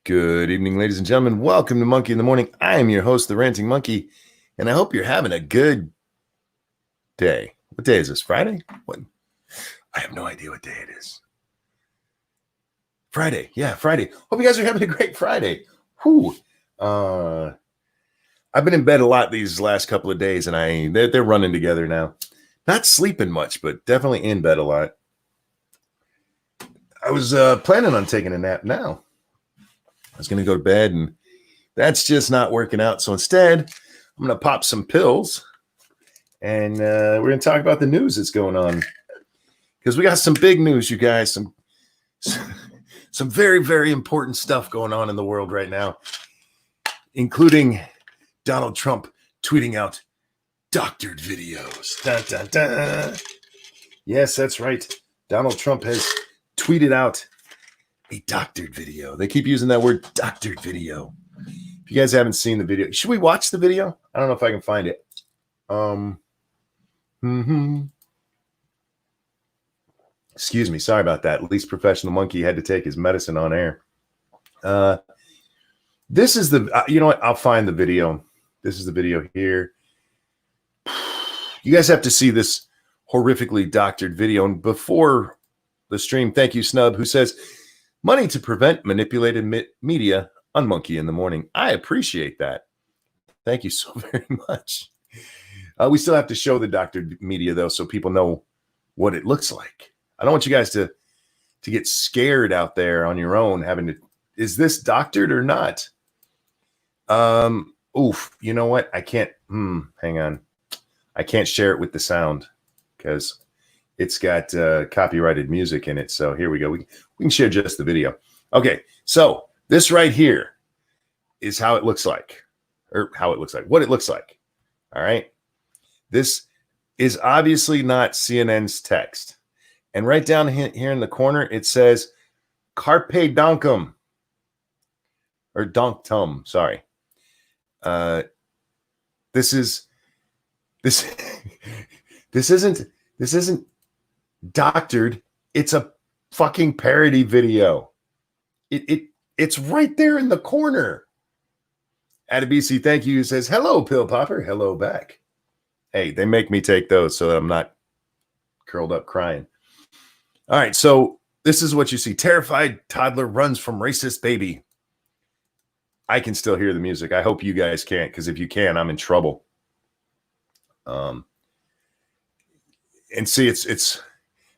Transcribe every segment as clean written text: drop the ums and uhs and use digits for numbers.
Good evening, ladies and gentlemen. Welcome to Monkey in the Morning. I am your host, the Ranting Monkey, and I hope you're having a good day. What day is this? Friday? What? I have no idea what day it is. Friday. Yeah, Friday. Hope you guys are having a great Friday. Whew. I've been in bed a lot these last couple of days, and they're running together now. Not sleeping much, but definitely in bed a lot. I was planning on taking a nap now. I was going to go to bed, and that's just not working out. So instead, I'm going to pop some pills, and we're going to talk about the news that's going on. Because we got some big news, you guys. Some very, very important stuff going on in the world right now, including Donald Trump tweeting out doctored videos. Dun, dun, dun. Yes, that's right. Donald Trump has tweeted out a doctored video. They keep using that word, doctored video. If you guys haven't seen the video, should we watch the video? I don't know if I can find it. Excuse me. Sorry about that. At least Professional Monkey had to take his medicine on air. This is the, you know what? I'll find the video. This is the video here. You guys have to see this horrifically doctored video. And before the stream, thank you, Snub, who says, money to prevent manipulated media on Monkey in the Morning. I appreciate that. Thank you so very much. We still have to show the doctored media, though, so people know what it looks like. I don't want you guys to get scared out there on your own having to, is this doctored or not? Oof, you know what? I can't, hang on. I can't share it with the sound because it's got copyrighted music in it. So here we go. We can share just the video. Okay, so this right here is how it looks like, or what it looks like. All right. This is obviously not CNN's text. And right down here in the corner, it says Carpe Donktum, or Donktum, sorry. This isn't doctored. It's a fucking parody video. It's right there in the corner. Adabisi, thank you, says, hello, Pill Popper. Hello back. Hey, they make me take those so that I'm not curled up crying. All right, so this is what you see. Terrified toddler runs from racist baby. I can still hear the music. I hope you guys can't, because if you can, I'm in trouble. And see, it's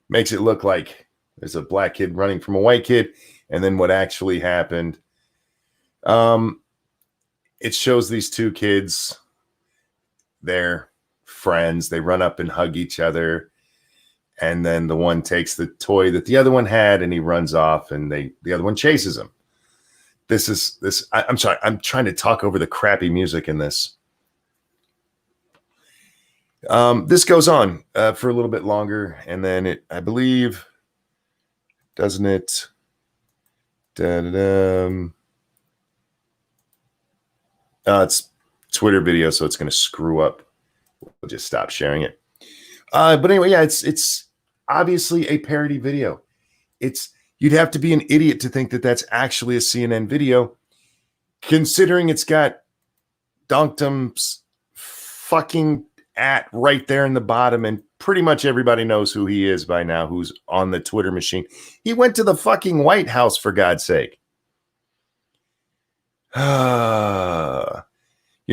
makes it look like there's a black kid running from a white kid, and then what actually happened. It shows these two kids, they're friends. They run up and hug each other, and then the one takes the toy that the other one had, and he runs off, and the other one chases him. I'm sorry. I'm trying to talk over the crappy music in this. This goes on for a little bit longer, and then I believe, doesn't it? It's Twitter video, so it's going to screw up. We'll just stop sharing it. But anyway, yeah, it's obviously a parody video. You'd have to be an idiot to think that that's actually a CNN video, considering it's got Donktum's fucking at right there in the bottom, and pretty much everybody knows who he is by now who's on the Twitter machine. He went to the fucking White House, for God's sake. You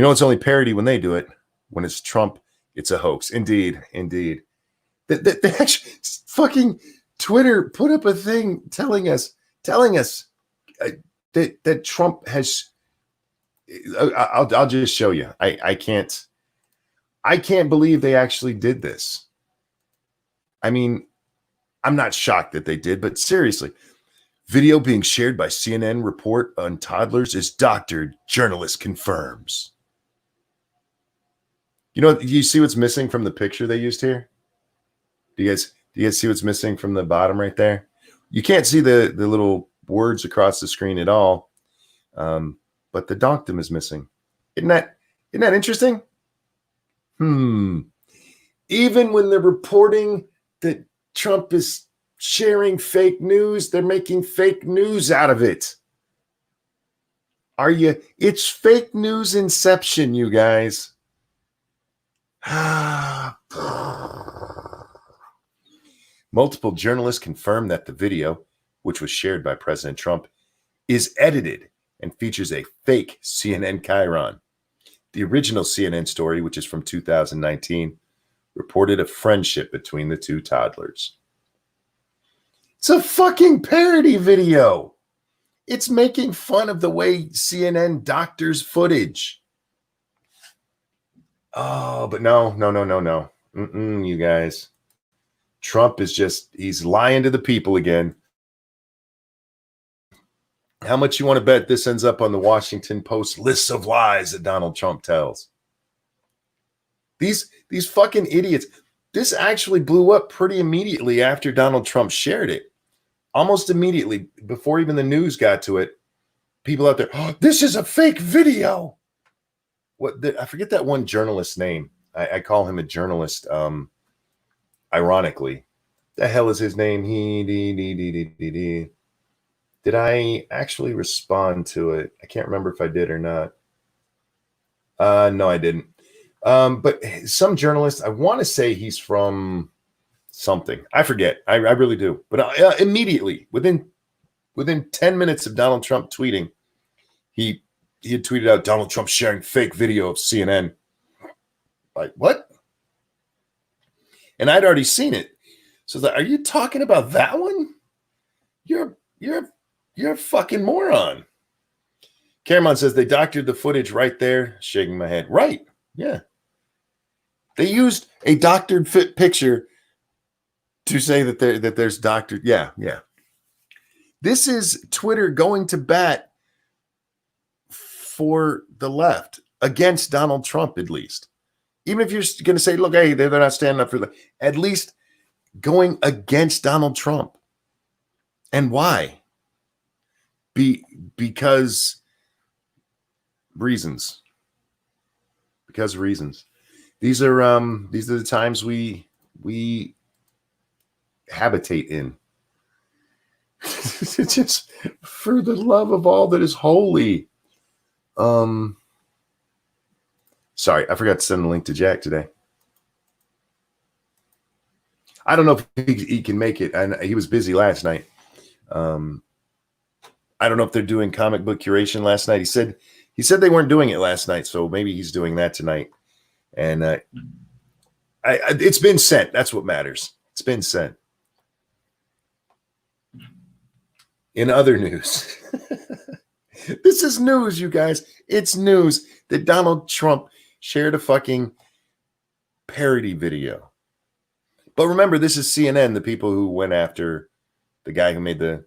know, it's only parody when they do it. When it's Trump, it's a hoax. Indeed. They actually fucking Twitter put up a thing telling us that Trump has. I'll just show you. I can't believe they actually did this. I mean, I'm not shocked that they did, but seriously, video being shared by CNN report on toddlers is doctored. Journalist confirms. You know, you see what's missing from the picture they used here? Do you guys see what's missing from the bottom right there? You can't see the little words across the screen at all, but the donktum is missing. Isn't that interesting? Even when they're reporting that Trump is sharing fake news, they're making fake news out of it. Are you? It's fake news inception, you guys. Multiple journalists confirmed that the video, which was shared by President Trump, is edited and features a fake CNN chyron. The original CNN story, which is from 2019, reported a friendship between the two toddlers. It's a fucking parody video. It's making fun of the way CNN doctors footage. Oh, but no. You guys. Trump is he's lying to the people again. How much you want to bet this ends up on the Washington Post lists of lies that Donald Trump tells? These fucking idiots. This actually blew up pretty immediately after Donald Trump shared it. Almost immediately, before even the news got to it, people out there, oh, this is a fake video. I forget that one journalist's name. I call him a journalist, ironically. The hell is his name? Did I actually respond to it? I can't remember if I did or not. No, I didn't. But some journalist, I want to say he's from something. I forget. I really do. But immediately, within 10 minutes of Donald Trump tweeting, he had tweeted out Donald Trump sharing fake video of CNN. Like, what? And I'd already seen it. So I was like, are you talking about that one? You're a fucking moron. Cameron says they doctored the footage right there. Shaking my head. Right. Yeah. They used a doctored fit picture to say that there's doctored. Yeah. This is Twitter going to bat for the left against Donald Trump, at least. Even if you're going to say, look, hey, they're not standing up for the, at least going against Donald Trump. And why? Because reasons. Because reasons. These are the times we habitate in. Just for the love of all that is holy. Sorry, I forgot to send a link to Jack today. I don't know if he can make it, and he was busy last night. I don't know if they're doing comic book curation last night. He said they weren't doing it last night, so maybe he's doing that tonight. And it's been sent. That's what matters. It's been sent. In other news, this is news, you guys. It's news that Donald Trump shared a fucking parody video. But remember, this is CNN, the people who went after the guy who made the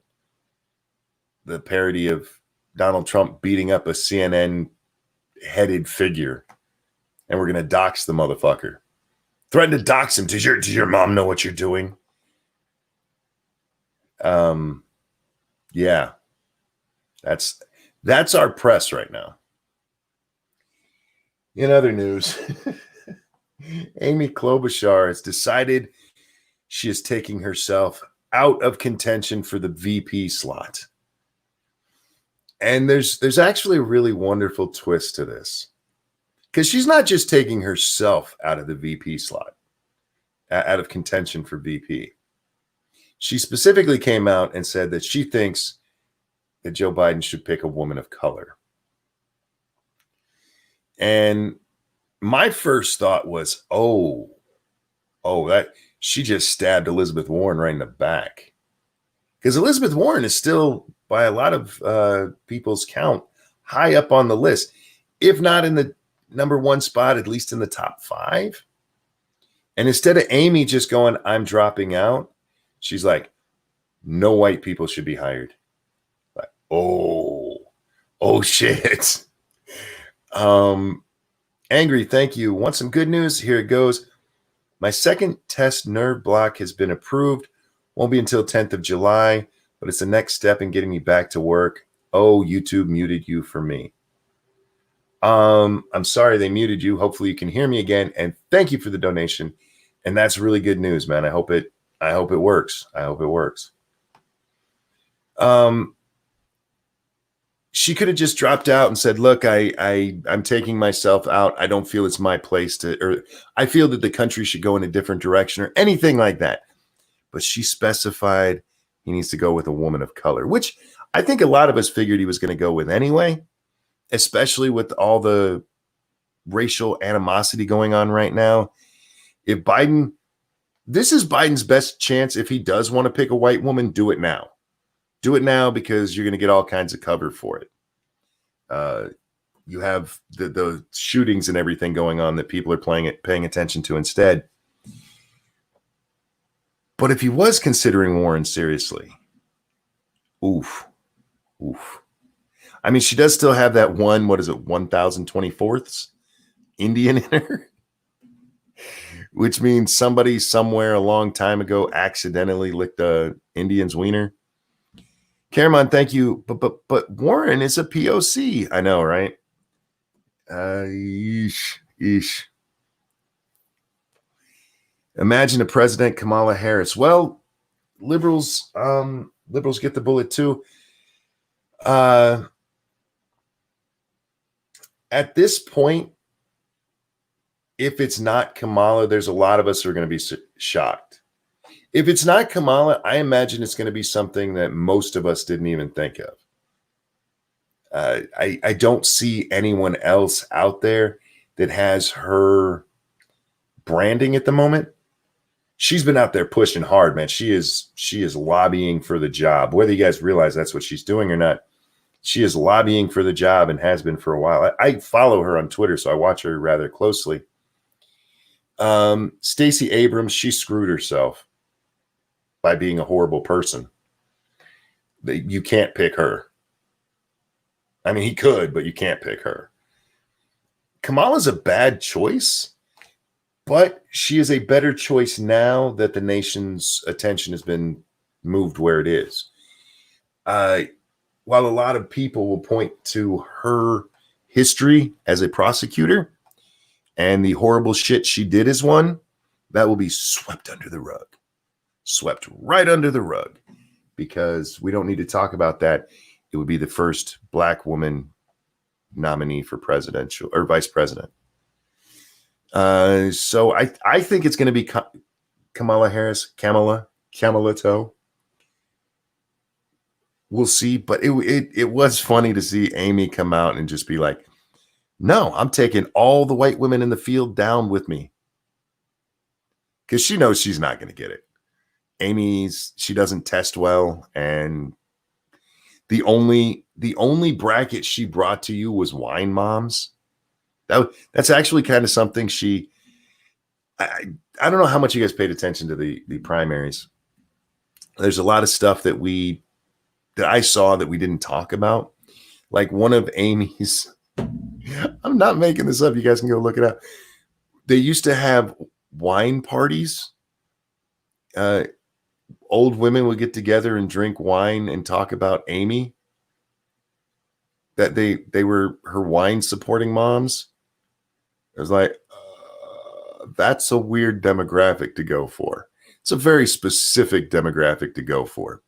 parody of Donald Trump beating up a CNN-headed figure. And we're going to dox the motherfucker. Threaten to dox him. Does your mom know what you're doing? Yeah. That's our press right now. In other news, Amy Klobuchar has decided she is taking herself out of contention for the VP slot. And there's actually a really wonderful twist to this. Because she's not just taking herself out of the VP slot, out of contention for VP. She specifically came out and said that she thinks that Joe Biden should pick a woman of color. And my first thought was, that she just stabbed Elizabeth Warren right in the back. Because Elizabeth Warren is still, by a lot of people's count, high up on the list. If not in the number one spot, at least in the top 5. And instead of Amy just going, I'm dropping out, she's like, no white people should be hired. Like, oh shit. Angry, thank you. Want some good news? Here it goes. My second test nerve block has been approved. Won't be until 10th of July, but it's the next step in getting me back to work. Oh, YouTube muted you for me. I'm sorry they muted you. Hopefully you can hear me again. And thank you for the donation. And that's really good news, man. I hope it works. I hope it works. she could have just dropped out and said, look, I'm taking myself out. I don't feel it's my place to, or I feel that the country should go in a different direction or anything like that. But she specified he needs to go with a woman of color, which I think a lot of us figured he was going to go with anyway, especially with all the racial animosity going on right now. If Biden, this is Biden's best chance. If he does want to pick a white woman, do it now. Do it now because you're going to get all kinds of cover for it. You have the shootings and everything going on that people are paying attention to instead. But if he was considering Warren seriously, oof. I mean, she does still have that one, what is it, 1,024ths Indian in her, which means somebody somewhere a long time ago accidentally licked a Indian's wiener. Caramon, thank you. But Warren is a POC. I know, right? Yeesh. Imagine a president, Kamala Harris. Well, liberals get the bullet too. At this point, if it's not Kamala, there's a lot of us who are going to be shocked. If it's not Kamala, I imagine it's going to be something that most of us didn't even think of. I don't see anyone else out there that has her branding at the moment. She's been out there pushing hard, man. She is lobbying for the job. Whether you guys realize that's what she's doing or not, she is lobbying for the job and has been for a while. I follow her on Twitter, so I watch her rather closely. Stacey Abrams, she screwed herself by being a horrible person. You can't pick her. I mean, he could, but you can't pick her. Kamala's a bad choice, but she is a better choice now that the nation's attention has been moved where it is. While a lot of people will point to her history as a prosecutor and the horrible shit she did as one, that will be swept under the rug. Swept right under the rug, because we don't need to talk about that. It would be the first Black woman nominee for presidential or vice president. So I think it's going to be Kamala Harris, Kamala Toe. We'll see. But it was funny to see Amy come out and just be like, no, I'm taking all the white women in the field down with me. Because she knows she's not going to get it. She doesn't test well, and the only bracket she brought to you was wine moms. That's actually kind of something I don't know how much you guys paid attention to the primaries. There's a lot of stuff that I saw that we didn't talk about. Like one of Amy's, I'm not making this up. You guys can go look it up. They used to have wine parties. Old women would get together and drink wine and talk about Amy. That they were her wine supporting moms. It was like, that's a weird demographic to go for. It's a very specific demographic to go for.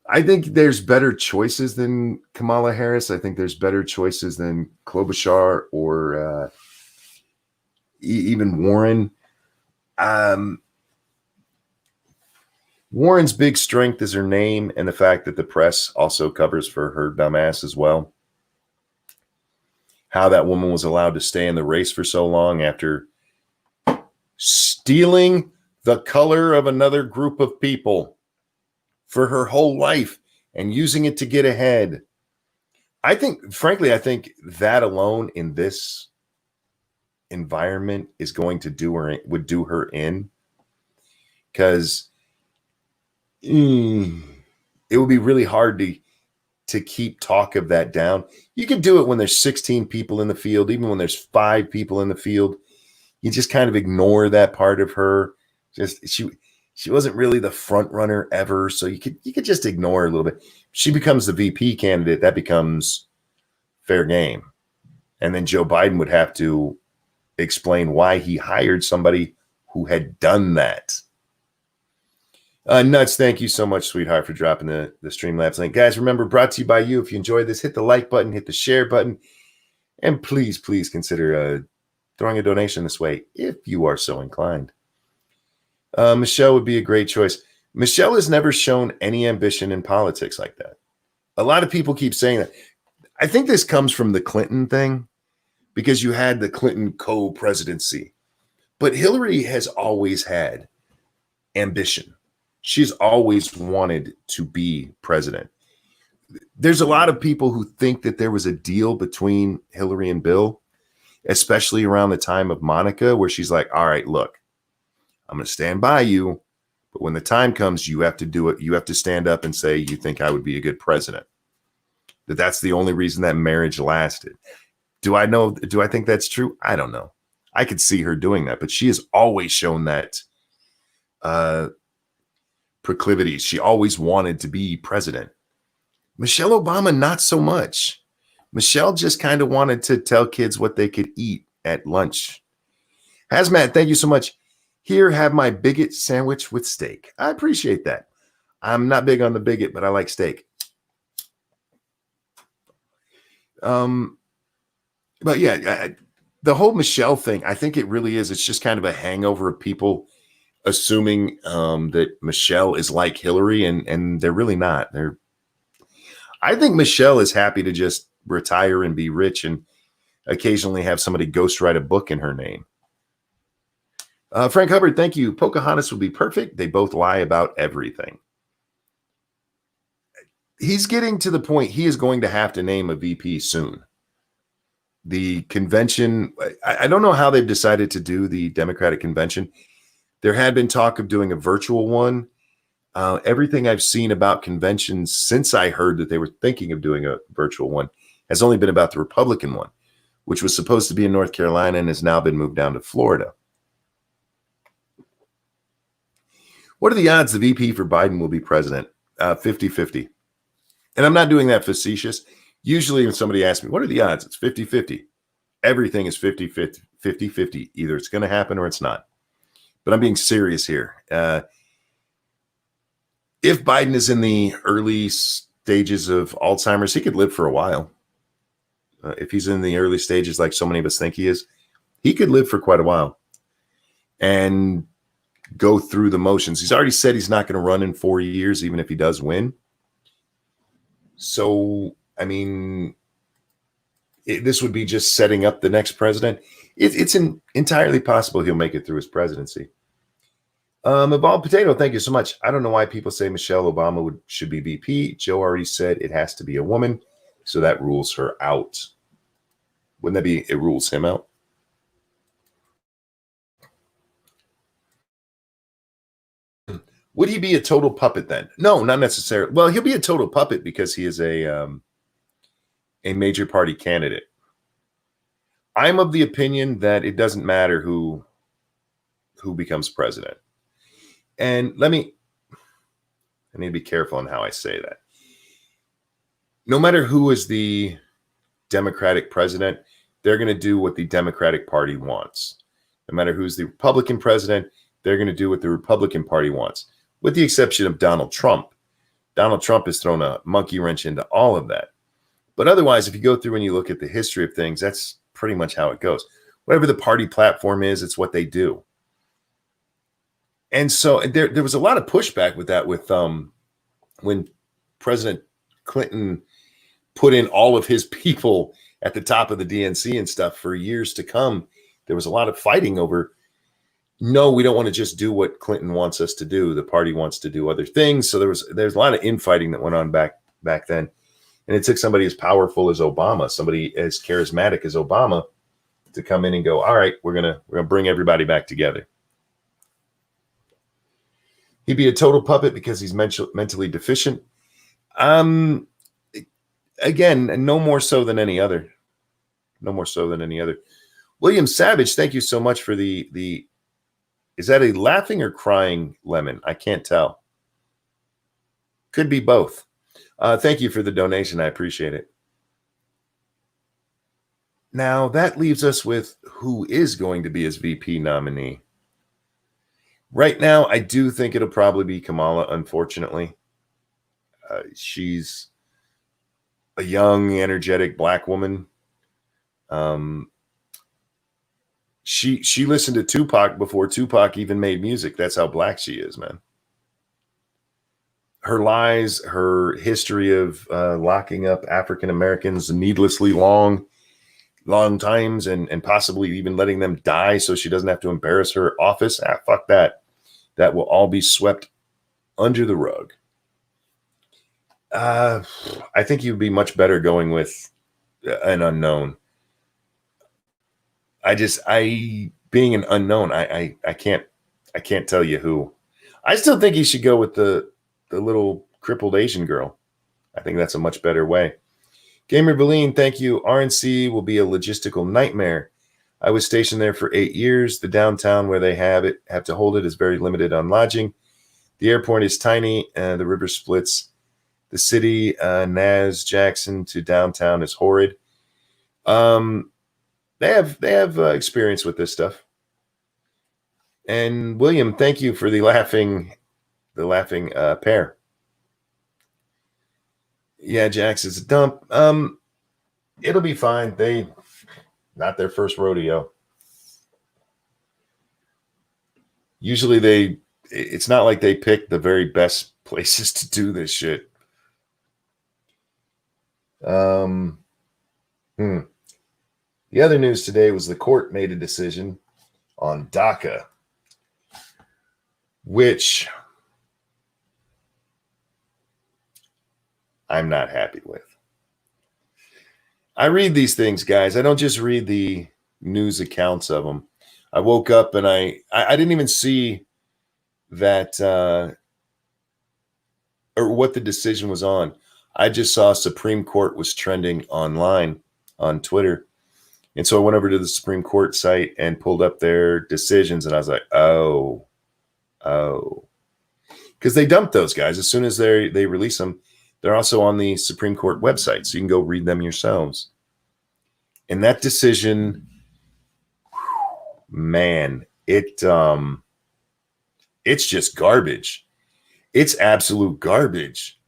I think there's better choices than Kamala Harris. I think there's better choices than Klobuchar or even Warren. Warren's big strength is her name and the fact that the press also covers for her dumbass as well. How that woman was allowed to stay in the race for so long after stealing the color of another group of people for her whole life and using it to get ahead. Frankly, I think that alone in this environment is going to would do her in, because it would be really hard to keep talk of that down. You can do it when there's 16 people in the field, even when there's 5 people in the field. You just kind of ignore that part of her. Just she wasn't really the front runner ever, so you could just ignore her a little bit. She becomes the VP candidate, that becomes fair game. And then Joe Biden would have to explain why he hired somebody who had done that. Nuts, thank you so much, sweetheart, for dropping the Streamlabs link. Guys, remember, brought to you by you. If you enjoyed this, hit the like button, hit the share button, and please consider throwing a donation this way if you are so inclined. Michelle would be a great choice. Michelle has never shown any ambition in politics like that. A lot of people keep saying that. I think this comes from the Clinton thing because you had the Clinton co-presidency. But Hillary has always had ambition. She's always wanted to be president. There's a lot of people who think that there was a deal between Hillary and Bill, especially around the time of Monica, where she's like, all right, look, I'm going to stand by you. But when the time comes, you have to do it. You have to stand up and say, you think I would be a good president. That's the only reason that marriage lasted. Do I think that's true? I don't know. I could see her doing that, but she has always shown that proclivities. She always wanted to be president. Michelle Obama, not so much. Michelle just kind of wanted to tell kids what they could eat at lunch. Hazmat, thank you so much. Here, have my bigot sandwich with steak. I appreciate that. I'm not big on the bigot, but I like steak. But yeah, the whole Michelle thing, I think it really is. It's just kind of a hangover of people assuming that Michelle is like Hillary, and they're really not. I think Michelle is happy to just retire and be rich and occasionally have somebody ghostwrite a book in her name. Frank Hubbard, thank you. Pocahontas would be perfect. They both lie about everything. He's getting to the point he is going to have to name a VP soon. The convention, I don't know how they've decided to do the Democratic convention. There had been talk of doing a virtual one. Everything I've seen about conventions since I heard that they were thinking of doing a virtual one has only been about the Republican one, which was supposed to be in North Carolina and has now been moved down to Florida. What are the odds the VP for Biden will be president? 50-50. And I'm not doing that facetious. Usually when somebody asks me, what are the odds? It's 50-50. Everything is 50-50. Either it's going to happen or it's not. But I'm being serious here. If Biden is in the early stages of Alzheimer's, he could live for a while. If he's in the early stages like so many of us think he is, he could live for quite a while and go through the motions. He's already said he's not going to run in 4 years, even if he does win. So, I mean, this would be just setting up the next president. It's entirely possible he'll make it through his presidency. Evolved Potato, thank you so much. I don't know why people say Michelle Obama should be VP. Joe already said it has to be a woman, so that rules her out. Wouldn't that be, it rules him out? Would he be a total puppet then? No, not necessarily. Well, he'll be a total puppet because he is a major party candidate. I'm of the opinion that it doesn't matter who becomes president. And I need to be careful on how I say that. No matter who is the Democratic president, they're going to do what the Democratic Party wants. No matter who's the Republican president, they're going to do what the Republican Party wants, with the exception of Donald Trump. Donald Trump has thrown a monkey wrench into all of that. But otherwise, if you go through and you look at the history of things, that's pretty much how it goes. Whatever the party platform is, it's what they do. And so there was a lot of pushback with that, with when President Clinton put in all of his people at the top of the DNC and stuff for years to come. There was a lot of fighting over, no, we don't want to just do what Clinton wants us to do. The party wants to do other things. So there's a lot of infighting that went on back then. And it took somebody as powerful as Obama, somebody as charismatic as Obama, to come in and go, all right, we're gonna bring everybody back together. He'd be a total puppet because he's mentally deficient. Again, no more so than any other. No more so than any other. William Savage, thank you so much for the. Is that a laughing or crying lemon? I can't tell. Could be both. Thank you for the donation. I appreciate it. Now that leaves us with who is going to be his VP nominee. Right now, I do think it'll probably be Kamala, unfortunately. She's a young, energetic black woman. She listened to Tupac before Tupac even made music. That's how black she is, man. Her lies, her history of locking up African Americans needlessly long times, and possibly even letting them die so she doesn't have to embarrass her office. Fuck that. That will all be swept under the rug. I think you'd be much better going with an unknown. Being an unknown, I can't tell you who. I still think you should go with the little crippled Asian girl. I think that's a much better way. Gamer Valine, thank you. RNC will be a logistical nightmare. I was stationed there for 8 years. The downtown where they have to hold it is very limited on lodging. The airport is tiny. The river splits the city. Naz Jackson to downtown is horrid. They have experience with this stuff. And William, thank you for the laughing pair. Yeah, Jax is a dump. It'll be fine. Not their first rodeo. Usually it's not like they pick the very best places to do this shit. The other news today was the court made a decision on DACA, which I'm not happy with. I read these things, guys. I don't just read the news accounts of them. I woke up and I didn't even see that or what the decision was on. I just saw Supreme Court was trending online on Twitter. And so I went over to the Supreme Court site and pulled up their decisions. And I was like, oh. Because they dumped those guys. As soon as they release them, they're also on the Supreme Court website. So you can go read them yourselves. And that decision, man, it's just garbage. It's absolute garbage.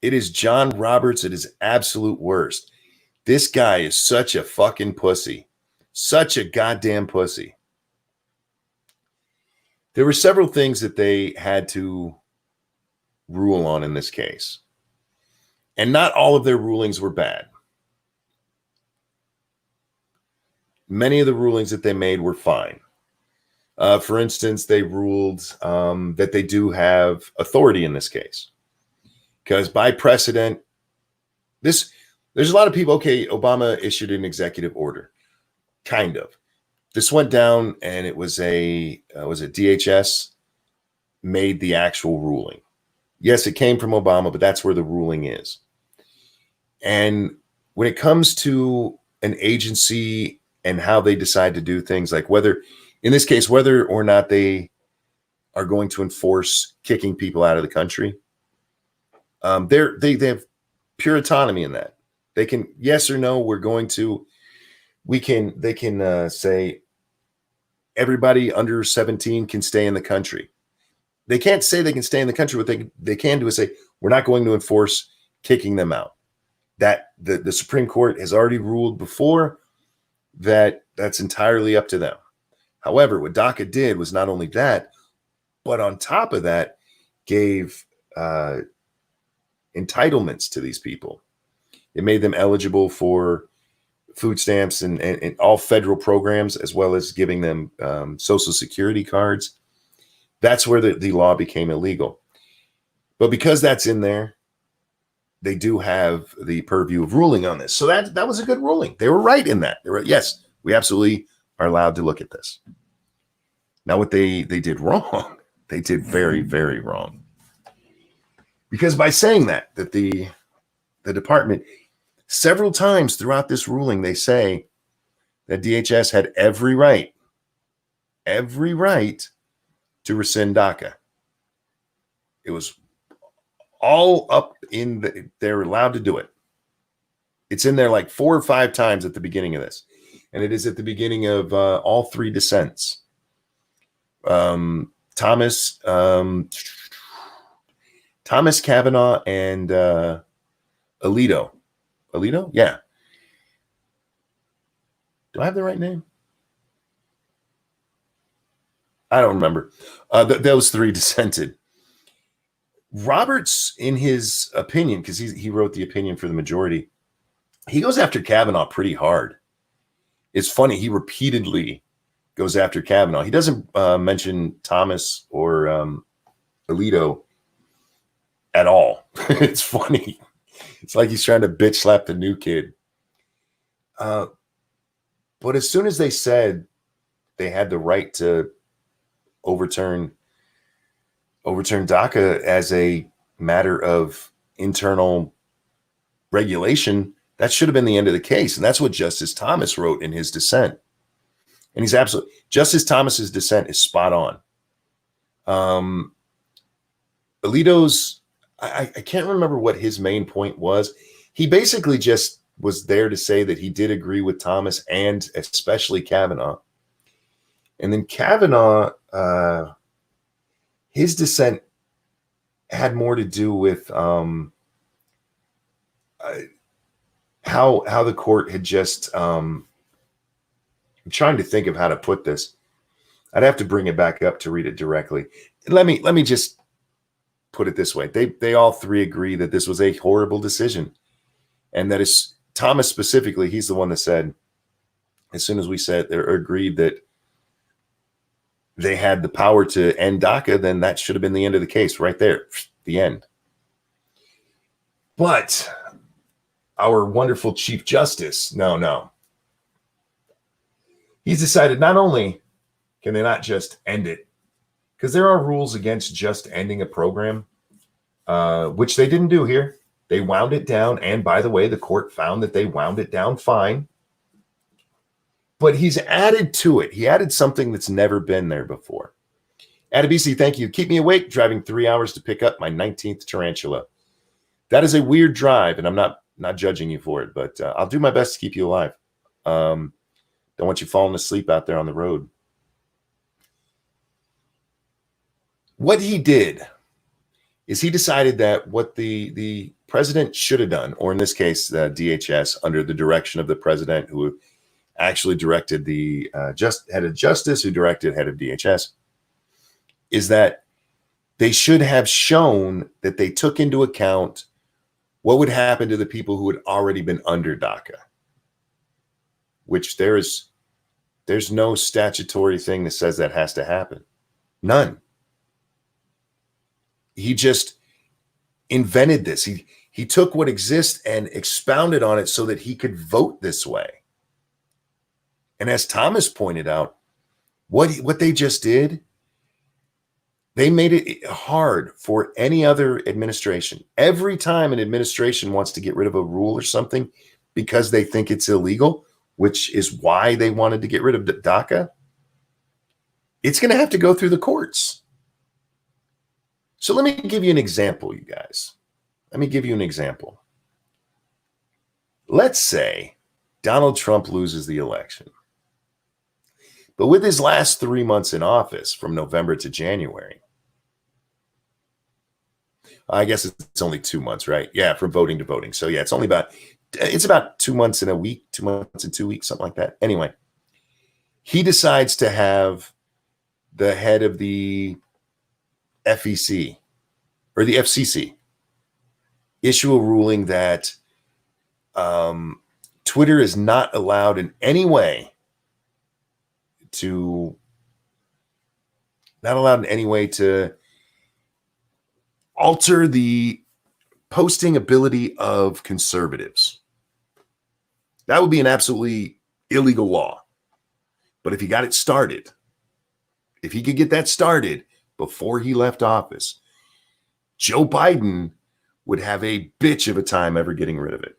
It is John Roberts at his absolute worst. This guy is such a fucking pussy. Such a goddamn pussy. There were several things that they had to rule on in this case. And not all of their rulings were bad. Many of the rulings that they made were fine. For instance, they ruled that they do have authority in this case. Because by precedent, there's a lot of people, okay, Obama issued an executive order. Kind of. This went down and it was DHS made the actual ruling. Yes, it came from Obama, but that's where the ruling is. And when it comes to an agency and how they decide to do things, like whether or not they are going to enforce kicking people out of the country, they have pure autonomy in that. They can, yes or no, they can say everybody under 17 can stay in the country. They can't say they can stay in the country. What they can do is say, we're not going to enforce kicking them out. That the Supreme Court has already ruled before that's entirely up to them. However, what DACA did was not only that, but on top of that, gave entitlements to these people. It made them eligible for food stamps and all federal programs, as well as giving them Social Security cards. That's where the law became illegal. But because that's in there, they do have the purview of ruling on this. So that was a good ruling. They were right in that. They were, yes, we absolutely are allowed to look at this. Now, what they did wrong, they did very, very wrong. Because by saying that the department, several times throughout this ruling, they say that DHS had every right to rescind DACA. It was all up they're allowed to do it. It's in there like 4 or 5 times at the beginning of this. And it is at the beginning of all 3 dissents. Thomas Kavanaugh and Alito. Alito? Yeah. Do I have the right name? I don't remember. Those three dissented. Roberts, in his opinion, because he wrote the opinion for the majority, he goes after Kavanaugh pretty hard. It's funny. He repeatedly goes after Kavanaugh. He doesn't mention Thomas or Alito at all. It's funny. It's like he's trying to bitch slap the new kid. But as soon as they said they had the right to overturn DACA as a matter of internal regulation, that should have been the end of the case. And that's what Justice Thomas wrote in his dissent. And he's absolutely, Justice Thomas's dissent is spot on. Alito's, I can't remember what his main point was. He basically just was there to say that he did agree with Thomas and especially Kavanaugh. And then Kavanaugh, his dissent had more to do with how the court had just. I'm trying to think of how to put this. I'd have to bring it back up to read it directly. Let me just put it this way. They all three agree that this was a horrible decision, and that is Thomas specifically. He's the one that said, as soon as we said or agreed that they had the power to end DACA, then that should have been the end of the case right there, the end. But our wonderful Chief Justice, no. He's decided not only can they not just end it, because there are rules against just ending a program, which they didn't do here. They wound it down. And by the way, the court found that they wound it down fine. But he's added to it. He added something that's never been there before. Adabisi, thank you. Keep me awake, driving 3 hours to pick up my 19th tarantula. That is a weird drive, and I'm not judging you for it, but I'll do my best to keep you alive. Don't want you falling asleep out there on the road. What he did is he decided that what the president should have done, or in this case, the DHS, under the direction of the president who actually directed the head of justice, who directed head of DHS, is that they should have shown that they took into account what would happen to the people who had already been under DACA, which there's no statutory thing that says that has to happen. None. He just invented this. He took what exists and expounded on it so that he could vote this way. And as Thomas pointed out, what they just did, they made it hard for any other administration. Every time an administration wants to get rid of a rule or something because they think it's illegal, which is why they wanted to get rid of DACA, it's going to have to go through the courts. So let me give you an example, you guys. Let me give you an example. Let's say Donald Trump loses the election. But with his last 3 months in office, from November to January, I guess it's only 2 months, right? Yeah, from voting to voting. So yeah, it's about 2 months in a week, 2 months and 2 weeks, something like that. Anyway, he decides to have the head of the FEC or the FCC issue a ruling that Twitter is not allowed in any way to alter the posting ability of conservatives. That would be an absolutely illegal law. But if he got it started, if he could get that started before he left office, Joe Biden would have a bitch of a time ever getting rid of it.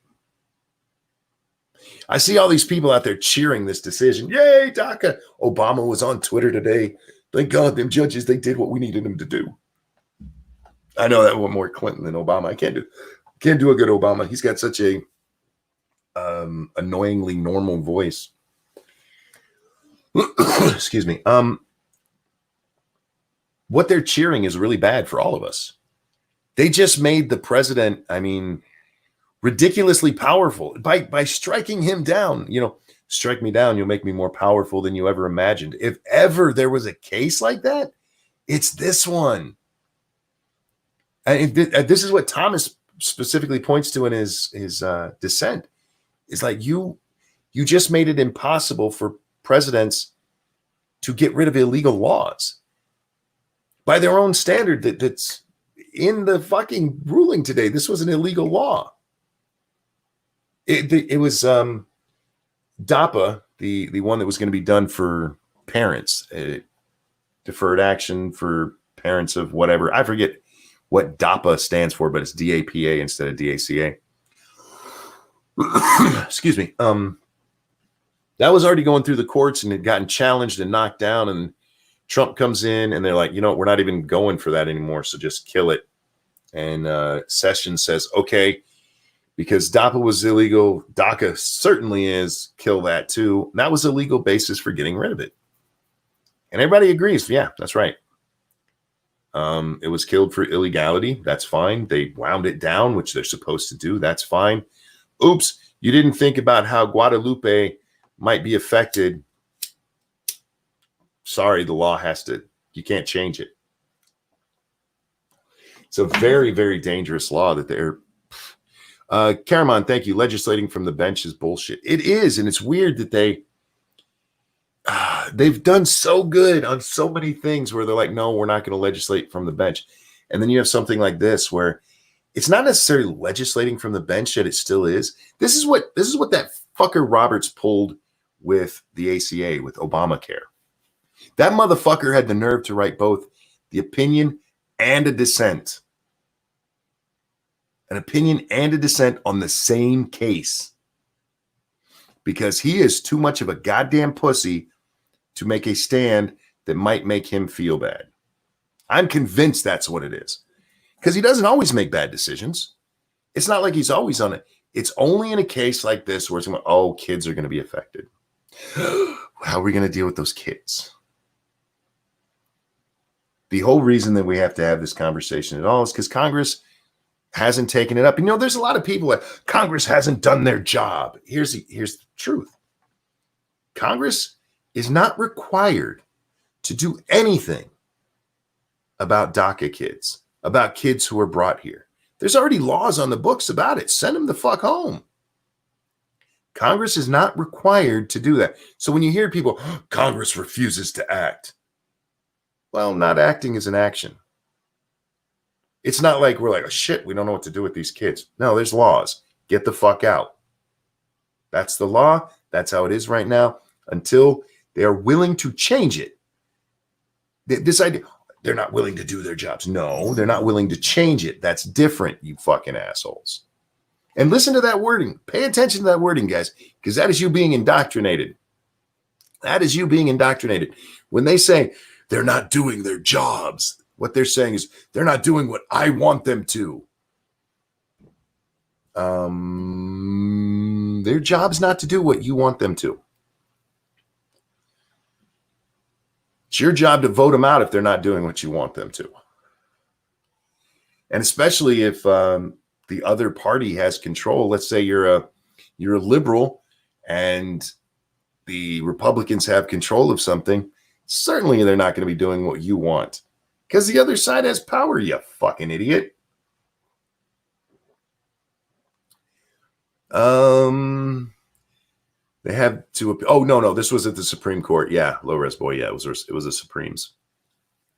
I see all these people out there cheering this decision. Yay, DACA. Obama was on Twitter today. Thank God them judges, they did what we needed them to do. I know that one more Clinton than Obama. I can't do a good Obama. He's got such a annoyingly normal voice. Excuse me. what they're cheering is really bad for all of us. They just made the president, I mean, ridiculously powerful by striking him down. Strike me down, you'll make me more powerful than you ever imagined. If ever there was a case like that, it's this one. And this is what Thomas specifically points to in his dissent. It's like you just made it impossible for presidents to get rid of illegal laws by their own standard. That's in the fucking ruling today. This was an illegal law. It was DAPA, the one that was going to be done for parents, deferred action for parents of whatever. I forget what DAPA stands for, but it's DAPA instead of DACA. Excuse me. That was already going through the courts and had gotten challenged and knocked down. And Trump comes in and they're like, we're not even going for that anymore. So just kill it. And Sessions says, okay, because DAPA was illegal, DACA certainly is, kill that too. And that was a legal basis for getting rid of it. And everybody agrees. Yeah, that's right. It was killed for illegality. That's fine. They wound it down, which they're supposed to do. That's fine. Oops, you didn't think about how Guadalupe might be affected. Sorry, the law you can't change it. It's a very, very dangerous law that they're Karaman, thank you. Legislating from the bench is bullshit. It is, and it's weird that they've done so good on so many things where they're like, no, we're not going to legislate from the bench. And then you have something like this where it's not necessarily legislating from the bench, yet it still is. This is what that fucker Roberts pulled with the ACA, with Obamacare. That motherfucker had the nerve to write both the opinion and a dissent. An opinion and a dissent on the same case. Because he is too much of a goddamn pussy to make a stand that might make him feel bad. I'm convinced that's what it is. Because he doesn't always make bad decisions. It's not like he's always on it. It's only in a case like this where it's going, oh, kids are going to be affected. How are we going to deal with those kids? The whole reason that we have to have this conversation at all is because Congress hasn't taken it up. And there's a lot of people that Congress hasn't done their job. Here's the truth. Congress is not required to do anything about DACA kids, about kids who are brought here. There's already laws on the books about it. Send them the fuck home. Congress is not required to do that. So when you hear people, Congress refuses to act. Well, not acting is an action. It's not like we're like, oh, shit, we don't know what to do with these kids. No, there's laws. Get the fuck out. That's the law. That's how it is right now until they are willing to change it. This idea, they're not willing to do their jobs. No, they're not willing to change it. That's different, you fucking assholes. And listen to that wording. Pay attention to that wording, guys, because that is you being indoctrinated. That is you being indoctrinated. When they say they're not doing their jobs, what they're saying is they're not doing what I want them to. Their job's not to do what you want them to. It's your job to vote them out if they're not doing what you want them to. And especially if the other party has control. Let's say you're a liberal and the Republicans have control of something. Certainly they're not going to be doing what you want. Because the other side has power, you fucking idiot. They have to. Oh no, this was at the Supreme Court. Yeah, low res boy. Yeah, it was the Supremes.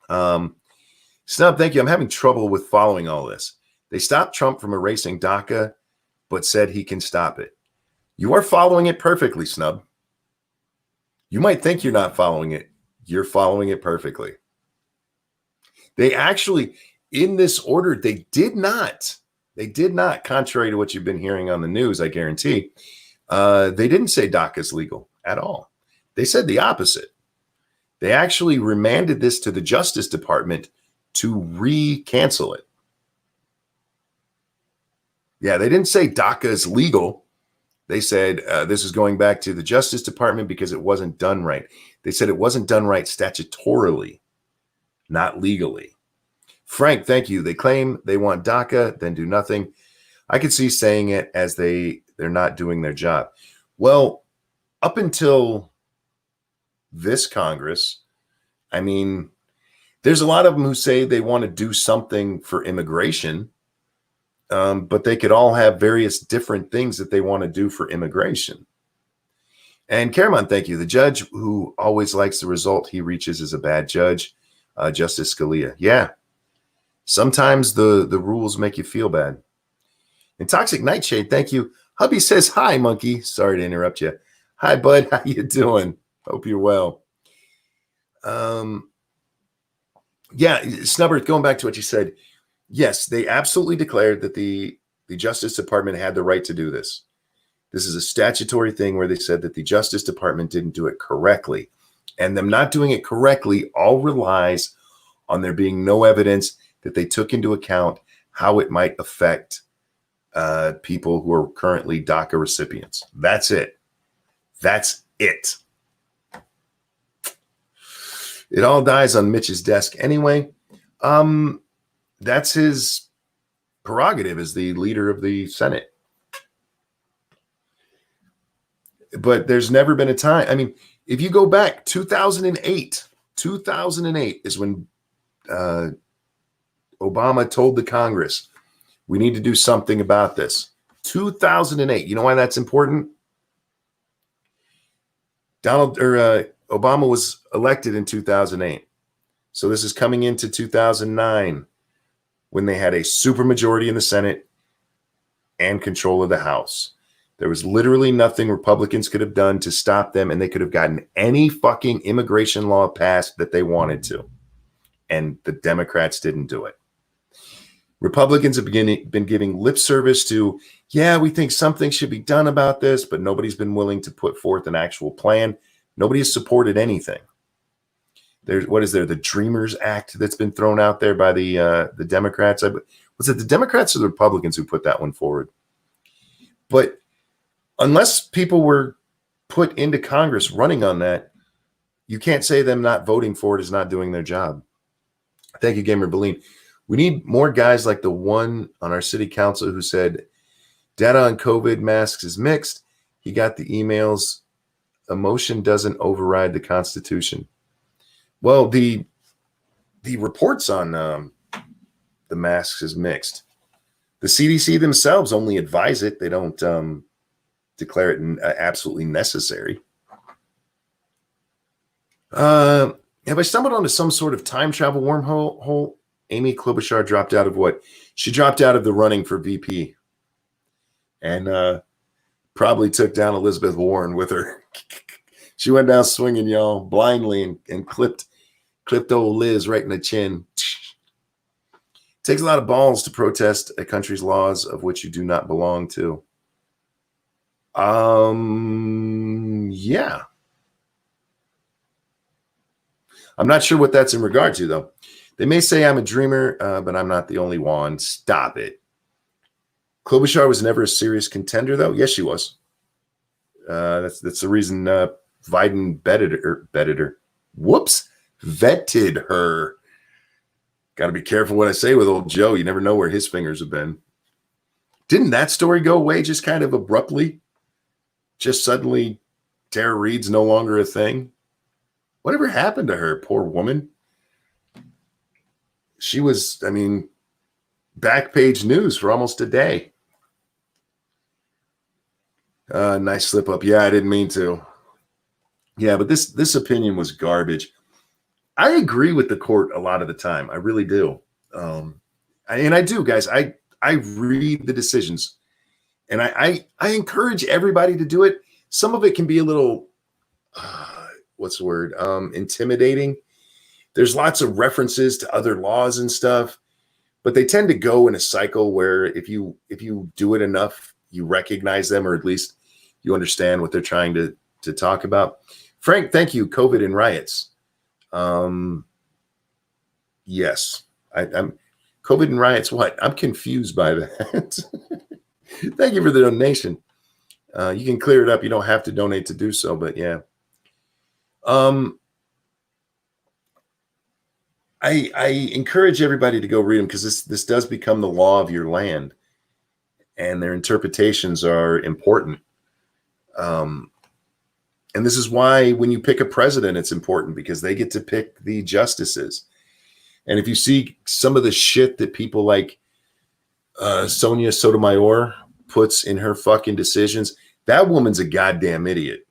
Snub, thank you. I'm having trouble with following all this. They stopped Trump from erasing DACA, but said he can stop it. You are following it perfectly, Snub. You might think you're not following it. You're following it perfectly. They actually, in this order, they did not, contrary to what you've been hearing on the news, I guarantee, they didn't say DACA is legal at all. They said the opposite. They actually remanded this to the Justice Department to re-cancel it. Yeah, they didn't say DACA is legal. They said this is going back to the Justice Department because it wasn't done right. They said it wasn't done right statutorily. not legally. Frank, thank you. They claim they want DACA, then do nothing. I could see saying it as they're not doing their job. Well, up until this Congress, I mean, there's a lot of them who say they want to do something for immigration, but they could all have various different things that they want to do for immigration. And Caramon, thank you. The judge who always likes the result he reaches is a bad judge, Justice Scalia. Yeah, sometimes the rules make you feel bad. And Toxic Nightshade, thank you. Hubby says hi, monkey. Sorry to interrupt you. Hi, bud. How you doing? Hope you're well. Yeah, Snubbert, going back to what you said, yes, they absolutely declared that the Justice Department had the right to do this. This is a statutory thing where they said that the Justice Department didn't do it correctly. And them not doing it correctly all relies on there being no evidence that they took into account how it might affect people who are currently DACA recipients. That's it. That's it. It all dies on Mitch's desk anyway. That's his prerogative as the leader of the Senate. But there's never been a time. I mean, if you go back 2008 is when Obama told the Congress, we need to do something about this. 2008. You know why that's important? Obama was elected in 2008. So this is coming into 2009 when they had a supermajority in the Senate and control of the House. There was literally nothing Republicans could have done to stop them, and they could have gotten any fucking immigration law passed that they wanted to. And the Democrats didn't do it. Republicans have been giving lip service to, yeah, we think something should be done about this, but nobody's been willing to put forth an actual plan. Nobody has supported anything. The Dreamers Act that's been thrown out there by the Democrats? Was it the Democrats or the Republicans who put that one forward? But unless people were put into Congress running on that, you can't say them not voting for it is not doing their job. Thank you, Gamer Beline. We need more guys like the one on our city council who said data on COVID masks is mixed. He got the emails. Emotion doesn't override the Constitution. Well, the reports on the masks is mixed. The CDC themselves only advise it. They don't declare it absolutely necessary. Have I stumbled onto some sort of time travel wormhole? Amy Klobuchar dropped out of what? She dropped out of the running for VP. And probably took down Elizabeth Warren with her. She went down swinging, y'all, blindly and clipped old Liz right in the chin. Takes a lot of balls to protest a country's laws of which you do not belong to. Yeah. I'm not sure what that's in regard to, though. They may say I'm a dreamer, but I'm not the only one. Stop it. Klobuchar was never a serious contender, though. Yes, she was. That's the reason Biden vetted her. Whoops. Vetted her. Got to be careful what I say with old Joe. You never know where his fingers have been. Didn't that story go away just kind of abruptly? Just suddenly, Tara Reid's no longer a thing? Whatever happened to her, poor woman? She was, back page news for almost a day. Nice slip up. Yeah, I didn't mean to. Yeah, but this opinion was garbage. I agree with the court a lot of the time. I really do. I do, guys. I read the decisions, and I encourage everybody to do it. Some of it can be a little, intimidating. There's lots of references to other laws and stuff, but they tend to go in a cycle where if you do it enough, you recognize them, or at least you understand what they're trying to talk about. Frank, thank you. COVID and riots. Yes, I'm COVID and riots. What? I'm confused by that. Thank you for the donation. You can clear it up. You don't have to donate to do so, but yeah. I encourage everybody to go read them because this does become the law of your land, and their interpretations are important. And this is why when you pick a president, it's important because they get to pick the justices. And if you see some of the shit that people like Sonia Sotomayor puts in her fucking decisions, that woman's a goddamn idiot.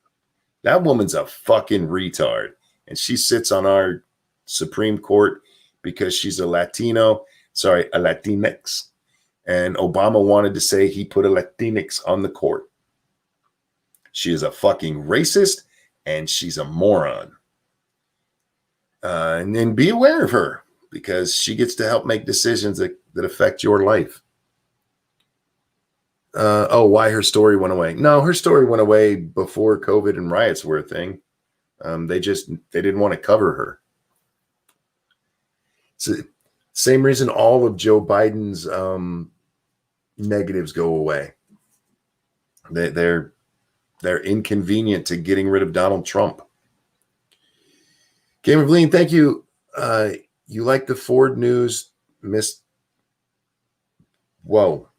That woman's a fucking retard. And she sits on our Supreme Court because she's a Latinx. And Obama wanted to say he put a Latinx on the court. She is a fucking racist and she's a moron. And then be aware of her because she gets to help make decisions that affect your life. Why her story went away? No, her story went away before COVID and riots were a thing. They didn't want to cover her. It's the same reason all of Joe Biden's negatives go away. They're inconvenient to getting rid of Donald Trump. Game of Lean, thank you. You like the Ford news missed? Whoa.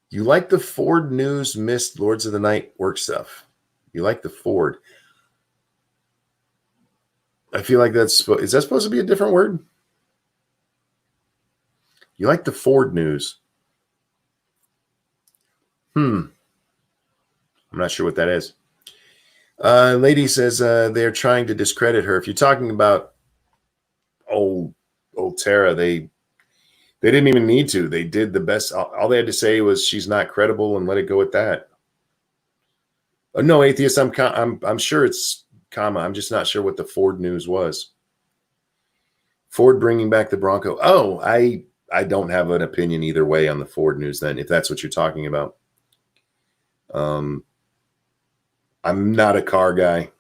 You like the Ford news missed Lords of the Night work stuff. You like the Ford. I feel like is that supposed to be a different word? You like the Ford news. I'm not sure what that is. Lady says they're trying to discredit her. If you're talking about old Tara, they didn't even need to. They did the best. All they had to say was she's not credible and let it go at that. No, atheist. I'm sure it's comma. I'm just not sure what the Ford news was. Ford bringing back the Bronco. Oh, I don't have an opinion either way on the Ford news then, if that's what you're talking about. I'm not a car guy.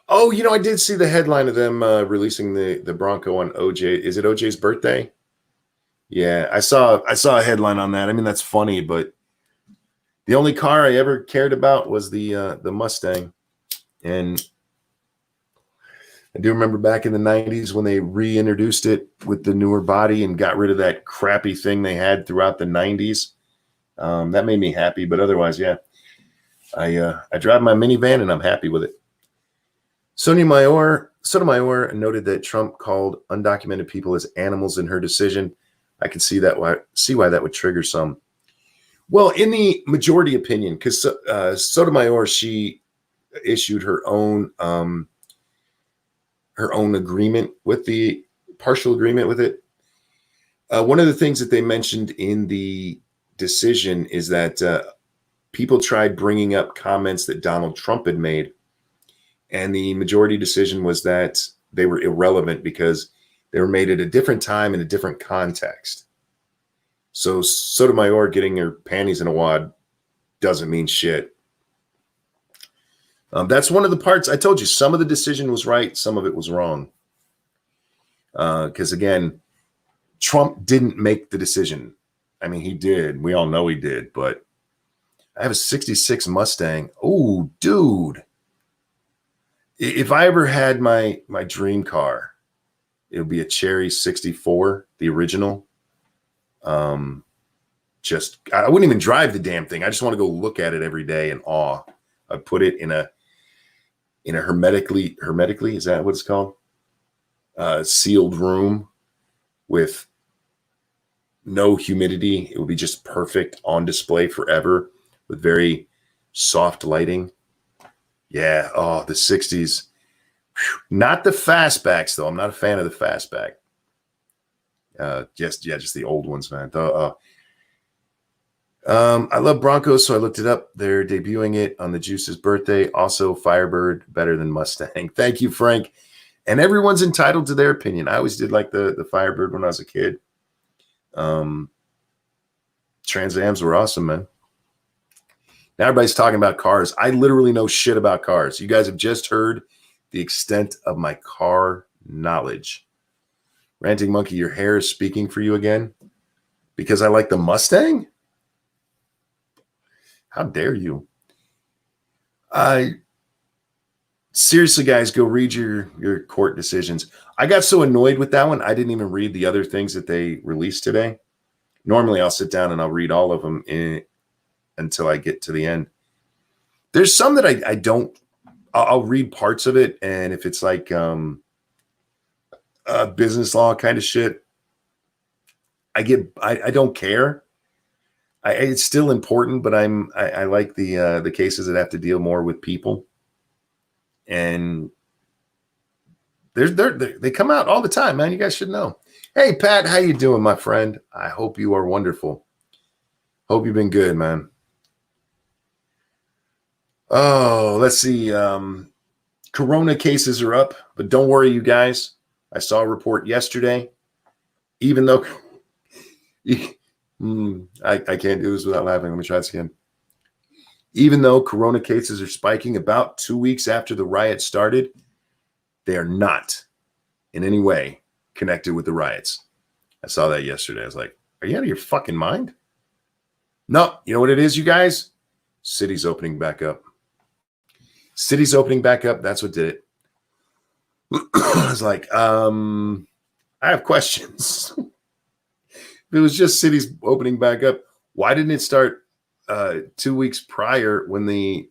Oh, I did see the headline of them releasing the Bronco on OJ. Is it OJ's birthday? Yeah, I saw a headline on that. I mean, that's funny, but the only car I ever cared about was the Mustang. And I do remember back in the 90s when they reintroduced it with the newer body and got rid of that crappy thing they had throughout the 90s. That made me happy, but otherwise, yeah. I drive my minivan and I'm happy with it. Sotomayor noted that Trump called undocumented people as animals in her decision. I can see why that would trigger some. Well, in the majority opinion, because Sotomayor, she issued her own agreement with the partial agreement with it. One of the things that they mentioned in the decision is that people tried bringing up comments that Donald Trump had made, and the majority decision was that they were irrelevant because they were made at a different time in a different context. So Sotomayor getting her panties in a wad doesn't mean shit. That's one of the parts I told you. Some of the decision was right, some of it was wrong. Because again, Trump didn't make the decision. I mean, he did. We all know he did. But I have a '66 Mustang. Oh, dude! If I ever had my dream car, it would be a Cherry '64, the original. I wouldn't even drive the damn thing. I just want to go look at it every day in awe. I'd put it in a hermetically, is that what it's called? Sealed room with no humidity. It would be just perfect on display forever with very soft lighting. Yeah. Oh, the 60s. Not the fastbacks though. I'm not a fan of the fastback. Just the old ones, man. I love Broncos, so I looked it up. They're debuting it on the Juice's birthday. Also, Firebird better than Mustang. Thank you, Frank. And everyone's entitled to their opinion. I always did like the Firebird when I was a kid. Trans Ams were awesome, man. Now everybody's talking about cars. I literally know shit about cars. You guys have just heard the extent of my car knowledge. Ranting Monkey, your hair is speaking for you again because I like the Mustang? How dare you? Seriously, guys, go read your court decisions. I got so annoyed with that one, I didn't even read the other things that they released today. Normally, I'll sit down and I'll read all of them until I get to the end. There's some that I don't. I'll read parts of it, and if it's like business law kind of shit, I don't care. It's still important, but I like the cases that have to deal more with people, and they come out all the time, man. You guys should know. Hey, Pat, how you doing, my friend? I hope you are wonderful. Hope you've been good, man. Oh, let's see. Corona cases are up, but don't worry, you guys. I saw a report yesterday. Even though I can't do this without laughing. Let me try this again. Even though corona cases are spiking about 2 weeks after the riot started, they are not in any way connected with the riots. I saw that yesterday. I was like, are you out of your fucking mind? No, you know what it is, you guys? City's opening back up. City's opening back up. That's what did it. I was like, I have questions. If it was just cities opening back up, why didn't it start 2 weeks prior when it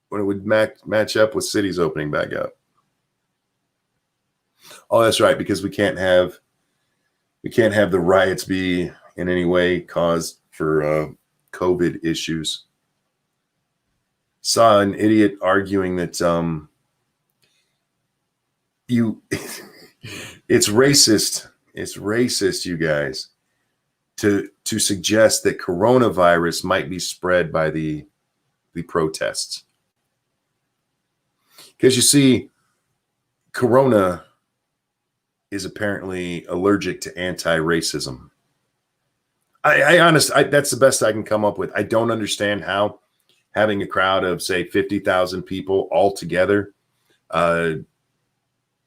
would match up with cities opening back up? Oh, that's right, because we can't have the riots be in any way caused for COVID issues. Saw an idiot arguing that it's racist. It's racist, you guys, to suggest that coronavirus might be spread by the protests. Because you see, corona is apparently allergic to anti-racism. I honestly, that's the best I can come up with. I don't understand how having a crowd of, say, 50,000 people all together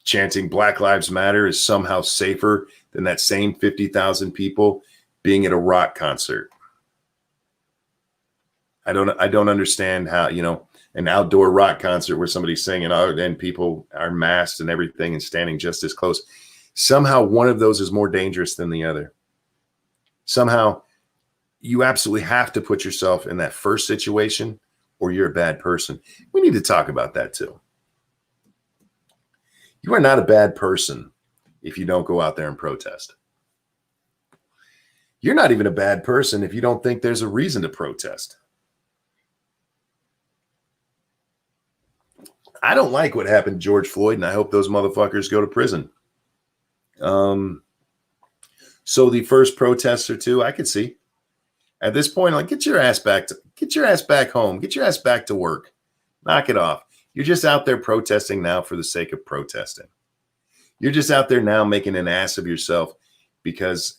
chanting Black Lives Matter is somehow safer than that same 50,000 people being at a rock concert. I don't understand how, an outdoor rock concert where somebody's singing and people are masked and everything and standing just as close. Somehow one of those is more dangerous than the other. Somehow you absolutely have to put yourself in that first situation or you're a bad person. We need to talk about that too. You are not a bad person if you don't go out there and protest. You're not even a bad person if you don't think there's a reason to protest. I don't like what happened to George Floyd, and I hope those motherfuckers go to prison. So the first protest or two, I could see. At this point, like, get your ass back home. Get your ass back to work. Knock it off. You're just out there protesting now for the sake of protesting. You're just out there now making an ass of yourself because,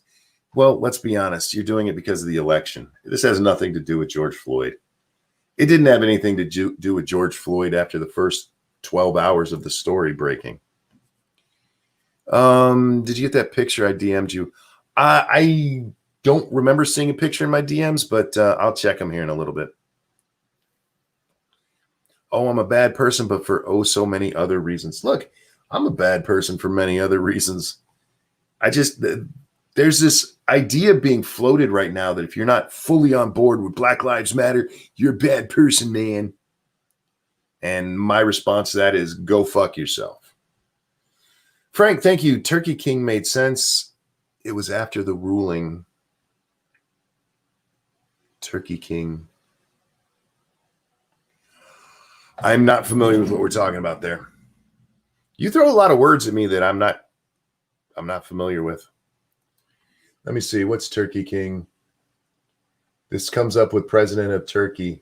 well, let's be honest. You're doing it because of the election. This has nothing to do with George Floyd. It didn't have anything to do with George Floyd after the first 12 hours of the story breaking. Did you get that picture I DM'd you? I don't remember seeing a picture in my DMs, but I'll check them here in a little bit. Oh, I'm a bad person, but for so many other reasons. Look, I'm a bad person for many other reasons. There's this idea being floated right now that if you're not fully on board with Black Lives Matter, you're a bad person, man. And my response to that is go fuck yourself. Frank, thank you. Turkey King made sense. It was after the ruling. Turkey King. I'm not familiar with what we're talking about there. You throw a lot of words at me that I'm not familiar with. Let me see. What's Turkey King? This comes up with President of Turkey.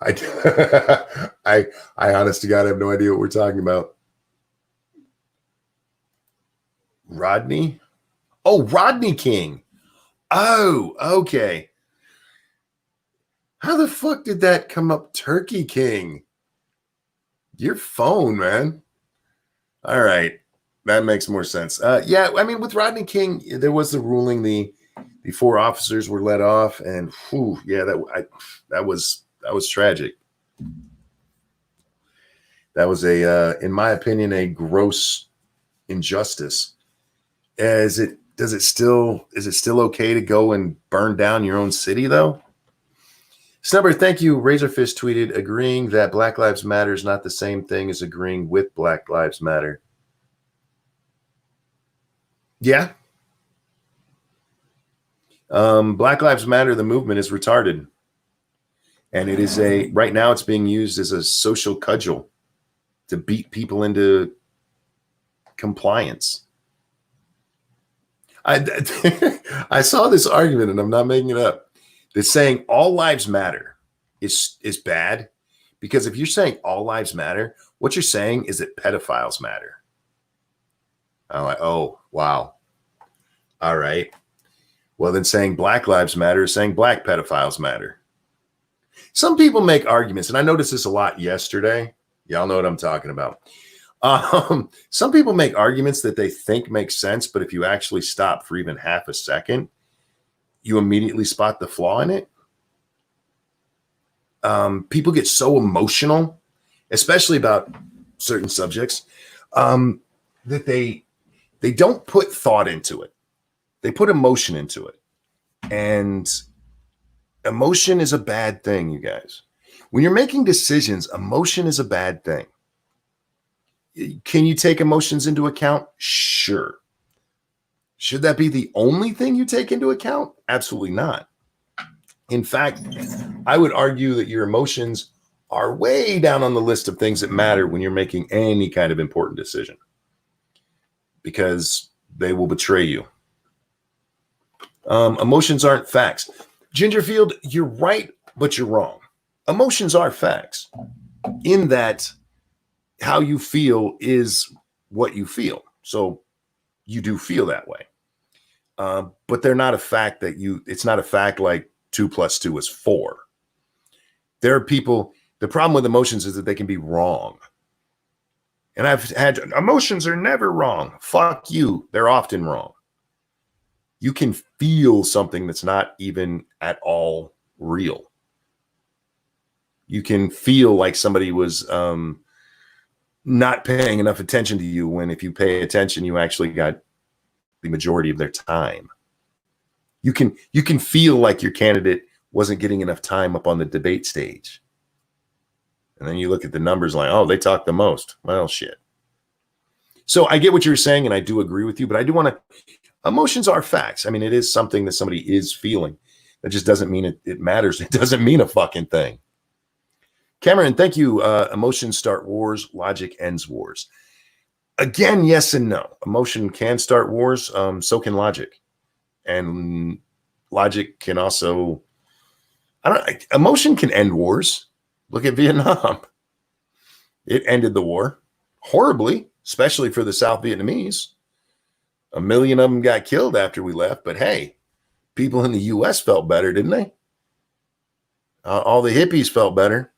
I honest to God have no idea what we're talking about. Rodney? Oh, Rodney King. Oh, okay. How the fuck did that come up? Turkey King. Your phone, man. All right. That makes more sense. Yeah, I mean, with Rodney King, there was the ruling. The 4 officers were let off, and that was tragic. That was in my opinion, a gross injustice. Is it still okay to go and burn down your own city though? Snubber, thank you. Razorfish tweeted, agreeing that Black Lives Matter is not the same thing as agreeing with Black Lives Matter. Yeah. Black Lives Matter, the movement, is retarded. And it is right now it's being used as a social cudgel to beat people into compliance. I saw this argument, and I'm not making it up, that's saying all lives matter is bad, because if you're saying all lives matter, what you're saying is that pedophiles matter. I'm like, oh, wow. All right. Well, then saying Black Lives Matter is saying black pedophiles matter. Some people make arguments, and I noticed this a lot yesterday. Y'all know what I'm talking about. Some people make arguments that they think make sense, but if you actually stop for even half a second, you immediately spot the flaw in it. People get so emotional, especially about certain subjects, that they don't put thought into it. They put emotion into it. And emotion is a bad thing, you guys. When you're making decisions, emotion is a bad thing. Can you take emotions into account? Sure. Should that be the only thing you take into account? Absolutely not. In fact, I would argue that your emotions are way down on the list of things that matter when you're making any kind of important decision, because they will betray you. Emotions aren't facts. Gingerfield, you're right, but you're wrong. Emotions are facts in that how you feel is what you feel. So you do feel that way. But they're not a fact it's not a fact like 2 + 2 is 4. There are people, the problem with emotions is that they can be wrong. And I've had, emotions are never wrong. Fuck you. They're often wrong. You can feel something that's not even at all real. You can feel like somebody was not paying enough attention to you, when if you pay attention, you actually got the majority of their time. You can feel like your candidate wasn't getting enough time up on the debate stage. And then you look at the numbers like, oh, they talk the most. Well, shit. So I get what you're saying, and I do agree with you, but I do want to, emotions are facts. I mean, it is something that somebody is feeling. That just doesn't mean it matters. It doesn't mean a fucking thing. Cameron, thank you. Emotions start wars, logic ends wars. Again, yes and no. Emotion can start wars, so can logic. And logic can also, emotion can end wars. Look at Vietnam. It ended the war horribly, especially for the South Vietnamese. 1 million of them got killed after we left, but hey, people in the U.S. felt better, didn't they? All the hippies felt better.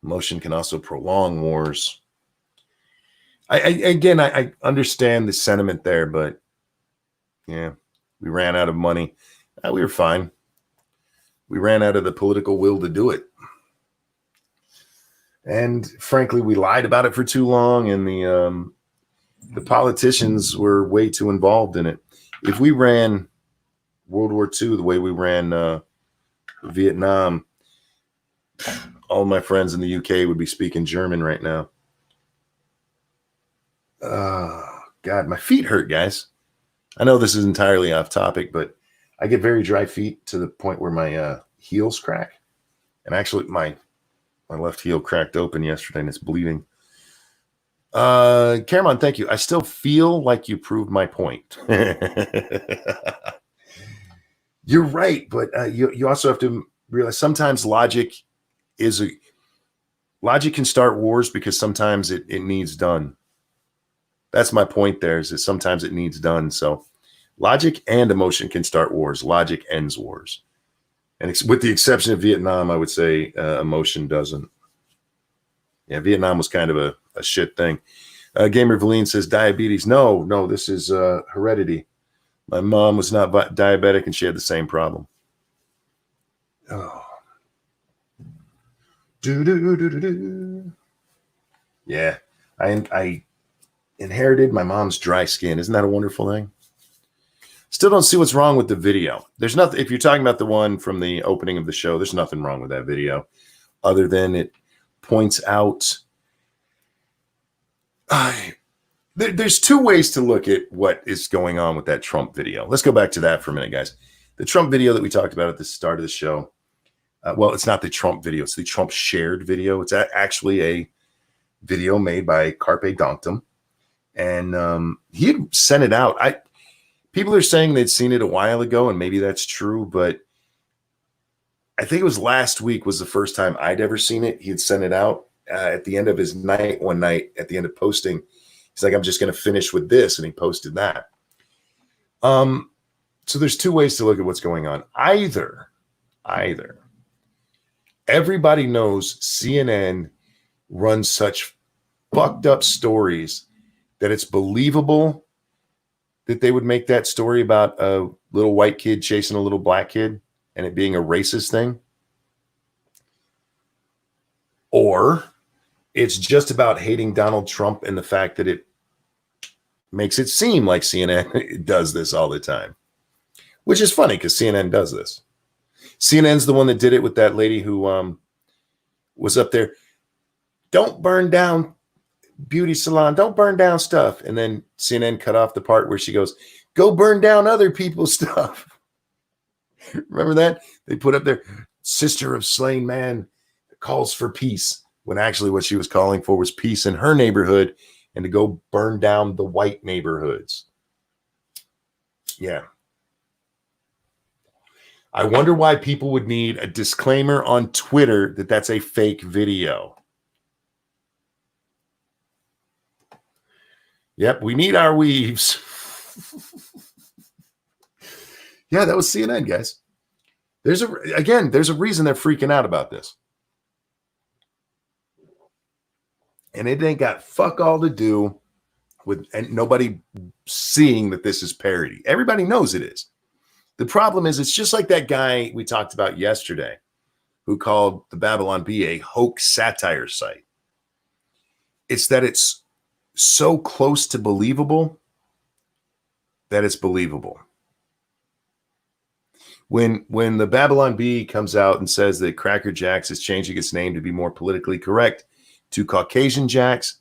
Emotion can also prolong wars. I understand the sentiment there, but yeah, we ran out of money. We were fine. We ran out of the political will to do it. And frankly, we lied about it for too long, and the politicians were way too involved in it. If we ran World War II the way we ran Vietnam, all my friends in the UK would be speaking German right now. God, my feet hurt, guys. I know this is entirely off topic, but I get very dry feet to the point where my heels crack. And actually, my left heel cracked open yesterday and it's bleeding. Cameron, thank you. I still feel like you proved my point. You're right, but you also have to realize sometimes logic can start wars because sometimes it needs done. That's my point there, is that sometimes it needs done. So logic and emotion can start wars. Logic ends wars. And with the exception of Vietnam, I would say emotion doesn't. Yeah, Vietnam was kind of a shit thing. Gamer Valine says diabetes. No, this is heredity. My mom was not diabetic and she had the same problem. Oh. Yeah, I inherited my mom's dry skin. Isn't that a wonderful thing? Still don't see what's wrong with the video. There's nothing. If you're talking about the one from the opening of the show, there's nothing wrong with that video, other than it points out. There's two ways to look at what is going on with that Trump video. Let's go back to that for a minute, guys. The Trump video that we talked about at the start of the show. Well, it's not the Trump video. It's the Trump shared video. It's actually a video made by Carpe Donktum. And he had sent it out. People are saying they'd seen it a while ago, and maybe that's true, but I think it was last week was the first time I'd ever seen it. He had sent it out at the end of his night one night, at the end of posting. He's like, I'm just going to finish with this, and he posted that. So there's two ways to look at what's going on. Either everybody knows CNN runs such fucked up stories that it's believable that they would make that story about a little white kid chasing a little black kid and it being a racist thing. Or it's just about hating Donald Trump and the fact that it makes it seem like CNN does this all the time, which is funny because CNN does this. CNN's the one that did it with that lady who was up there. Don't burn down beauty salon. Don't burn down stuff. And then CNN cut off the part where she goes, go burn down other people's stuff. Remember that? They put up there, sister of slain man calls for peace, when actually what she was calling for was peace in her neighborhood and to go burn down the white neighborhoods. Yeah. I wonder why people would need a disclaimer on Twitter that that's a fake video. Yep, we need our weaves. Yeah, that was CNN, guys. There's a reason they're freaking out about this. And it ain't got fuck all to do with and nobody seeing that this is parody. Everybody knows it is. The problem is it's just like that guy we talked about yesterday who called the Babylon Bee a hoax satire site. It's that it's so close to believable that it's believable. When the Babylon Bee comes out and says that Cracker Jacks is changing its name to be more politically correct to Caucasian Jacks,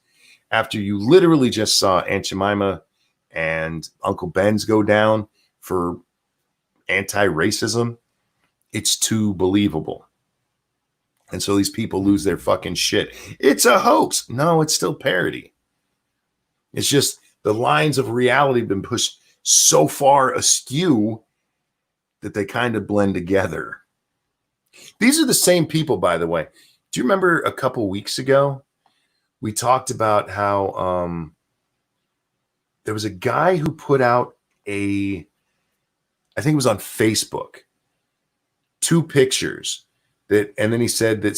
after you literally just saw Aunt Jemima and Uncle Ben's go down for anti-racism, it's too believable. And so these people lose their fucking shit. It's a hoax. No, it's still parody. It's just the lines of reality have been pushed so far askew that they kind of blend together. These are the same people, by the way. Do you remember a couple weeks ago, we talked about how there was a guy who put out I think it was on Facebook, 2 pictures and then he said that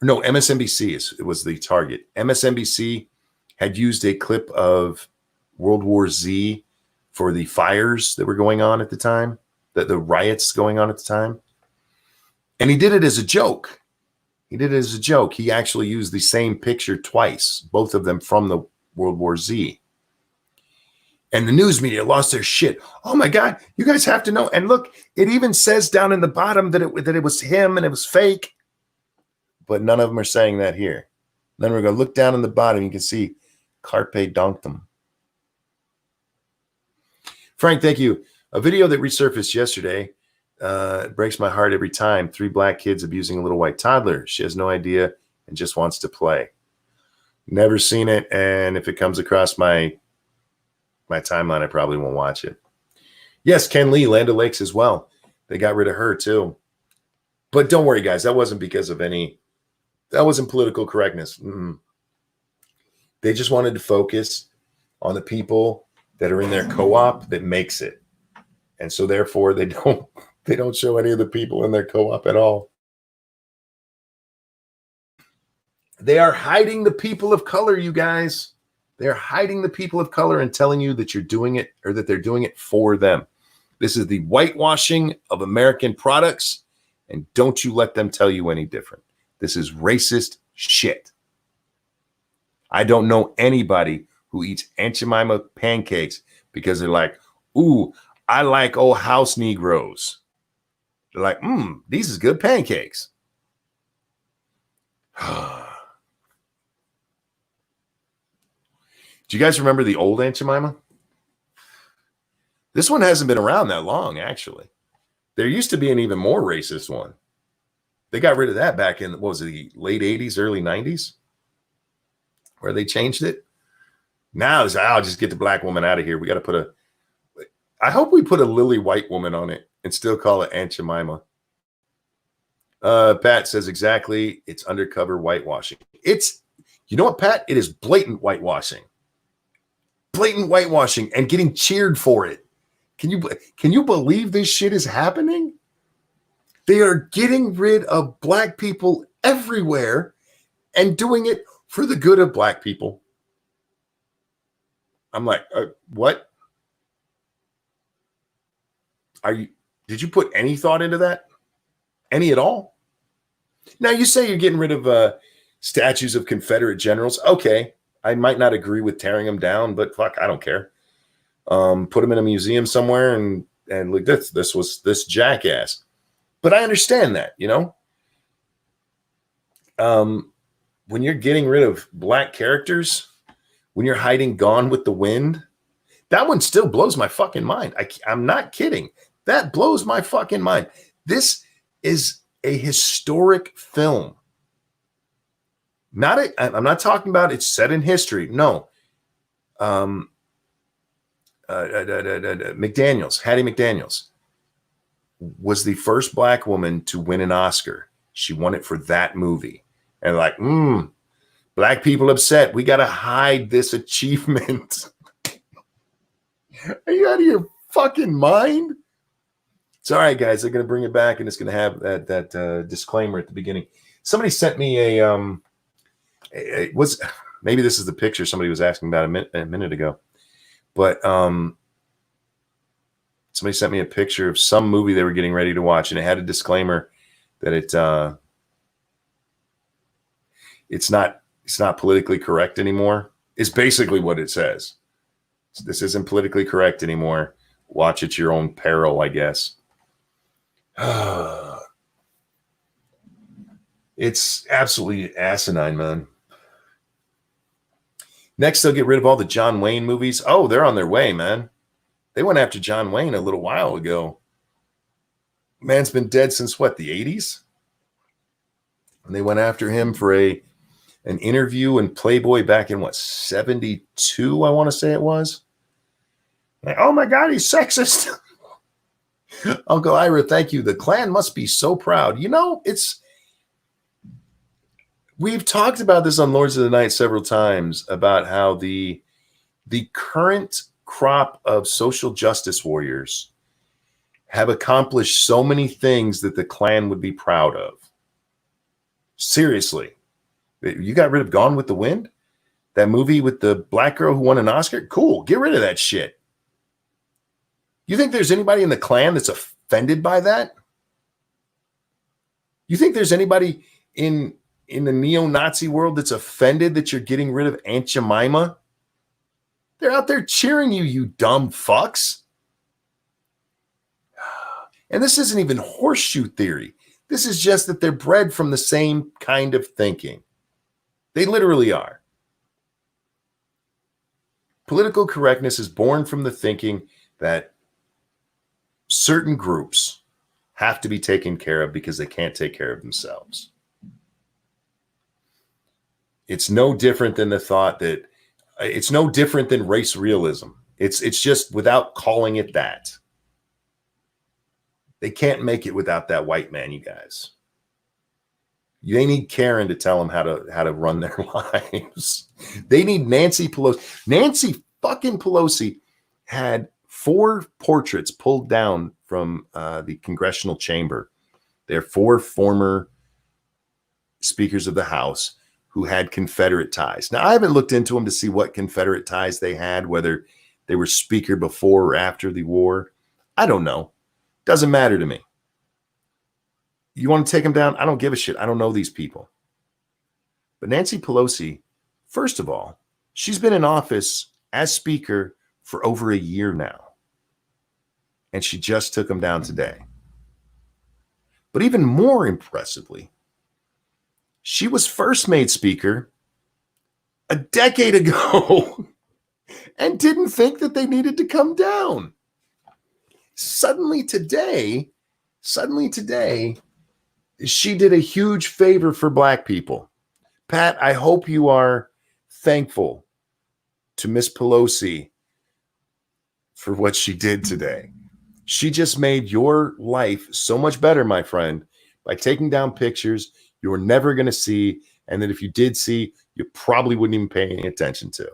MSNBC was the target. MSNBC had used a clip of World War Z for the fires that were going on at the time, the riots going on at the time. And he did it as a joke. He actually used the same picture twice, both of them from the World War Z. And the news media lost their shit. Oh my God, you guys have to know. And look, it even says down in the bottom that it was him and it was fake. But none of them are saying that here. Then we're going to look down in the bottom. You can see Carpe Donktum. Frank, thank you. A video that resurfaced yesterday breaks my heart every time. 3 black kids abusing a little white toddler. She has no idea and just wants to play. Never seen it. And if it comes across my timeline, I probably won't watch it. Yes, Ken Lee, Land O'Lakes as well. They got rid of her too. But don't worry, guys. That wasn't because of that wasn't political correctness. They just wanted to focus on the people that are in their co-op that makes it. And so therefore they don't show any of the people in their co-op at all. They are hiding the people of color, you guys. They're hiding the people of color and telling you that you're doing it or that they're doing it for them. This is the whitewashing of American products, and don't you let them tell you any different. This is racist shit. I don't know anybody who eats Aunt Jemima pancakes because they're like, ooh, I like old house Negroes. They're like, these is good pancakes. Do you guys remember the old Aunt Jemima? This one hasn't been around that long, actually. There used to be an even more racist one. They got rid of that back in, what was it, the late 80s, early 90s, where they changed it. Now it's, I'll just get the black woman out of here. We got to put I hope we put a lily white woman on it and still call it Aunt Jemima. Pat says exactly. It's undercover whitewashing. It's, you know what, Pat? It is blatant whitewashing. Blatant whitewashing and getting cheered for it. Can you believe this shit is happening? They are getting rid of black people everywhere and doing it for the good of black people. I'm like, what? Did you put any thought into that? Any at all? Now you say you're getting rid of statues of Confederate generals. Okay. I might not agree with tearing them down, but fuck, I don't care. Put them in a museum somewhere and look, this was this jackass. But I understand that, you know. When you're getting rid of black characters, when you're hiding Gone with the Wind, that one still blows my fucking mind. I'm not kidding. That blows my fucking mind. This is a historic film. I'm not talking about it's set in history. No. Hattie McDaniels was the first black woman to win an Oscar. She won it for that movie. And like, black people upset. We got to hide this achievement. Are you out of your fucking mind? It's all right, guys. They're going to bring it back, and it's going to have that disclaimer at the beginning. Somebody sent me maybe this is the picture somebody was asking about a minute ago, but somebody sent me a picture of some movie they were getting ready to watch, and it had a disclaimer that it's not politically correct anymore. It's basically what it says. This isn't politically correct anymore. Watch at your own peril, I guess. It's absolutely asinine, man. Next, they'll get rid of all the John Wayne movies. Oh, they're on their way, man. They went after John Wayne a little while ago. Man's been dead since what, the 80s? And they went after him for an interview in Playboy back in what, 72, I want to say it was. Like, oh my God, he's sexist. Uncle Ira, thank you. The Klan must be so proud. You know, we've talked about this on Lords of the Night several times about how the current crop of social justice warriors have accomplished so many things that the Klan would be proud of. Seriously. You got rid of Gone with the Wind? That movie with the black girl who won an Oscar? Cool. Get rid of that shit. You think there's anybody in the Klan that's offended by that? You think there's anybody in the neo-Nazi world that's offended that you're getting rid of Aunt Jemima? They're out there cheering you, you dumb fucks. And this isn't even horseshoe theory. This is just that they're bred from the same kind of thinking. They literally are. Political correctness is born from the thinking that certain groups have to be taken care of because they can't take care of themselves. It's no different than the thought that it's no different than race realism. It's just without calling it that. They can't make it without that white man, you guys. They need Karen to tell them how to run their lives. They need Nancy Pelosi. Nancy fucking Pelosi had 4 portraits pulled down from the congressional chamber. They're 4 former speakers of the House who had Confederate ties. Now, I haven't looked into them to see what Confederate ties they had, whether they were speaker before or after the war. I don't know. Doesn't matter to me. You want to take them down? I don't give a shit. I don't know these people. But Nancy Pelosi, first of all, she's been in office as Speaker for over a year now. And she just took him down today. But even more impressively, she was first made Speaker a decade ago and didn't think that they needed to come down. Suddenly today, she did a huge favor for Black people. Pat, I hope you are thankful to Miss Pelosi for what she did today. She just made your life so much better, my friend, by taking down pictures you were never going to see, and that if you did see, you probably wouldn't even pay any attention to.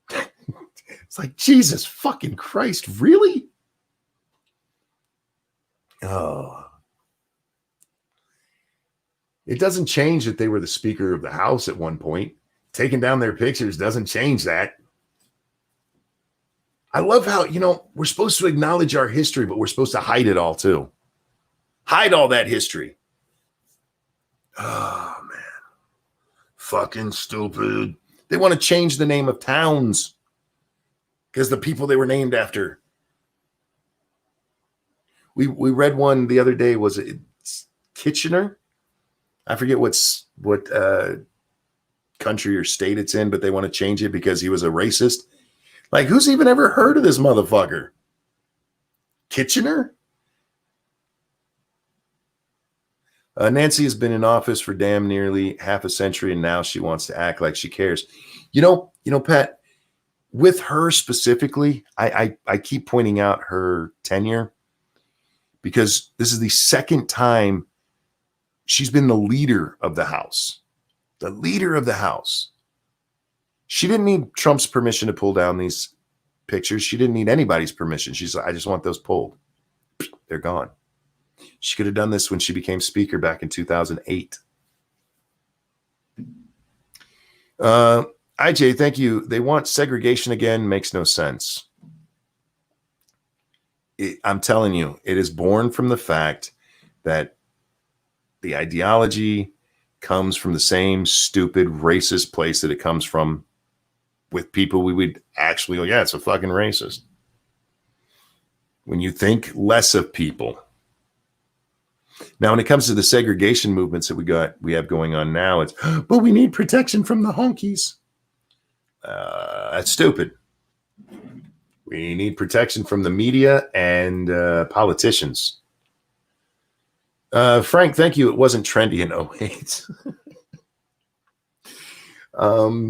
It's like, Jesus fucking Christ, really? Oh. It doesn't change that they were the Speaker of the House at one point. Taking down their pictures doesn't change that. I love how, we're supposed to acknowledge our history, but we're supposed to hide it all too. Hide all that history. Oh, man. Fucking stupid. They want to change the name of towns because the people they were named after. We read one the other day. Was it Kitchener? I forget what country or state it's in, but they want to change it because he was a racist. Like, who's even ever heard of this motherfucker? Kitchener? Nancy has been in office for damn nearly half a century, and now she wants to act like she cares. Pat, with her specifically, I keep pointing out her tenure because this is the second time she's been the leader of the House. The leader of the House. She didn't need Trump's permission to pull down these pictures. She didn't need anybody's permission. She's like, I just want those pulled. They're gone. She could have done this when she became Speaker back in 2008. IJ, thank you. They want segregation again. Makes no sense. I'm telling you, it is born from the fact that the ideology comes from the same stupid racist place that it comes from with people we would actually go, yeah, it's a fucking racist. When you think less of people. Now, when it comes to the segregation movements that we have going on now, it's, but we need protection from the honkies. That's stupid. We need protection from the media and politicians. Frank, thank you. It wasn't trendy in 08.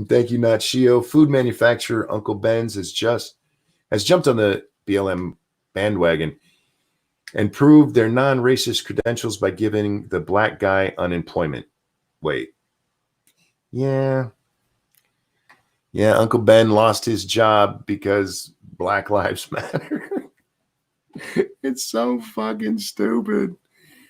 Thank you, Nachio. Food manufacturer Uncle Ben's has jumped on the BLM bandwagon and proved their non-racist credentials by giving the Black guy unemployment. Wait. Yeah, Uncle Ben lost his job because Black Lives Matter. It's so fucking stupid.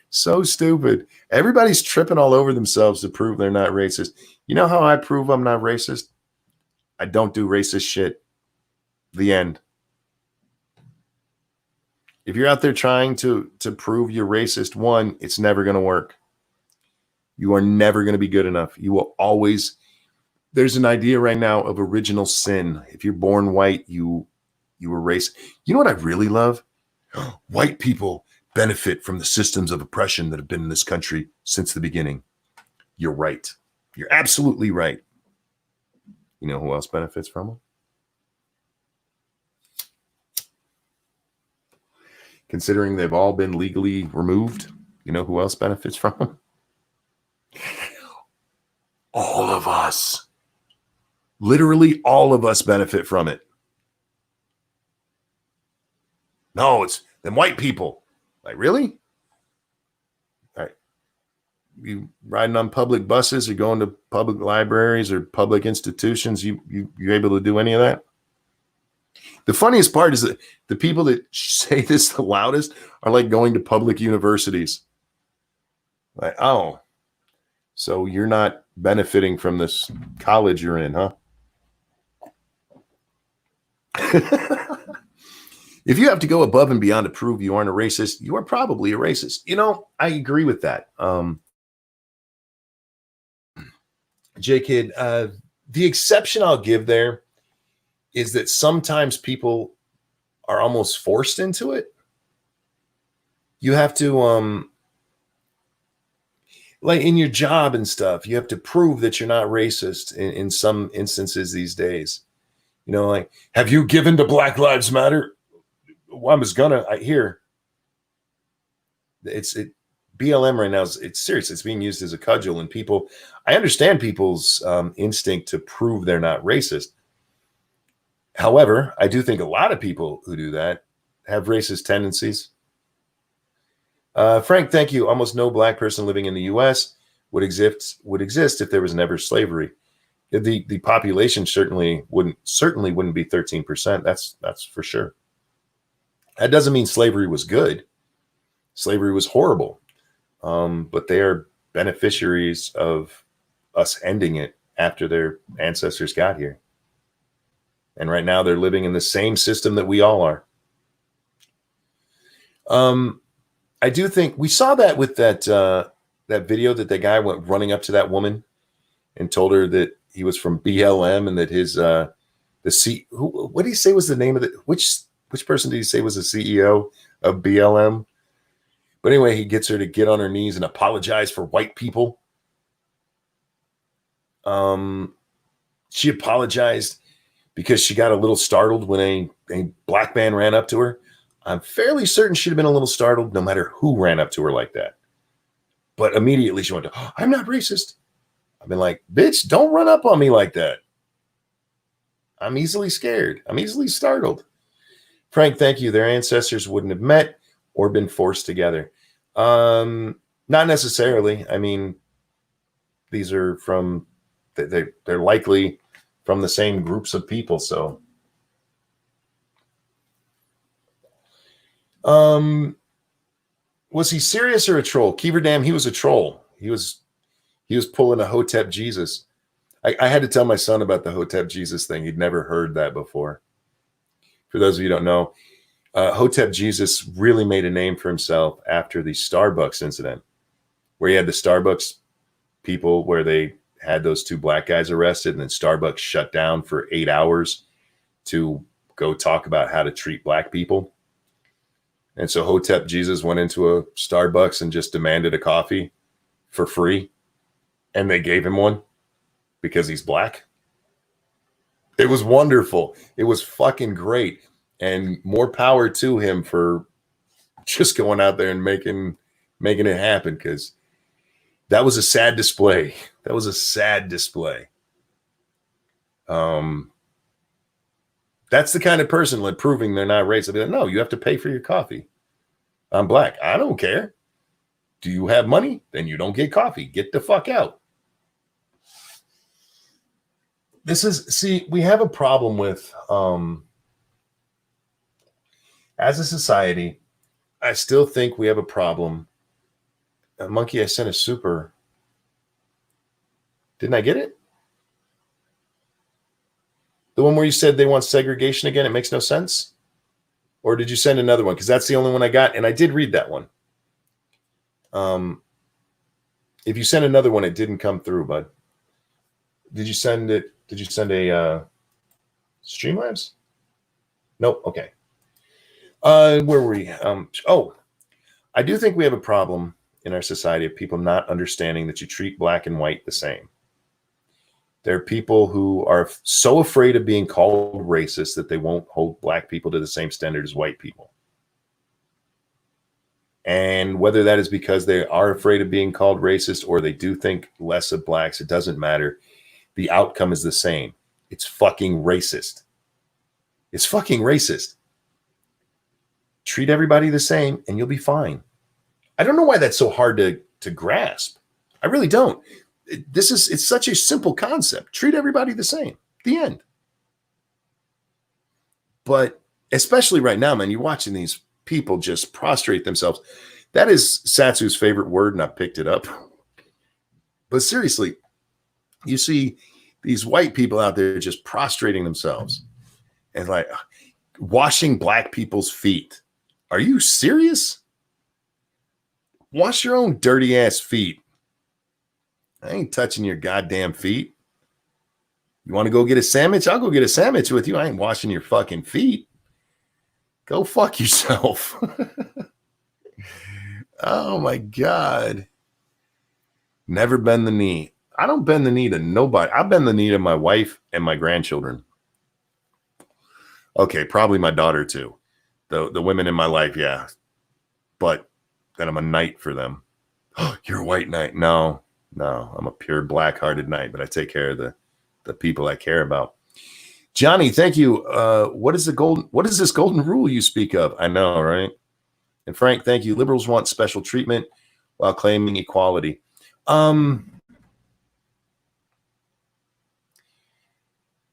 So stupid. Everybody's tripping all over themselves to prove they're not racist. You know how I prove I'm not racist? I don't do racist shit. The end. If you're out there trying to prove you're racist, one, it's never going to work. You are never going to be good enough. You will always. There's an idea right now of original sin. If you're born white, you were racist. You know what I really love? White people benefit from the systems of oppression that have been in this country since the beginning. You're right. You're absolutely right. You know who else benefits from them? Considering they've all been legally removed, you know who else benefits from them? All of us. Literally all of us benefit from it. No, it's them white people. Like, really? All right. You riding on public buses or going to public libraries or public institutions, you able to do any of that? The funniest part is that the people that say this the loudest are like going to public universities. Like, oh, so you're not benefiting from this college you're in, huh? If you have to go above and beyond to prove you aren't a racist, you are probably a racist. I agree with that. J-Kid, the exception I'll give there is that sometimes people are almost forced into it. You have to, like in your job and stuff, you have to prove that you're not racist in some instances these days. Like, have you given to Black Lives Matter? Well, I was gonna. Here, BLM right now it's serious. It's being used as a cudgel, and people. I understand people's instinct to prove they're not racist. However, I do think a lot of people who do that have racist tendencies. Frank, thank you. Almost no Black person living in the U.S. would exist if there was never slavery. The population certainly wouldn't be 13%. That's for sure. That doesn't mean slavery was good. Slavery was horrible. But they are beneficiaries of us ending it after their ancestors got here. And right now they're living in the same system that we all are. I do think we saw that with that video that the guy went running up to that woman and told her that he was from BLM and that his what did he say was the name of it? Which person did he say was the CEO of BLM? But anyway, he gets her to get on her knees and apologize for white people. She apologized because she got a little startled when a black man ran up to her. I'm fairly certain she'd have been a little startled no matter who ran up to her like that. But immediately she went, "Oh, I'm not racist." I've been like, bitch, don't run up on me like that. I'm easily scared. I'm easily startled. Frank, thank you. Their ancestors wouldn't have met or been forced together. Not necessarily. I mean, these are they're likely from the same groups of people. So, was he serious or a troll? Keever Dam, he was a troll. He was pulling a Hotep Jesus. I had to tell my son about the Hotep Jesus thing. He'd never heard that before. For those of you who don't know, Hotep Jesus really made a name for himself after the Starbucks incident, where he had the Starbucks people where they had those two black guys arrested, and then Starbucks shut down for 8 hours to go talk about how to treat black people. And so Hotep Jesus went into a Starbucks and just demanded a coffee for free. And they gave him one because he's black. It was wonderful. It was fucking great. And more power to him for just going out there and making it happen, because that was a sad display. That was a sad display. That's the kind of person like proving they're not racist. I'll be like, no, you have to pay for your coffee. I'm black. I don't care. Do you have money? Then you don't get coffee. Get the fuck out. We have a problem with, as a society, I still think we have a problem. Monkey, I sent a super. Didn't I get it? The one where you said they want segregation again, it makes no sense? Or did you send another one? Because that's the only one I got, and I did read that one. If you send another one, it didn't come through, bud. Did you send it? Did you send a Streamlabs? Nope. Okay. Where were we? I do think we have a problem in our society of people not understanding that you treat black and white the same. There are people who are so afraid of being called racist that they won't hold black people to the same standard as white people. And whether that is because they are afraid of being called racist or they do think less of blacks, it doesn't matter. The outcome is the same. It's fucking racist. It's fucking racist. Treat everybody the same and you'll be fine. I don't know why that's so hard to grasp. I really don't. It's such a simple concept. Treat everybody the same. The end. But especially right now, man, you're watching these people just prostrate themselves. That is Satsu's favorite word, and I picked it up. But seriously, you see these white people out there just prostrating themselves. And like, washing black people's feet. Are you serious? Wash your own dirty ass feet. I ain't touching your goddamn feet. You want to go get a sandwich? I'll go get a sandwich with you. I ain't washing your fucking feet. Go fuck yourself. Oh my God. Never bend the knee. I don't bend the knee to nobody. I bend the knee to my wife and my grandchildren. Okay, probably my daughter too. The women in my life, yeah. But then I'm a knight for them. Oh, you're a white knight. No, I'm a pure black-hearted knight, but I take care of the people I care about. Johnny, thank you. What is this golden rule you speak of? I know, right? And Frank, thank you. Liberals want special treatment while claiming equality.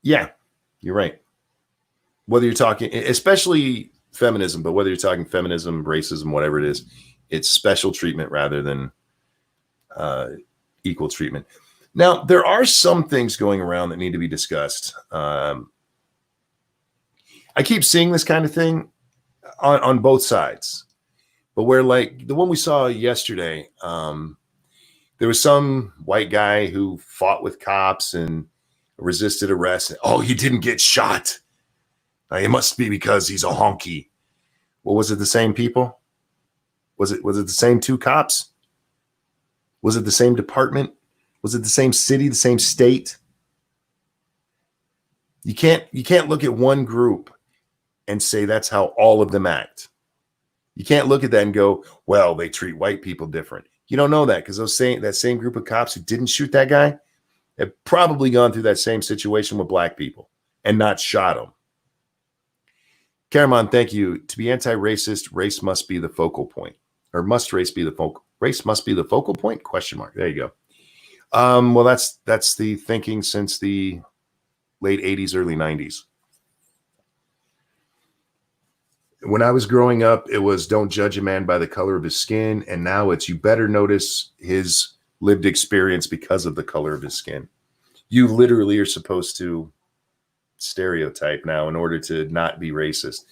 Yeah, you're right. Whether you're talking, especially feminism, but whether you're talking feminism, racism, whatever it is, it's special treatment rather than equal treatment. Now, there are some things going around that need to be discussed. I keep seeing this kind of thing on both sides, but where like the one we saw yesterday, there was some white guy who fought with cops and resisted arrest. Oh, he didn't get shot. It must be because he's a honky. Well, was it the same people? Was it the same two cops? Was it the same department? Was it the same city, the same state? You can't look at one group and say that's how all of them act. You can't look at that and go, well, they treat white people different. You don't know that because that same group of cops who didn't shoot that guy have probably gone through that same situation with black people and not shot them. Karaman, thank you. To be anti-racist, race must be the focal point. Or must race be the focal? Race must be the focal point? Question mark. There you go. Well, that's the thinking since the late 80s, early 90s. When I was growing up, it was don't judge a man by the color of his skin. And now it's you better notice his lived experience because of the color of his skin. You literally are supposed to stereotype now in order to not be racist,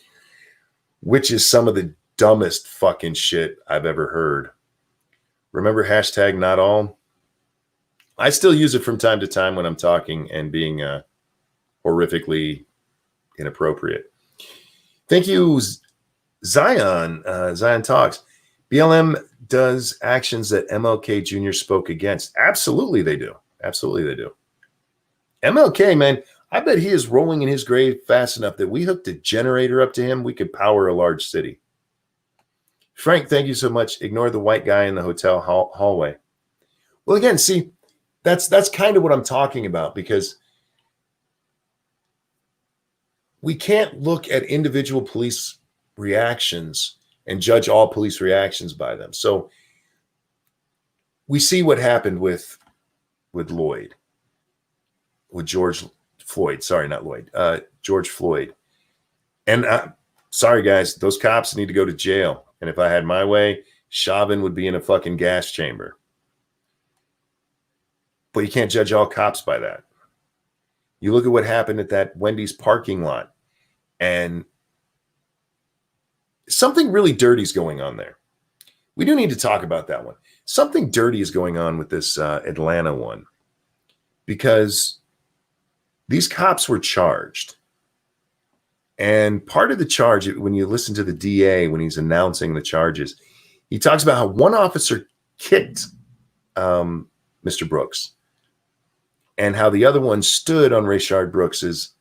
which is some of the dumbest fucking shit I've ever heard. Remember hashtag not all? I still use it from time to time when I'm talking and being horrifically inappropriate. Thank you, Zion. Zion Talks. BLM does actions that MLK Jr. spoke against. Absolutely they do. Absolutely they do. MLK, man, I bet he is rolling in his grave fast enough that we hooked a generator up to him, we could power a large city. Frank, thank you so much. Ignore the white guy in the hotel hallway. Well, again, see, that's kind of what I'm talking about, because we can't look at individual police reactions and judge all police reactions by them. So we see what happened with Lloyd, with George Floyd. Sorry, not Lloyd. George Floyd. And sorry, guys, those cops need to go to jail. And if I had my way, Chauvin would be in a fucking gas chamber. But you can't judge all cops by that. You look at what happened at that Wendy's parking lot, and something really dirty is going on there. We do need to talk about that one. Something dirty is going on with this Atlanta one, because these cops were charged. And part of the charge, when you listen to the DA, when he's announcing the charges, he talks about how one officer kicked Mr. Brooks, and how the other one stood on Rayshard Brooks's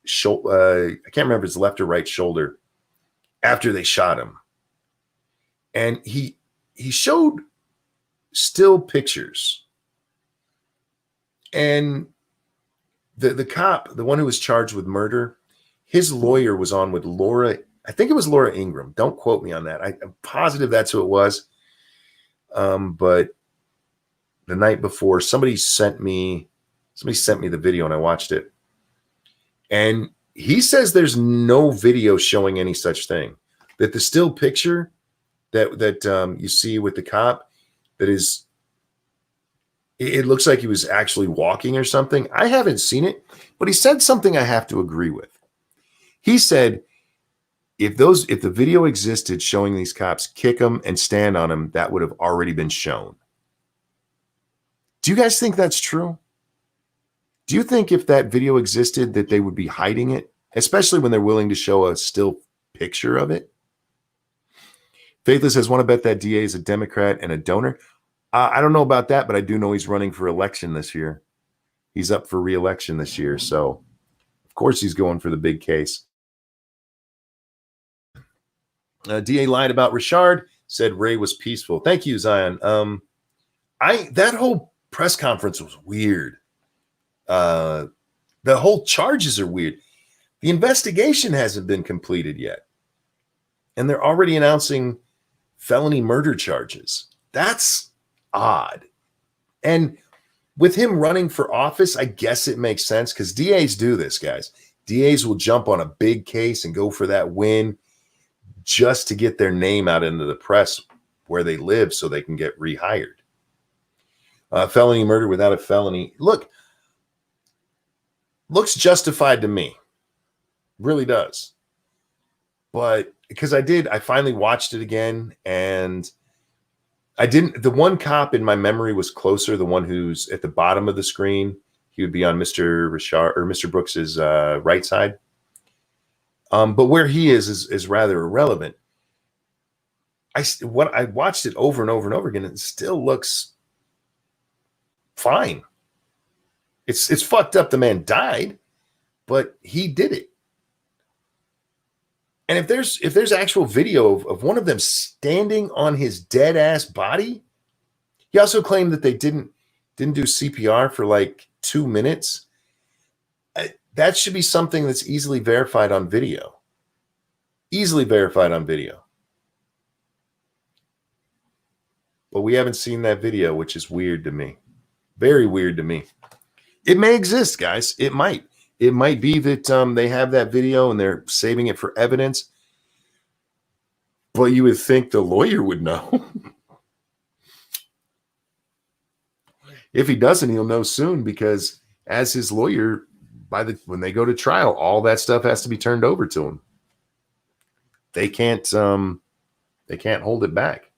shoulder. I can't remember his left or right shoulder after they shot him. And he showed still pictures. And the cop, the one who was charged with murder, his lawyer was on with Laura. I think it was Laura Ingraham. Don't quote me on that. I'm positive that's who it was. But the night before, somebody sent me the video and I watched it. And he says there's no video showing any such thing. That the still picture that you see with the cop, that is, it looks like he was actually walking or something. I haven't seen it, but he said something I have to agree with. He said if the video existed showing these cops kick them and stand on them, that would have already been shown. Do you guys think that's true? Do you think if that video existed that they would be hiding it, especially when they're willing to show a still picture of it? Faithless says, want to bet that DA is a Democrat and a donor? I don't know about that, but I do know he's running for election this year. He's up for re-election this year, so of course he's going for the big case. DA lied about Richard, said Ray was peaceful. Thank you, Zion. That whole press conference was weird. The whole charges are weird. The investigation hasn't been completed yet, and they're already announcing felony murder charges. That's odd. And with him running for office, I guess it makes sense because DAs do this, guys. DAs will jump on a big case and go for that win just to get their name out into the press where they live so they can get rehired. Felony murder without a felony. Looks justified to me. Really does. But because I finally watched it again, and the one cop in my memory was closer, the one who's at the bottom of the screen. He would be on Mr. Richard or Mr. Brooks's right side. But where he is rather irrelevant. I watched it over and over and over again, and it still looks fine. It's fucked up. The man died, but he did it. And if there's actual video of one of them standing on his dead ass body, he also claimed that they didn't do CPR for like 2 minutes. That should be something that's easily verified on video. Easily verified on video. But we haven't seen that video, which is weird to me. Very weird to me. It may exist, guys. It might. It might be that they have that video and they're saving it for evidence. But you would think the lawyer would know. If he doesn't, he'll know soon, because as his lawyer, when they go to trial, all that stuff has to be turned over to him. They can't hold it back.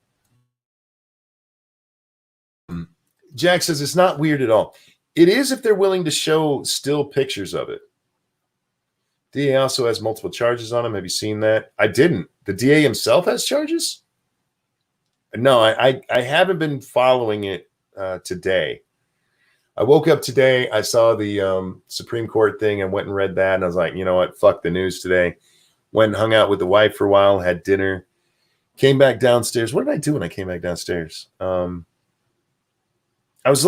Jack says it's not weird at all. It is if they're willing to show still pictures of it. DA also has multiple charges on him. Have you seen that? I didn't. The DA himself has charges? No, I haven't been following it today. I woke up today. I saw the Supreme Court thing and went and read that. And I was like, you know what? Fuck the news today. Went and hung out with the wife for a while, had dinner, came back downstairs. What did I do when I came back downstairs? I was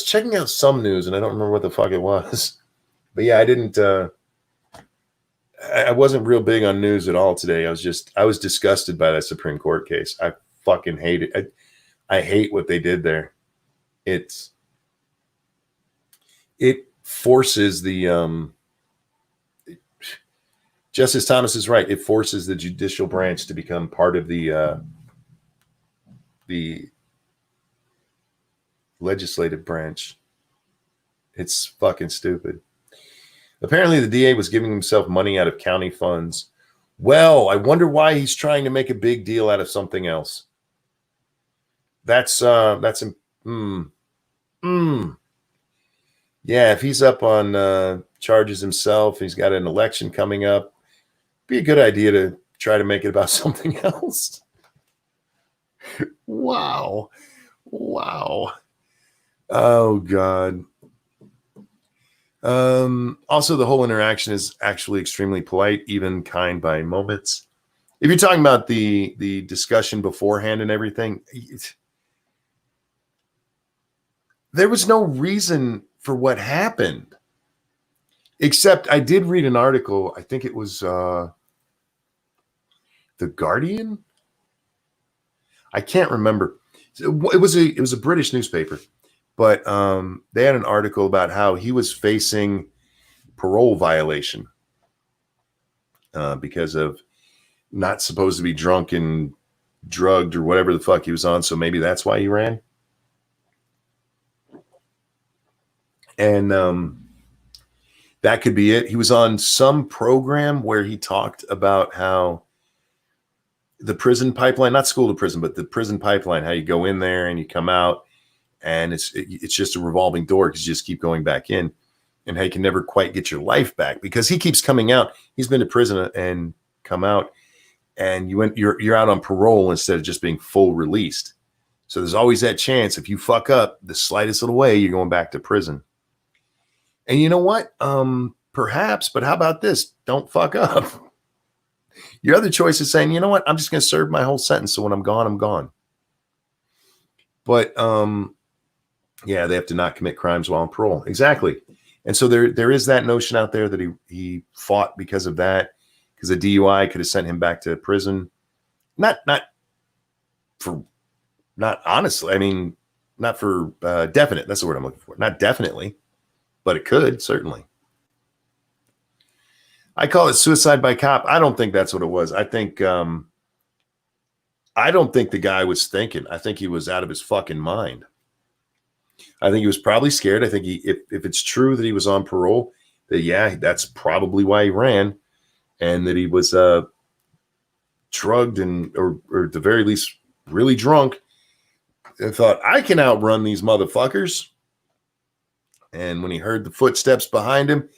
checking out some news, and I don't remember what the fuck it was. But yeah, I wasn't real big on news at all today. I was disgusted by that Supreme Court case. I fucking hate it. I hate what they did there. It forces the Justice Thomas is right. It forces the judicial branch to become part of the legislative branch. It's fucking stupid. Apparently, the DA was giving himself money out of county funds. Well, I wonder why he's trying to make a big deal out of something else. Yeah, if he's up on charges himself, he's got an election coming up, be a good idea to try to make it about something else. Wow. Oh, God. Also, the whole interaction is actually extremely polite, even kind by moments. If you're talking about the discussion beforehand and everything, there was no reason for what happened. Except I did read an article, I think it was The Guardian? I can't remember. It was a British newspaper. But they had an article about how he was facing parole violation because of not supposed to be drunk and drugged or whatever the fuck he was on. So maybe that's why he ran. And That could be it. He was on some program where he talked about how the prison pipeline, not school to prison, but the prison pipeline, how you go in there and you come out, and it's just a revolving door because you just keep going back in, and how you can never quite get your life back because he keeps coming out. He's been to prison and come out, and you're out on parole instead of just being full released. So there's always that chance if you fuck up the slightest little way, you're going back to prison. And you know what? Perhaps, but how about this? Don't fuck up. Your other choice is saying, you know what? I'm just going to serve my whole sentence. So when I'm gone, I'm gone. But yeah, they have to not commit crimes while on parole. Exactly. And so there is that notion out there that he fought because of that, because a DUI could have sent him back to prison. Not honestly. I mean, not for definite. That's the word I'm looking for. Not definitely, but it could certainly. I call it suicide by cop. I don't think that's what it was. I think I don't think the guy was thinking. I think he was out of his fucking mind. I think he was probably scared. I think if it's true that he was on parole, that yeah, that's probably why he ran, and that he was drugged or at the very least really drunk, and thought I can outrun these motherfuckers. And when he heard the footsteps behind him,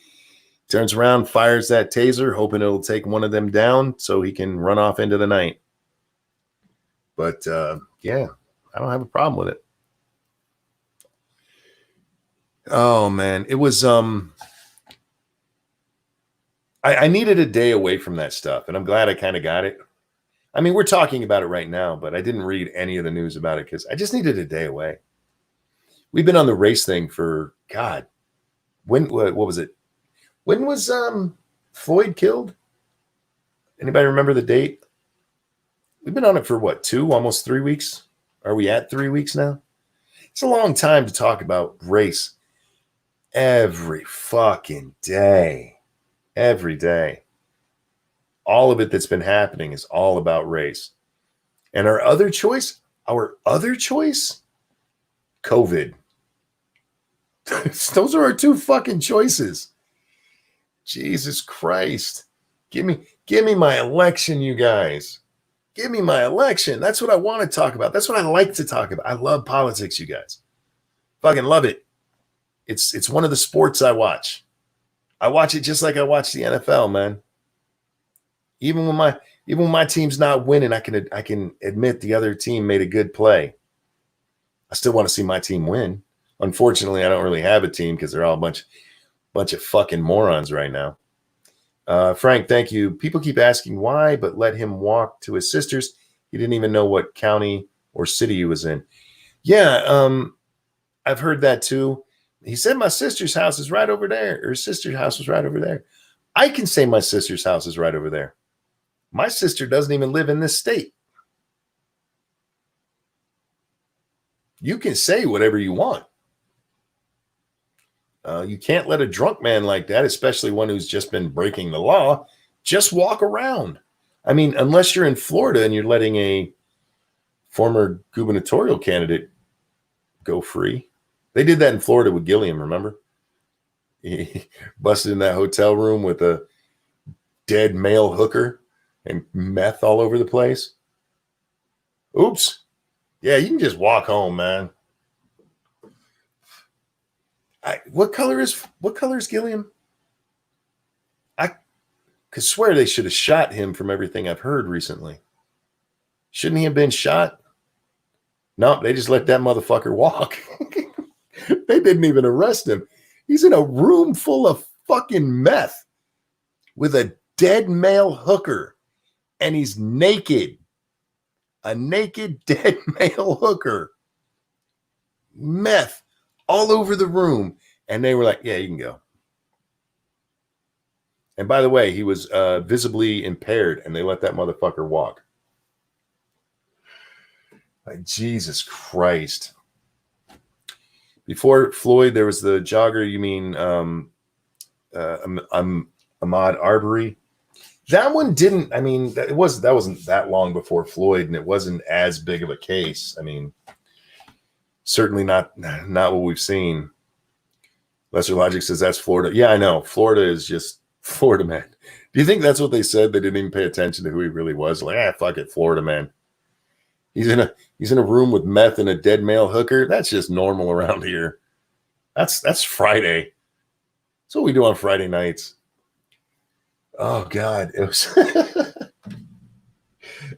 turns around, fires that taser, hoping it'll take one of them down so he can run off into the night. But yeah, I don't have a problem with it. Oh man, it was I needed a day away from that stuff, and I'm glad I kind of got it. I mean, we're talking about it right now, but I didn't read any of the news about it because I just needed a day away. We've been on the race thing for God. What was it? When was Floyd killed? Anybody remember the date? We've been on it for what, almost 3 weeks? Are we at 3 weeks now? It's a long time to talk about race every fucking day. Every day. All of it that's been happening is all about race. And our other choice, COVID. Those are our two fucking choices. Jesus Christ. Give me my election, you guys. Give me my election. That's what I want to talk about. That's what I like to talk about. I love politics, you guys. Fucking love it. It's one of the sports I watch. I watch it just like I watch the NFL, man. Even when my team's not winning, I can admit the other team made a good play. I still want to see my team win. Unfortunately, I don't really have a team because they're all a bunch of fucking morons right now. Frank, thank you. People keep asking why, but let him walk to his sister's. He didn't even know what county or city he was in. Yeah, I've heard that too. He said my sister's house is right over there, or his sister's house was right over there. I can say my sister's house is right over there. My sister doesn't even live in this state. You can say whatever you want. You can't let a drunk man like that, especially one who's just been breaking the law, just walk around. I mean, unless you're in Florida and you're letting a former gubernatorial candidate go free. They did that in Florida with Gilliam, remember? He busted in that hotel room with a dead male hooker and meth all over the place. Oops. Yeah, you can just walk home, man. What color is Gilliam? I could swear they should have shot him from everything I've heard recently. Shouldn't he have been shot? No, they just let that motherfucker walk. They didn't even arrest him. He's in a room full of fucking meth with a dead male hooker, and he's naked. A naked, dead male hooker. Meth all over the room. And they were like, yeah, you can go. And by the way, he was visibly impaired, and they let that motherfucker walk. Like, Jesus Christ. Before Floyd, there was the jogger, you mean Ahmaud Arbery. That one didn't, I mean, that wasn't that long before Floyd, and it wasn't as big of a case. I mean, certainly not what we've seen. Lesser Logic says that's Florida. Yeah, I know. Florida is just Florida man. Do you think that's what they said? They didn't even pay attention to who he really was. Like, fuck it, Florida man. He's in a room with meth and a dead male hooker. That's just normal around here. That's Friday. That's what we do on Friday nights. Oh God, it was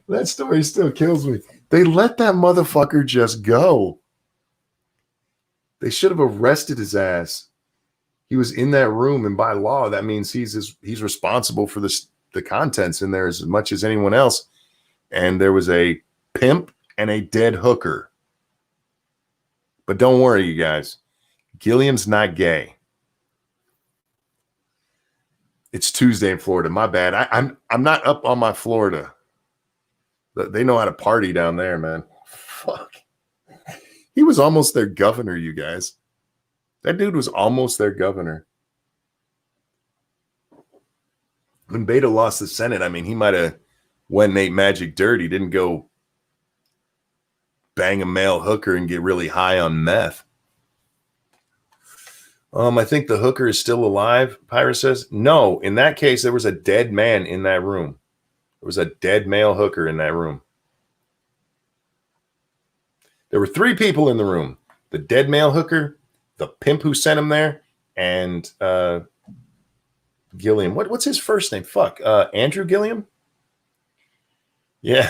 that story still kills me. They let that motherfucker just go. They should have arrested his ass. He was in that room, and by law, that means he's responsible for the contents in there as much as anyone else. And there was a pimp and a dead hooker. But don't worry, you guys. Gilliam's not gay. It's Tuesday in Florida. My bad. I'm not up on my Florida. They know how to party down there, man. Fuck. He was almost their governor, you guys. That dude was almost their governor. When Beto lost the Senate, I mean, he might have went and ate magic dirt. He didn't go bang a male hooker and get really high on meth. I think the hooker is still alive, Pyra says. No, in that case, there was a dead man in that room. There was a dead male hooker in that room. There were 3 people in the room. The dead male hooker, the pimp who sent him there, and Gilliam. What's his first name? Fuck. Andrew Gilliam? Yeah.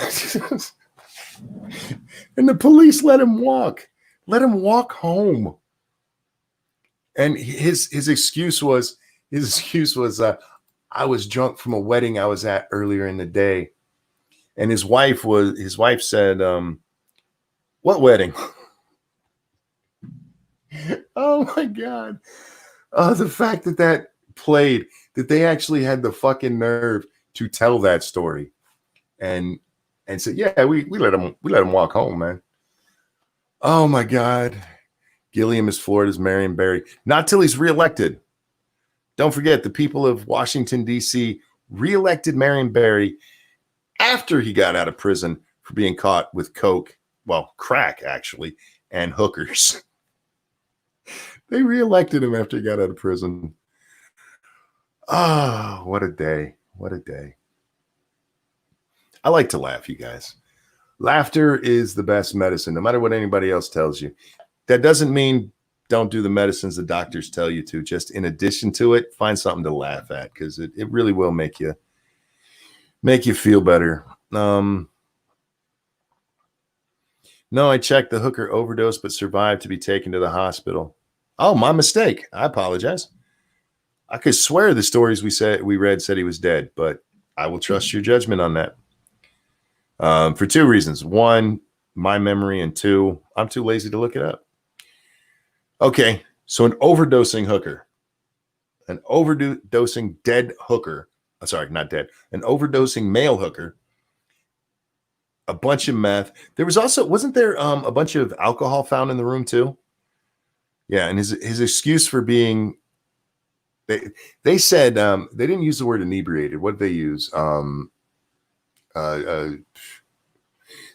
And the police let him walk. Let him walk home. And his excuse was I was drunk from a wedding I was at earlier in the day. And his wife said, what wedding? Oh my God. The fact that played, that they actually had the fucking nerve to tell that story and said, yeah, we let him walk home, man. Oh my God. Gilliam is Florida's Marion Barry. Not till he's reelected. Don't forget, the people of Washington, D.C. reelected Marion Barry after he got out of prison for being caught with coke, well, crack, actually, and hookers. They reelected him after he got out of prison. Oh, what a day. What a day. I like to laugh, you guys. Laughter is the best medicine, no matter what anybody else tells you. That doesn't mean don't do the medicines the doctors tell you to. Just in addition to it, find something to laugh at, because it really will make you feel better. No, I checked. The hooker overdosed but survived to be taken to the hospital. Oh, my mistake. I apologize. I could swear the stories we read said he was dead, but I will trust your judgment on that. For 2 reasons. 1, my memory, and 2, I'm too lazy to look it up. Okay, so an overdosing hooker, an overdosing dead hooker. Sorry, not dead. An overdosing male hooker. A bunch of meth. There was also, wasn't there a bunch of alcohol found in the room too? Yeah, and his excuse for being, they said they didn't use the word inebriated. What did they use?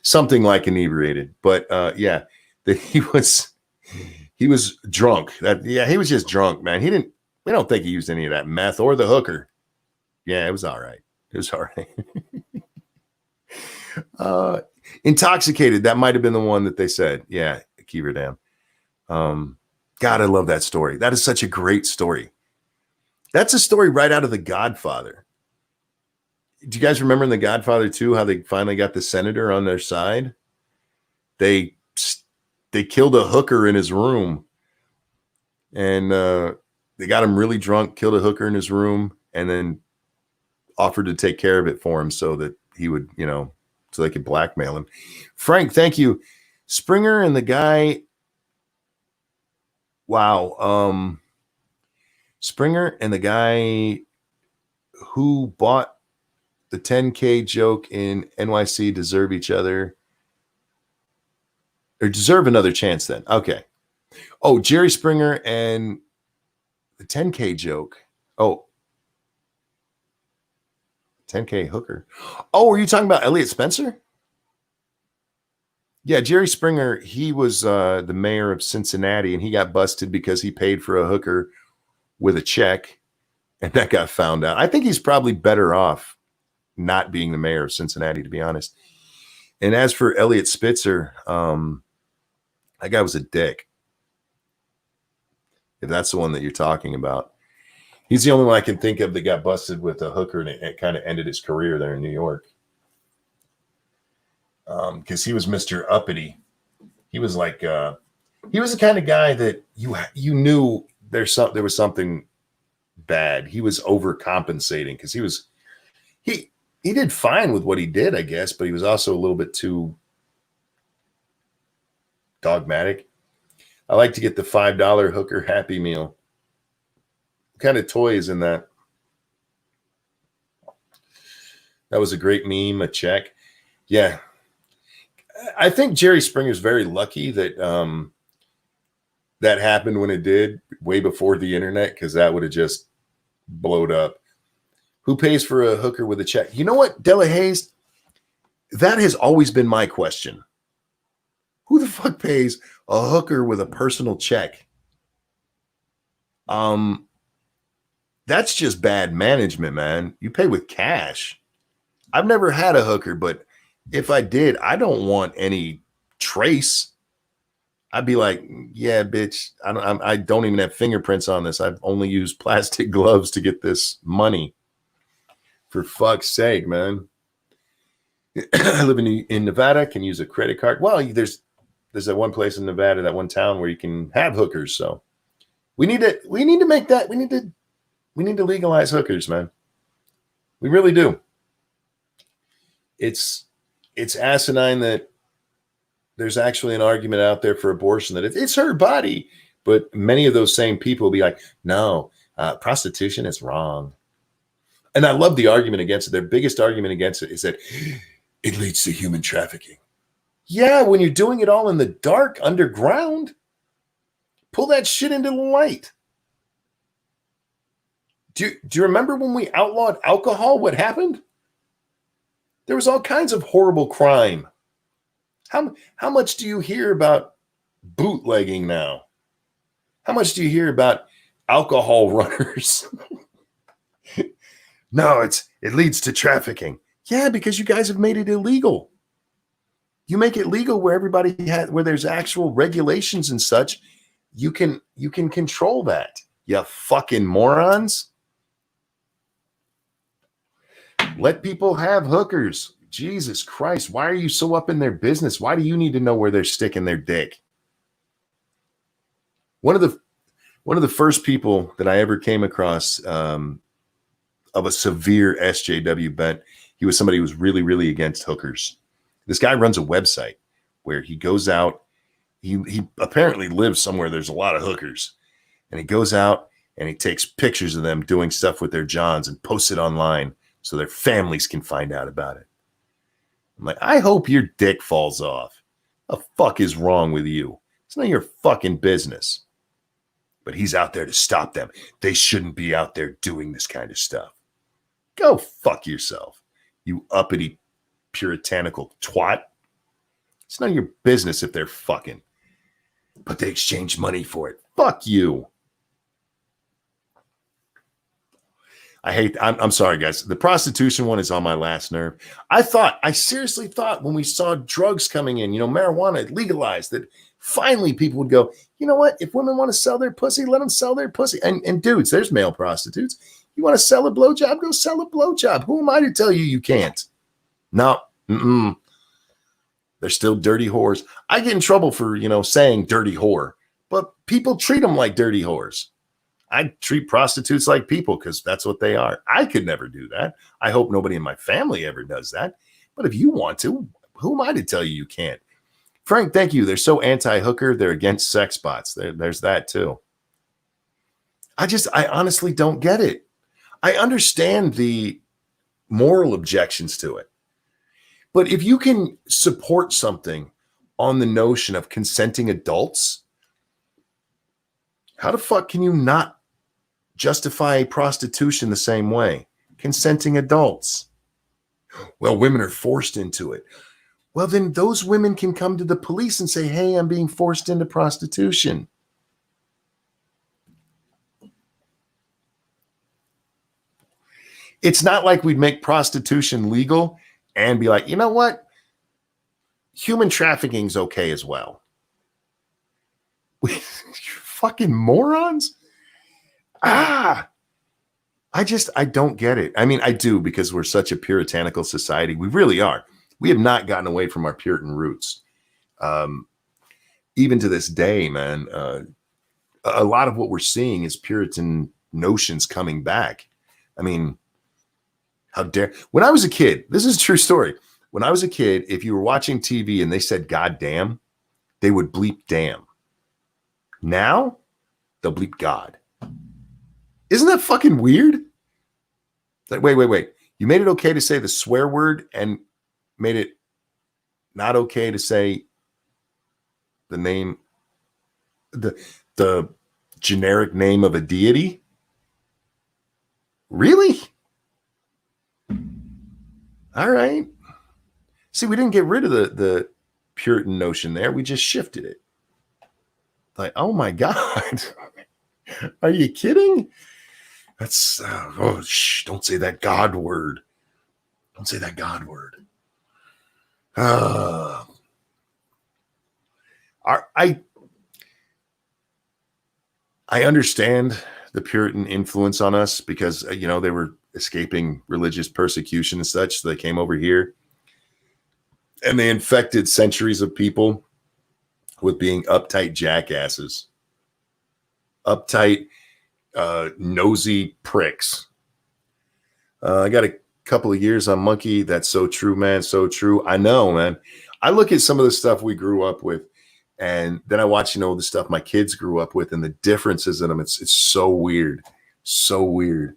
Something like inebriated, but yeah, that he was drunk. He was just drunk, man. We don't think he used any of that meth or the hooker. Yeah, it was all right. It was all right. Intoxicated. That might have been the one that they said. Yeah, Kiever Dam. God, I love that story. That is such a great story. That's a story right out of The Godfather. Do you guys remember in The Godfather 2 how they finally got the senator on their side? They killed a hooker in his room, and they got him really drunk, killed a hooker in his room, and then offered to take care of it for him so that he would, so they could blackmail him. Frank, thank you. Springer and the guy. Wow. Springer and the guy who bought the 10K joke in NYC deserve each other, or deserve another chance then. Okay. Oh, Jerry Springer and the 10K joke. Oh, 10K hooker. Oh, are you talking about Elliot Spencer? Yeah, Jerry Springer, he was the mayor of Cincinnati, and he got busted because he paid for a hooker with a check, and that got found out. I think he's probably better off not being the mayor of Cincinnati, to be honest. And as for Elliot Spitzer, that guy was a dick. If that's the one that you're talking about. He's the only one I can think of that got busted with a hooker, and it kind of ended his career there in New York. Because he was Mr. Uppity. He was like, he was the kind of guy that you knew there was something bad. He was overcompensating because he did fine with what he did, I guess, but he was also a little bit too dogmatic. I like to get the $5 hooker Happy Meal. What kind of toy is in that? That was a great meme, a check. Yeah. I think Jerry Springer's very lucky that that happened when it did, way before the internet, because that would have just blowed up. Who pays for a hooker with a check? You know what, Della Hayes? That has always been my question. Who the fuck pays a hooker with a personal check? That's just bad management, man. You pay with cash. I've never had a hooker, but if I did, I don't want any trace. I'd be like, yeah, bitch, I don't even have fingerprints on this. I've only used plastic gloves to get this money. For fuck's sake, man. I live in Nevada, can use a credit card. Well, there's that one place in Nevada, that one town where you can have hookers. So we need to make that. We need to legalize hookers, man. We really do. It's asinine that there's actually an argument out there for abortion that it's her body, but many of those same people will be like, no, prostitution is wrong. And I love the argument against it. Their biggest argument against it is that it leads to human trafficking. Yeah, when you're doing it all in the dark, underground, pull that shit into the light. Do you remember when we outlawed alcohol? What happened? There was all kinds of horrible crime. How much do you hear about bootlegging now? How much do you hear about alcohol runners? No, it leads to trafficking. Yeah, because you guys have made it illegal. You make it legal where where there's actual regulations and such. You can control that. You fucking morons. Let people have hookers. Jesus Christ, why are you so up in their business? Why do you need to know where they're sticking their dick? One of the first people that I ever came across of a severe SJW bent, he was somebody who was really, really against hookers. This guy runs a website where he goes out. He apparently lives somewhere there's a lot of hookers, and he goes out and he takes pictures of them doing stuff with their johns and posts it online so their families can find out about it. I'm like, I hope your dick falls off. The fuck is wrong with you? It's not your fucking business. But he's out there to stop them. They shouldn't be out there doing this kind of stuff. Go fuck yourself, you uppity puritanical twat. It's none of your business if they're fucking. But they exchange money for it. Fuck you. I'm sorry, guys. The prostitution one is on my last nerve. I seriously thought when we saw drugs coming in, marijuana legalized, that finally people would go, you know what? If women want to sell their pussy, let them sell their pussy. And dudes, there's male prostitutes. You want to sell a blowjob? Go sell a blowjob. Who am I to tell you can't? No. They're still dirty whores. I get in trouble for, saying dirty whore, but people treat them like dirty whores. I treat prostitutes like people because that's what they are. I could never do that. I hope nobody in my family ever does that. But if you want to, who am I to tell you can't? Frank, thank you. They're so anti-hooker. They're against sex bots. There's that too. I honestly don't get it. I understand the moral objections to it. But if you can support something on the notion of consenting adults, how the fuck can you not justify prostitution the same way? Consenting adults. Well, women are forced into it. Well, then those women can come to the police and say, hey, I'm being forced into prostitution. It's not like we'd make prostitution legal and be like, you know what? Human trafficking's okay as well. Fucking morons. I don't get it. I mean, I do, because we're such a puritanical society. We really are. We have not gotten away from our Puritan roots. Even to this day, man, a lot of what we're seeing is Puritan notions coming back. I mean, how dare, when I was a kid, this is a true story. When I was a kid, if you were watching TV and they said, God damn, they would bleep damn. Now they'll bleep God. Isn't that fucking weird? Like, wait. You made it okay to say the swear word and made it not okay to say the name, the generic name of a deity? Really? All right. See, we didn't get rid of the Puritan notion there. We just shifted it. Like, oh my God. Are you kidding? That's, don't say that God word. Don't say that God word. I understand the Puritan influence on us because, they were escaping religious persecution and such. So they came over here and they infected centuries of people with being uptight jackasses, uptight, nosy pricks. I got a couple of years on Monkey. That's so true, man. So true. I know, man. I look at some of the stuff we grew up with, and then I watch, the stuff my kids grew up with and the differences in them. It's so weird. So weird.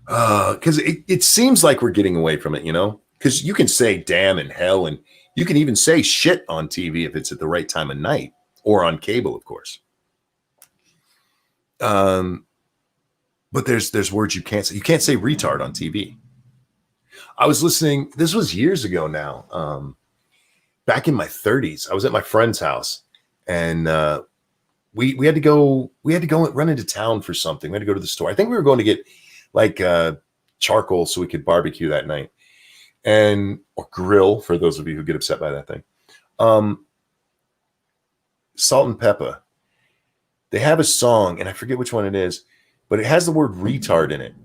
Because it seems like we're getting away from it, because you can say damn and hell, and you can even say shit on TV if it's at the right time of night, or on cable, of course. But there's words you can't say. You can't say retard on TV. I was listening, this was years ago now, back in my 30s. I was at my friend's house, and we had to go and run into town for something. We had to go to the store. I think we were going to get like charcoal so we could barbecue that night, or grill, for those of you who get upset by that thing. Salt and Pepper. They have a song, and I forget which one it is, but it has the word retard in it.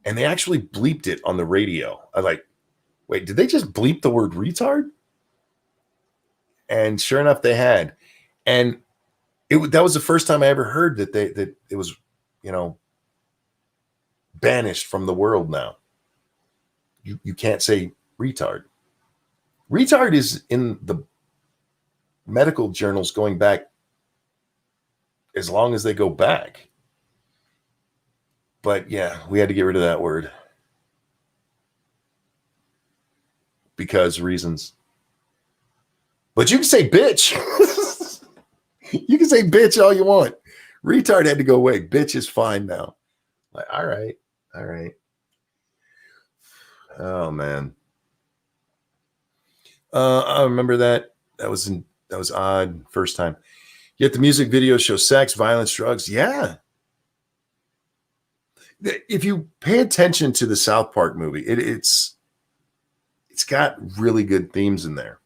And they actually bleeped it on the radio. I like, wait, did they just bleep the word retard? And sure enough, they had. And that was the first time I ever heard that it was, banished from the world now. You can't say retard. Retard is in the medical journals going back as long as they go back. But yeah, we had to get rid of that word because reasons. But you can say bitch. You can say bitch all you want. Retard had to go away. Bitch is fine now. Like, all right. Oh man. I remember that. That was odd. First time. Yet the music video shows sex, violence, drugs. Yeah. If you pay attention to the South Park movie, it's got really good themes in there.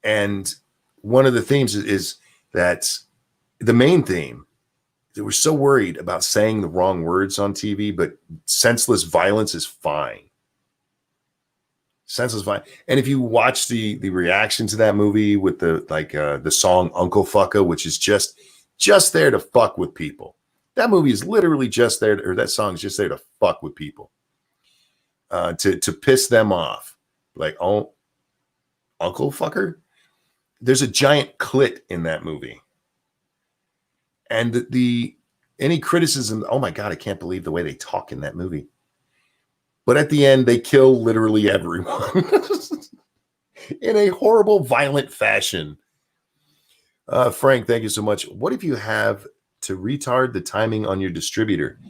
And one of the themes is that the main theme, they were so worried about saying the wrong words on TV, but senseless violence is fine. Senseless violence. And if you watch the reaction to that movie with the song Uncle Fucka, which is just there to fuck with people. That movie is literally just there, or that song is just there to fuck with people, to piss them off. Like, oh, Uncle Fucker. There's a giant clit in that movie, and any criticism. Oh my God, I can't believe the way they talk in that movie. But at the end, they kill literally everyone in a horrible, violent fashion. Frank, thank you so much. What if you have to retard the timing on your distributor?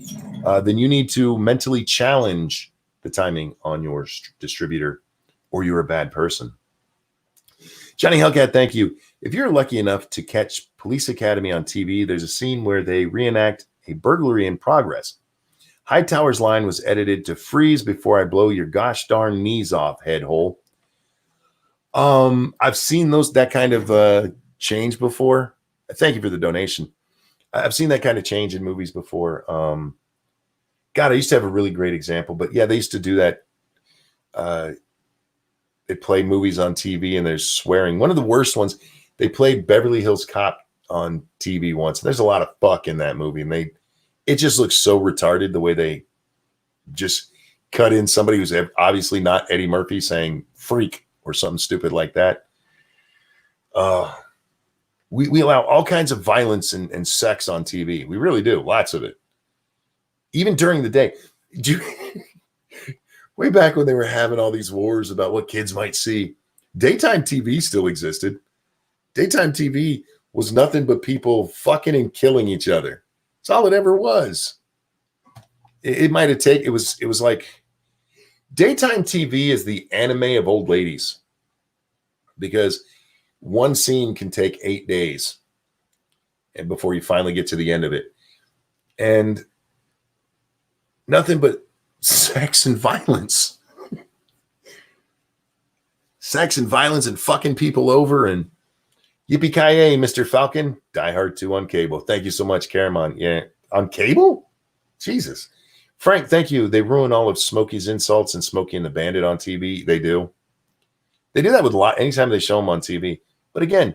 Then you need to mentally challenge the timing on your distributor, or you're a bad person. Johnny Hellcat, thank you. If you're lucky enough to catch Police Academy on TV, there's a scene where they reenact a burglary in progress. Hightower's line was edited to freeze before I blow your gosh darn knees off, head hole. I've seen that kind of change before. Thank you for the donation. I've seen that kind of change in movies before. God, I used to have a really great example, but yeah, they used to do that. They play movies on TV and there's swearing. One of the worst ones, they played Beverly Hills Cop on TV once. There's a lot of fuck in that movie, and it just looks so retarded the way they just cut in somebody who's obviously not Eddie Murphy saying freak or something stupid like that. We allow all kinds of violence and sex on TV. We really do. Lots of it. Even during the day. Way back when they were having all these wars about what kids might see, daytime TV still existed. Daytime TV was nothing but people fucking and killing each other. That's all it ever was. It might have taken, it was like daytime TV is the anime of old ladies, because one scene can take 8 days and before you finally get to the end of it. And nothing but sex and violence. Sex and violence and fucking people over and yippee-ki-yay, Mr. Falcon. Die Hard 2 on cable. Thank you so much, Caramon. Yeah, on cable? Jesus. Frank, thank you. They ruin all of Smokey's insults and Smokey and the Bandit on TV. They do. They do that with a lot anytime they show them on TV. But again,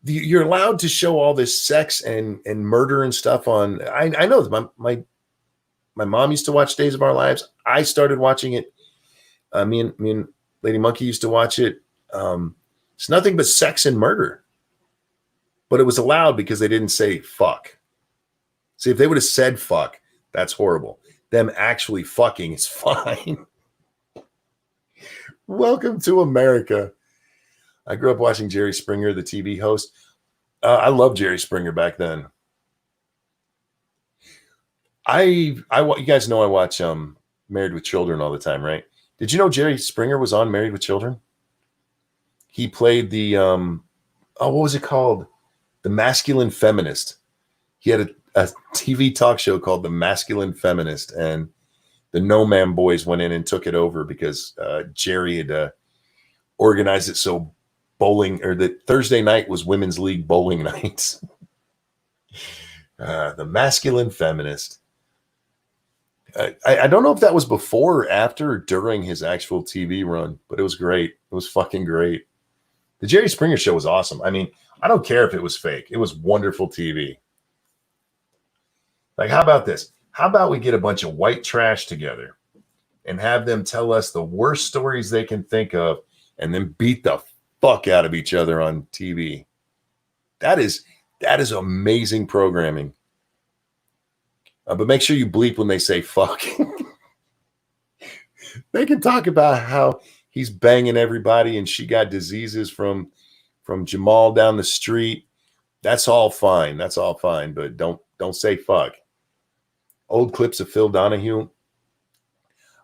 you're allowed to show all this sex and murder and stuff on. I know my mom used to watch Days of Our Lives. I started watching it. Me and Lady Monkey used to watch it. It's nothing but sex and murder. But it was allowed because they didn't say fuck. See, if they would have said fuck, that's horrible. Them actually fucking is fine. Welcome to America. I grew up watching Jerry Springer, the TV host. I loved Jerry Springer back then. You guys know I watch Married with Children all the time, right? Did you know Jerry Springer was on Married with Children? He played the what was it called? The Masculine Feminist. He had a TV talk show called The Masculine Feminist, and the No Man Boys went in and took it over because Jerry had organized it so bowling, or that Thursday night was Women's League bowling nights. The Masculine Feminist. I don't know if that was before or after or during his actual TV run, but it was great. It was fucking great. The Jerry Springer Show was awesome. I mean, I don't care if it was fake. It was wonderful TV. Like, how about this? How about we get a bunch of white trash together and have them tell us the worst stories they can think of and then beat the fuck out of each other on TV? That is amazing programming. But make sure you bleep when they say fuck. They can talk about how he's banging everybody and she got diseases from Jamal down the street. That's all fine. That's all fine. But don't say fuck. Old clips of Phil Donahue.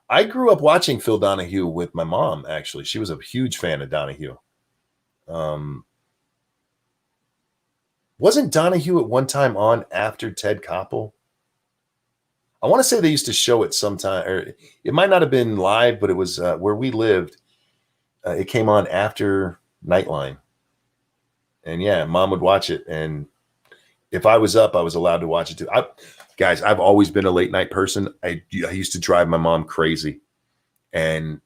I grew up watching Phil Donahue with my mom, actually. She was a huge fan of Donahue. Wasn't Donahue at one time on after Ted Koppel? I want to say they used to show it sometime, or it might not have been live, but it was where we lived. It came on after Nightline. And yeah, mom would watch it. And if I was up, I was allowed to watch it too. Guys, I've always been a late night person. I used to drive my mom crazy. And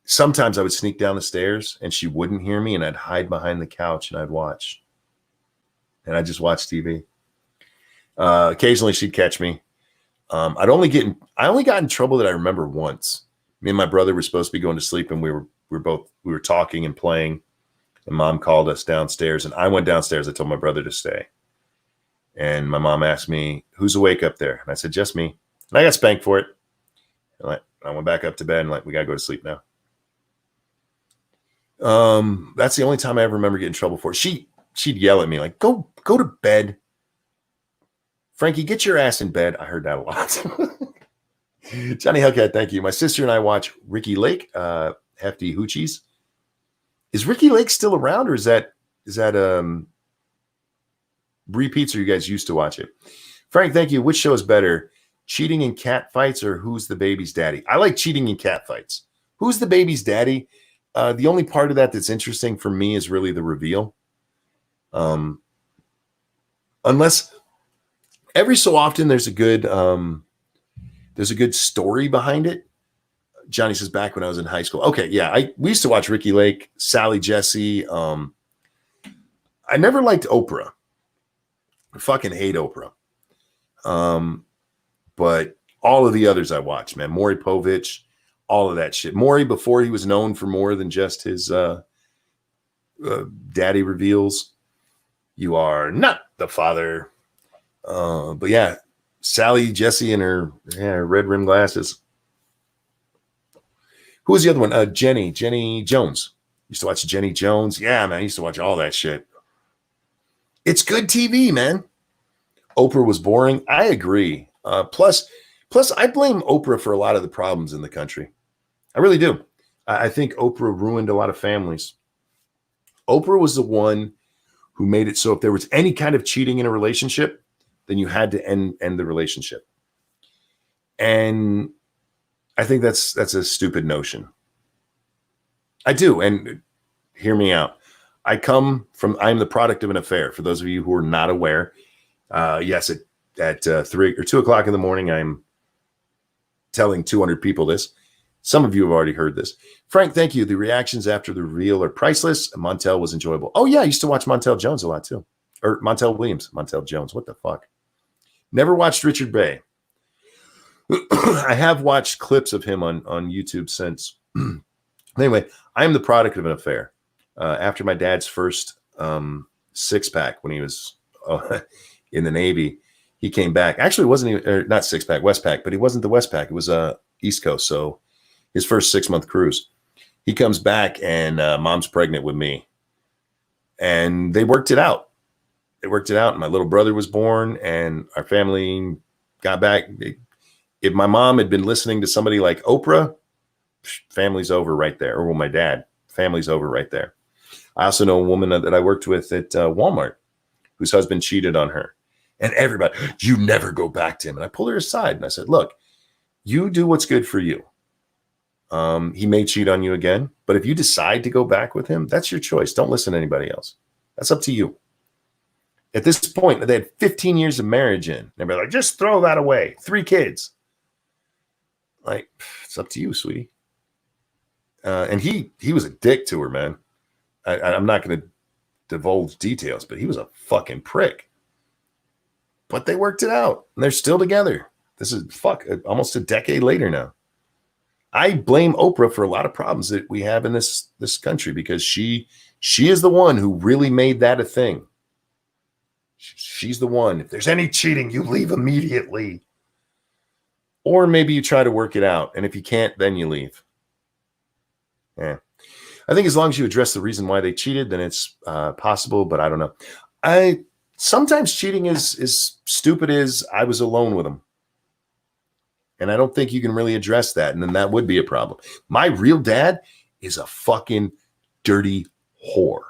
sometimes I would sneak down the stairs and she wouldn't hear me, and I'd hide behind the couch and I'd watch. And I'd just watch TV. Occasionally she'd catch me. I only got in trouble that I remember once. Me and my brother were supposed to be going to sleep, and we were talking and playing, and mom called us downstairs, and I went downstairs. I told my brother to stay. And my mom asked me, "Who's awake up there?" And I said, "Just me." And I got spanked for it. And I went back up to bed and we got to go to sleep now. That's the only time I ever remember getting in trouble for it. She'd yell at me like, go to bed. Frankie, get your ass in bed. I heard that a lot. Johnny Hellcat, thank you. My sister and I watch Ricky Lake, Hefty Hoochies. Is Ricky Lake still around, or is that repeats, or you guys used to watch it? Frank, thank you. Which show is better, cheating in cat fights or Who's the Baby's Daddy? I like cheating in cat fights. Who's the Baby's Daddy? The only part of that that's interesting for me is really the reveal. Unless every so often there's a good story behind it. Johnny says back when I was in high school. Okay, yeah, we used to watch Ricky Lake, Sally Jesse. I never liked Oprah. I fucking hate Oprah. But all of the others I watched, man, Maury Povich, all of that shit. Maury, before he was known for more than just his daddy reveals, you are not the father. But yeah, Sally Jesse and her red rim glasses. Who was the other one? Jenny Jones. Used to watch Jenny Jones. Yeah, man, I used to watch all that shit. It's good TV, man. Oprah was boring. I agree. Plus, I blame Oprah for a lot of the problems in the country. I really do. I think Oprah ruined a lot of families. Oprah was the one who made it so if there was any kind of cheating in a relationship, then you had to end the relationship. And I think that's a stupid notion. I do. And hear me out. I'm the product of an affair. For those of you who are not aware, yes, at 3 or 2 o'clock in the morning, I'm telling 200 people this. Some of you have already heard this. Frank, thank you. The reactions after the reveal are priceless. Montel was enjoyable. Oh yeah, I used to watch Montel Jones a lot too. Or Montel Williams, Montel Jones. What the fuck? Never watched Richard Bey. I have watched clips of him on YouTube since. Anyway, I am the product of an affair. After my dad's first six-pack when he was in the Navy, he came back. Actually, it wasn't even, not six-pack, Westpac, but he wasn't the Westpac. It was East Coast. So his first 6-month cruise. He comes back and mom's pregnant with me. And they worked it out. And my little brother was born and our family got back. If my mom had been listening to somebody like Oprah, family's over right there. Or my dad, family's over right there. I also know a woman that I worked with at Walmart whose husband cheated on her. And everybody, you never go back to him. And I pulled her aside and I said, look, you do what's good for you. He may cheat on you again, but if you decide to go back with him, that's your choice. Don't listen to anybody else. That's up to you. At this point, they had 15 years of marriage in. They'd be like, just throw that away. 3 kids. Like, it's up to you, sweetie. And he was a dick to her, man. I'm not going to divulge details, but he was a fucking prick. But they worked it out, and they're still together. This is almost a decade later now. I blame Oprah for a lot of problems that we have in this country because she is the one who really made that a thing. She's the one. If there's any cheating, you leave immediately. Or maybe you try to work it out, and if you can't, then you leave. Yeah. I think as long as you address the reason why they cheated, then it's possible, but I don't know. Sometimes cheating is stupid as I was alone with them. And I don't think you can really address that. And then that would be a problem. My real dad is a fucking dirty whore.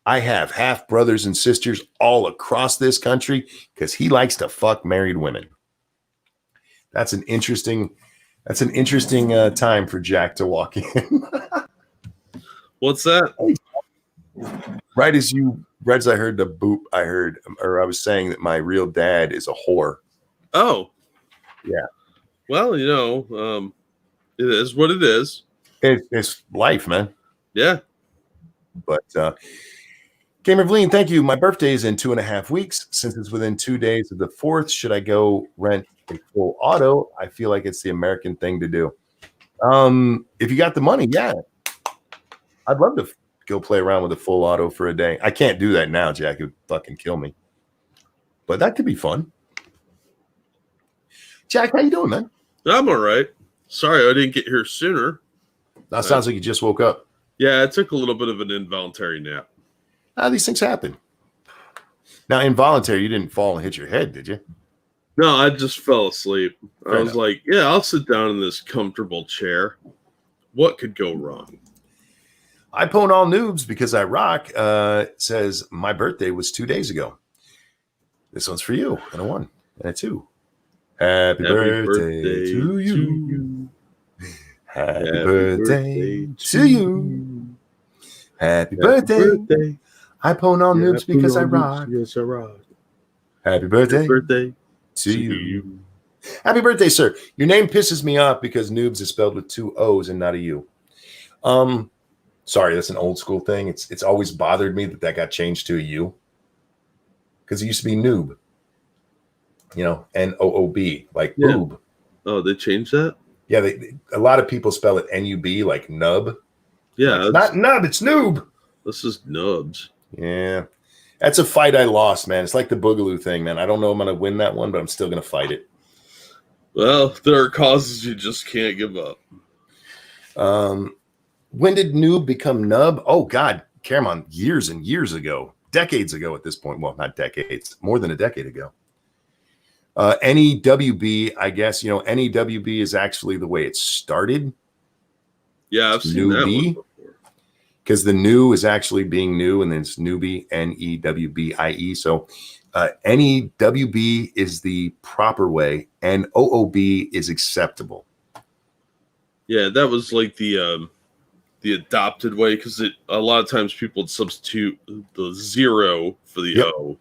I have half brothers and sisters all across this country because he likes to fuck married women. That's an interesting time for Jack to walk in. What's that? Right as I heard the boop, I was saying that my real dad is a whore. Oh. Yeah. Well, it is what it is. It's life, man. Yeah. But Gamer Vleen, thank you. My birthday is in 2.5 weeks. Since it's within 2 days of the 4th, should I go rent a full auto? I feel like it's the American thing to do. If you got the money, yeah. I'd love to go play around with a full auto for a day. I can't do that now, Jack. It would fucking kill me. But that could be fun. Jack, how you doing, man? I'm all right. Sorry I didn't get here sooner. That sounds like you just woke up. Yeah, I took a little bit of an involuntary nap. These things happen. Now, involuntary, you didn't fall and hit your head, did you? No, I just fell asleep. Fair I was enough. like, yeah, I'll sit down in this comfortable chair. What could go wrong? I pwn all noobs because I rock. Says my birthday was 2 days ago. This one's for you, and a 1 and a 2. Happy birthday to you. Happy birthday to you. Happy birthday. I pwn all noobs because I rock. Yes, I rock. Happy birthday to you. Happy birthday, sir. Your name pisses me off because noobs is spelled with 2 O's and not a U. Sorry, that's an old school thing. It's always bothered me that got changed to a U. Because it used to be noob. N-O-O-B, like boob. Oh, they changed that? Yeah, a lot of people spell it N-U-B, like nub. Yeah. It's not nub, it's noob. This is nubs. Yeah. That's a fight I lost, man. It's like the Boogaloo thing, man. I don't know if I'm going to win that one, but I'm still going to fight it. Well, there are causes you just can't give up. When did noob become nub? Oh, God, Caramon, years and years ago. Decades ago at this point. Well, not decades. More than a decade ago. NEWB, I guess, NEWB is actually the way it started. Yeah, I've seen that one before. Because the new is actually being new, and then it's newbie, N-E-W-B-I-E. So NEWB is the proper way, and OOB is acceptable. Yeah, that was like the adopted way, because a lot of times people would substitute the 0 for the O.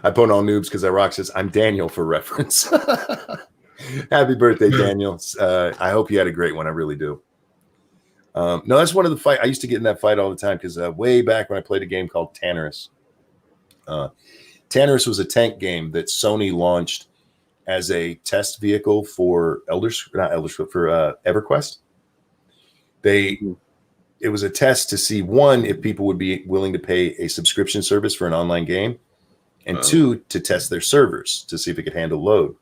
I put all noobs because I rock says I'm Daniel for reference. Happy birthday, Daniel. I hope you had a great one. I really do. No, that's one of the fight. I used to get in that fight all the time because way back when I played a game called Tannerus. Tannerus was a tank game that Sony launched as a test vehicle for EverQuest. It was a test to see, 1, if people would be willing to pay a subscription service for an online game, and 2, to test their servers to see if it could handle load.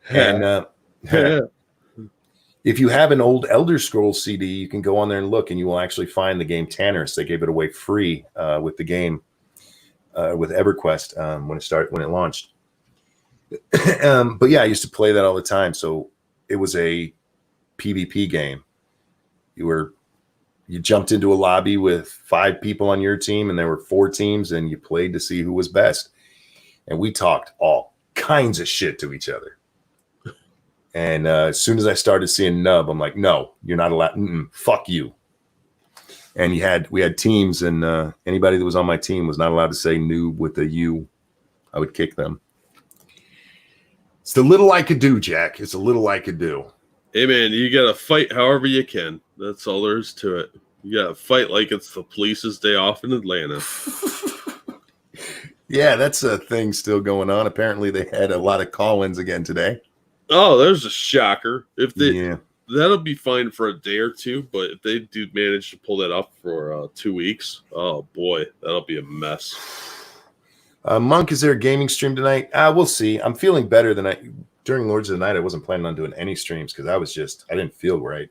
And if you have an old Elder Scrolls CD, you can go on there and look, and you will actually find the game Tannerus. They gave it away free with the game with EverQuest when it launched. But yeah, I used to play that all the time. So it was a PvP game. You jumped into a lobby with 5 people on your team, and there were 4 teams, and you played to see who was best. And we talked all kinds of shit to each other. And as soon as I started seeing nub, I'm like, no, you're not allowed. Fuck you. And we had teams, and anybody that was on my team was not allowed to say noob with a U. I would kick them. It's the little I could do, Jack. It's a little I could do. Hey, man, you got to fight however you can. That's all there is to it. You got to fight like it's the police's day off in Atlanta. Yeah, that's a thing still going on. Apparently, they had a lot of call-ins again today. Oh, there's a shocker. That'll be fine for a day or two, but if they do manage to pull that off for 2 weeks, oh boy, that'll be a mess. Monk, is there a gaming stream tonight? We'll see. I'm feeling better than during Lords of the Night. I wasn't planning on doing any streams because I didn't feel right.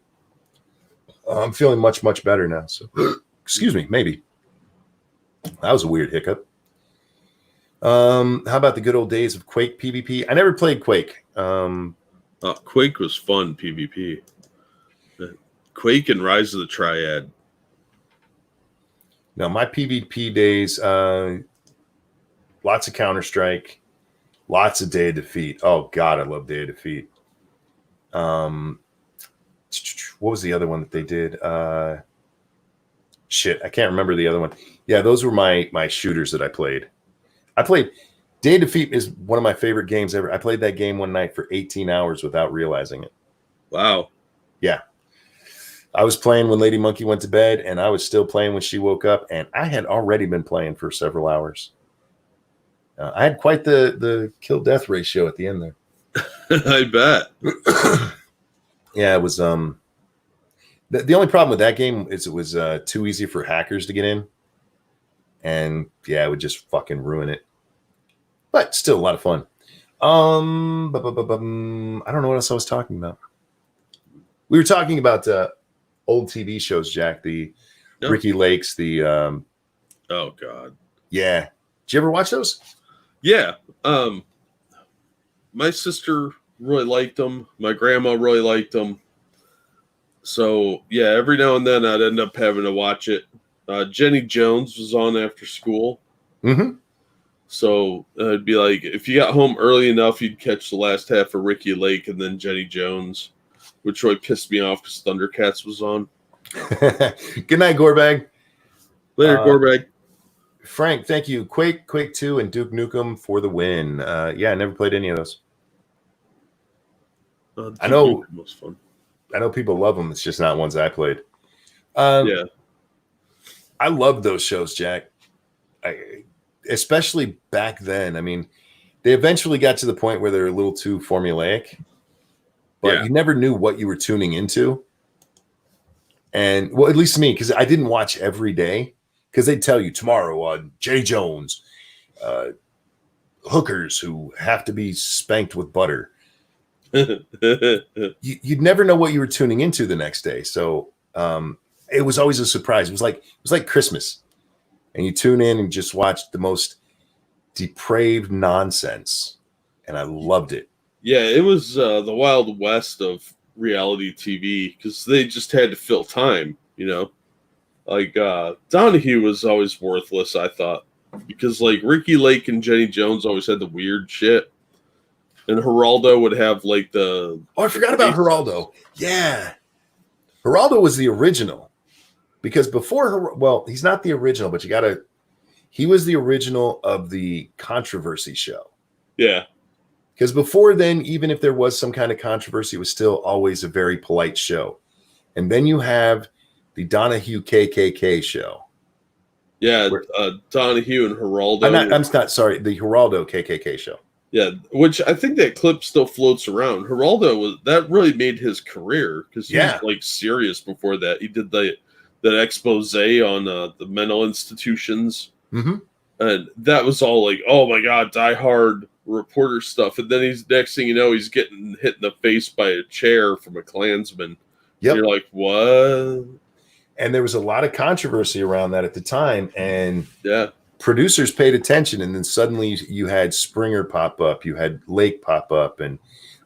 I'm feeling much, much better now. So, excuse me, maybe. That was a weird hiccup. How about the good old days of Quake PvP? I never played Quake. Quake was fun PvP. Quake and Rise of the Triad. Now, my PvP days, lots of Counter-Strike, lots of Day of Defeat. Oh, God, I love Day of Defeat. What was the other one that they did? Shit, I can't remember the other one. Yeah, those were my shooters that I played. Day of Defeat is one of my favorite games ever. I played that game one night for 18 hours without realizing it. Wow. Yeah. I was playing when Lady Monkey went to bed, and I was still playing when she woke up, and I had already been playing for several hours. I had quite the kill-death ratio at the end there. I bet. Yeah, it was the only problem with that game is it was too easy for hackers to get in. And yeah, it would just fucking ruin it. But still a lot of fun. I don't know what else I was talking about. We were talking about old TV shows, Jack. The Ricky Lakes, the oh God. Yeah. Did you ever watch those? Yeah. My sister really liked them. My grandma really liked them. So yeah, every now and then I'd end up having to watch it. Jenny Jones was on after school. Mm-hmm. So it'd be like if you got home early enough, you'd catch the last half of Ricky Lake and then Jenny Jones, which really pissed me off because Thundercats was on. Good night, Gorebag. Later, Gorbag. Frank, thank you. Quake 2, and Duke Nukem for the win. Yeah, I never played any of those. I know. Was fun. I know people love them. It's just not ones I played. Yeah, I love those shows, Jack. Especially back then. I mean, they eventually got to the point where they're a little too formulaic, but you never knew what you were tuning into. And well, at least me, because I didn't watch every day, because they'd tell you tomorrow on Jenny Jones, hookers who have to be spanked with butter. You'd never know what you were tuning into the next day. So it was always a surprise. It was like Christmas. And you tune in and just watch the most depraved nonsense. And I loved it. Yeah, it was the Wild West of reality TV because they just had to fill time, you know? Like, Donahue was always worthless, I thought. Because, like, Ricky Lake and Jenny Jones always had the weird shit. And Geraldo would have, like, the... Oh, I forgot about Geraldo. Yeah. Geraldo was the original. Because before, well, he's not the original, but he was the original of the controversy show. Yeah. Because before then, even if there was some kind of controversy, it was still always a very polite show. And then you have the Donahue KKK show. Yeah, Donahue and Geraldo. I'm not sorry, the Geraldo KKK show. Yeah, which I think that clip still floats around. Geraldo that really made his career because he was like serious before that. He did that expose on the mental institutions, and that was all like, oh my god, diehard reporter stuff. And then next thing you know, he's getting hit in the face by a chair from a Klansman. Yep. You're like, what? And there was a lot of controversy around that at the time, and producers paid attention. And then suddenly you had Springer pop up, you had Lake pop up, and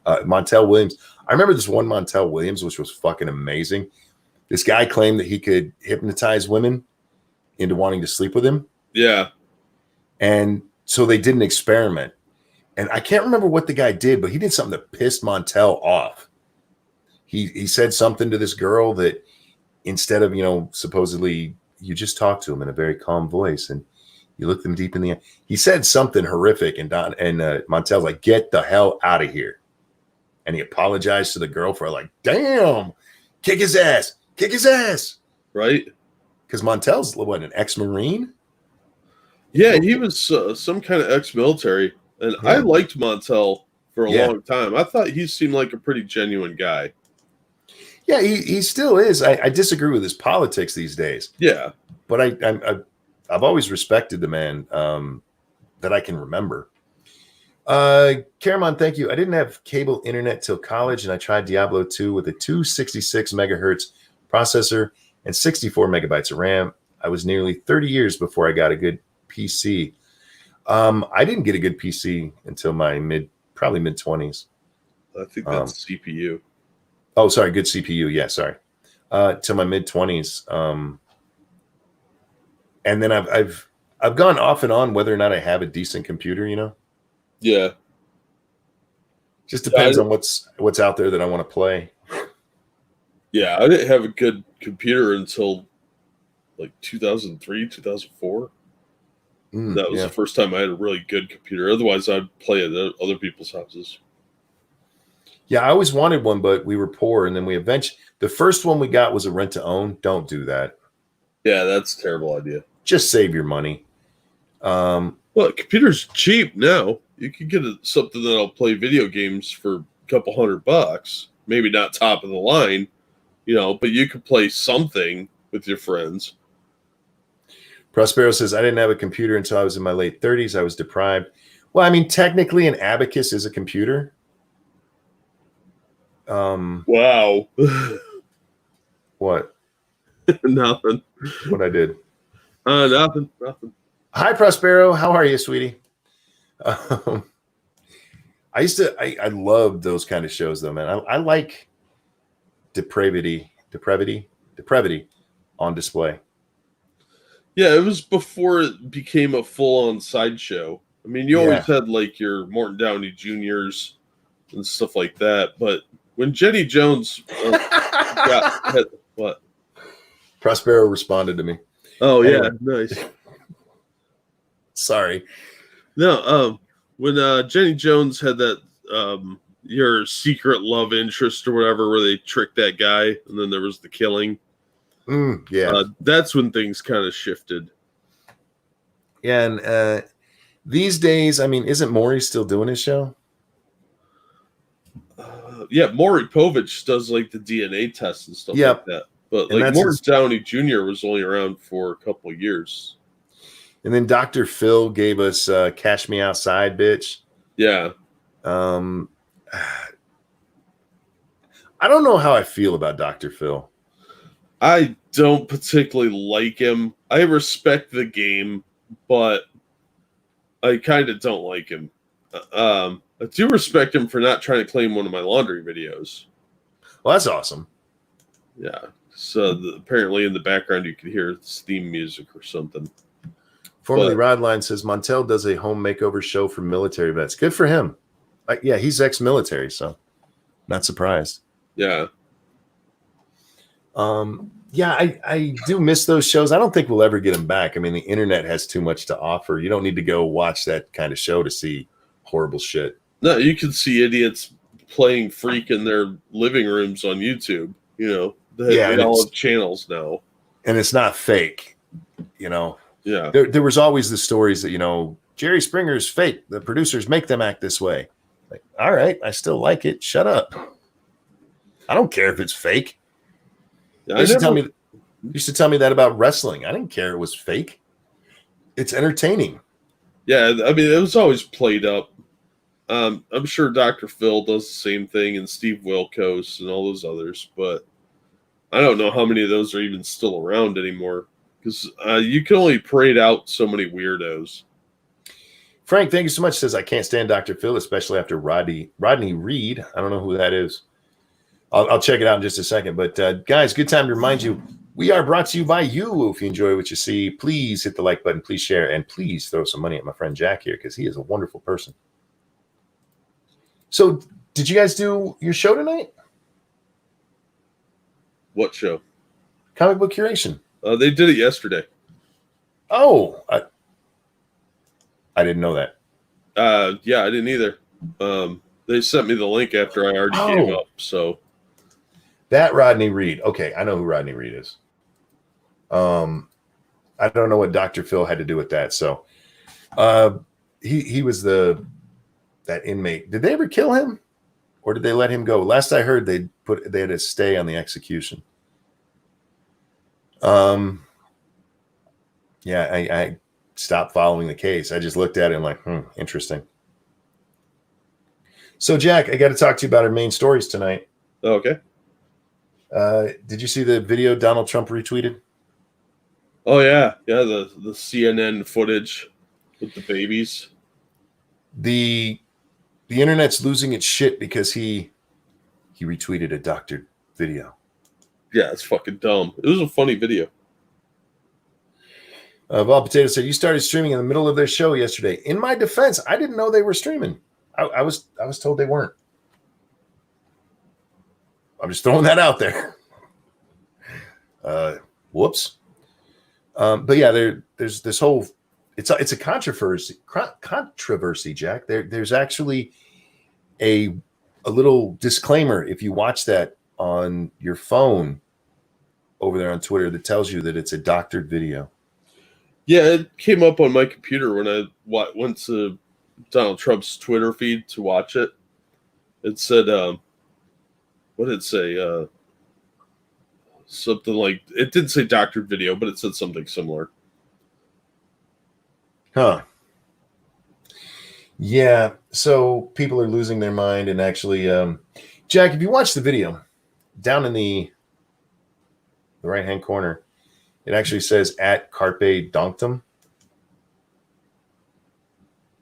Montel Williams. I remember this one Montel Williams, which was fucking amazing. This guy claimed that he could hypnotize women into wanting to sleep with him. Yeah. And so they did an experiment. And I can't remember what the guy did, but he did something that pissed Montel off. He said something to this girl that instead of, supposedly you just talk to him in a very calm voice and you look them deep in the eye. He said something horrific, and Montel's like, get the hell out of here. And he apologized to the girl for like, damn, kick his ass. Kick his ass. Right. Because Montel's, an ex-Marine? Yeah, he was some kind of ex-military. And I liked Montel for a long time. I thought he seemed like a pretty genuine guy. Yeah, he still is. I disagree with his politics these days. Yeah. But I've always respected the man that I can remember. Caramon, thank you. I didn't have cable internet till college, and I tried Diablo 2 with a 266 megahertz processor and 64 megabytes of RAM. I was nearly 30 years before I got a good PC. I didn't get a good PC until my probably mid-20s. I think that's CPU. Oh, sorry, good CPU. Yeah, sorry. Till my mid-20s. And then I've gone off and on whether or not I have a decent computer, Yeah. Just depends on what's out there that I want to play. Yeah, I didn't have a good computer until like 2003, 2004. That was the first time I had a really good computer. Otherwise, I'd play at other people's houses. Yeah, I always wanted one, but we were poor. And then the first one we got was a rent to own. Don't do that. Yeah, that's a terrible idea. Just save your money. Well, computer's cheap now. You can get something that'll play video games for a couple $100. Maybe not top of the line, but you could play something with your friends. Prospero says, I didn't have a computer until I was in my late 30s. I was deprived. Well, I mean, technically an abacus is a computer. Wow. What? Nothing. What I did? Nothing. Hi, Prospero. How are you, sweetie? I loved those kind of shows, though, man. I like depravity. depravity on display. Yeah, it was before it became a full-on sideshow. I mean, you always had like your Morton Downey Jr.'s and stuff like that, but when Jenny Jones had what? Prospero responded to me. Oh anyway. Yeah, nice. Sorry. No, when Jenny Jones had that your secret love interest or whatever, where they tricked that guy, and then there was the killing. That's when things kind of shifted. Yeah, and these days, I mean, isn't Maury still doing his show? Yeah, Maury Povich does like the DNA tests and stuff like that. But like Morton Downey Jr. was only around for a couple of years. And then Dr. Phil gave us Cash Me Outside, bitch. Yeah. I don't know how I feel about Dr. Phil. I don't particularly like him. I respect the game, but I kind of don't like him. I do respect him for not trying to claim one of my laundry videos. Well, that's awesome. Yeah. So apparently in the background you could hear theme music or something. Formerly Rodline says Montel does a home makeover show for military vets. Good for him. Yeah, he's ex-military, so not surprised. Yeah. Yeah, I do miss those shows. I don't think we'll ever get them back. I mean, the internet has too much to offer. You don't need to go watch that kind of show to see horrible shit. No, you can see idiots playing Freak in their living rooms on YouTube. You know, they all have channels now. And it's not fake, you know. Yeah. There was always the stories that, you know, Jerry Springer's fake. The producers make them act this way. Like, all right, I still like it. Shut up. I don't care if it's fake. Yeah, They used to tell me that about wrestling. I didn't care it was fake. It's entertaining. Yeah, I mean, it was always played up. I'm sure Dr. Phil does the same thing, and Steve Wilkos and all those others, but I don't know how many of those are even still around anymore, because you can only parade out so many weirdos. Frank, thank you so much. Says I can't stand Dr. Phil, especially after Rodney Reed. I don't know who that is. I'll check it out in just a second. But guys, good time to remind you, we are brought to you by you. If you enjoy what you see, please hit the like button, please share, and please throw some money at my friend Jack here, because he is a wonderful person. So did you guys do your show tonight? What show? Comic Book Curation. They did it yesterday. Oh, I didn't know that. Yeah, I didn't either. They sent me the link after I already gave up. So that Rodney Reed. Okay, I know who Rodney Reed is. I don't know what Dr. Phil had to do with that. So he was that inmate. Did they ever kill him, or did they let him go? Last I heard, they had to stay on the execution. Yeah, I stopped following the case. I just looked at it and like, interesting. So, Jack, I got to talk to you about our main stories tonight. Okay. Did you see the video Donald Trump retweeted? Oh yeah, the CNN footage with the babies. The internet's losing its shit because he retweeted a doctored video. Yeah, it's fucking dumb. It was a funny video. Bob Potato said, you started streaming in the middle of their show yesterday. In my defense, I didn't know they were streaming. I was told they weren't. I'm just throwing that out there. Whoops. But yeah, there's this whole it's a controversy, Jack. There's actually a little disclaimer if you watch that on your phone over there on Twitter that tells you that it's a doctored video. Yeah, it came up on my computer when I went to Donald Trump's Twitter feed to watch it. It said, what did it say? Something like, it didn't say doctored video, but it said something similar. Huh. Yeah, so people are losing their mind, and actually, Jack, if you watch the video, down in the right-hand corner, it actually says at Carpe Donktum.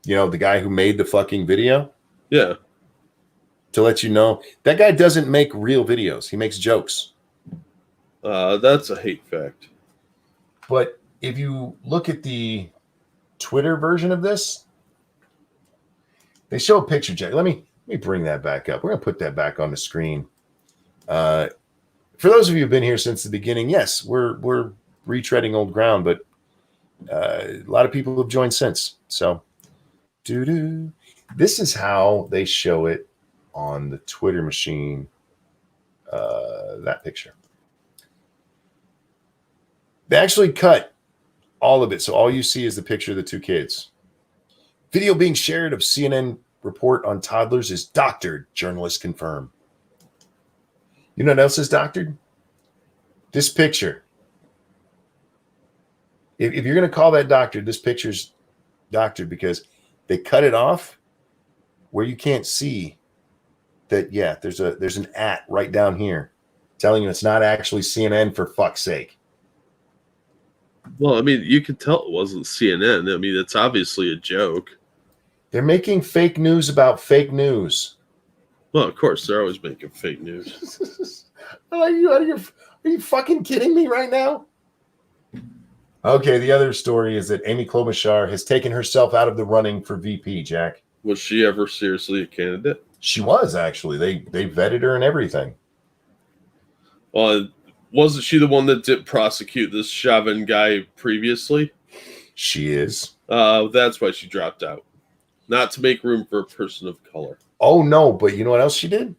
You know, the guy who made the fucking video? Yeah. To let you know, that guy doesn't make real videos. He makes jokes. That's a hate fact. But if you look at the Twitter version of this, they show a picture, Jack. Let me bring that back up. We're going to put that back on the screen. For those of you who've been here since the beginning, yes, we're retreading old ground, but a lot of people have joined since. So, this is how they show it on the Twitter machine. That picture. They actually cut all of it, so all you see is the picture of the two kids. Video being shared of CNN report on toddlers is doctored, journalists confirm. You know what else is doctored? This picture. If you're going to call that doctored, this picture's doctored because they cut it off where you can't see that. Yeah, there's an @ right down here telling you it's not actually CNN, for fuck's sake. Well, I mean, you could tell it wasn't CNN. I mean, it's obviously a joke. They're making fake news about fake news. Well, of course, they're always making fake news. Are you fucking kidding me right now? Okay, the other story is that Amy Klobuchar has taken herself out of the running for VP, Jack. Was she ever seriously a candidate? She was, actually. They vetted her and everything. Wasn't she the one that did prosecute this Chauvin guy previously? She is. That's why she dropped out. Not to make room for a person of color. Oh, no, but you know what else she did?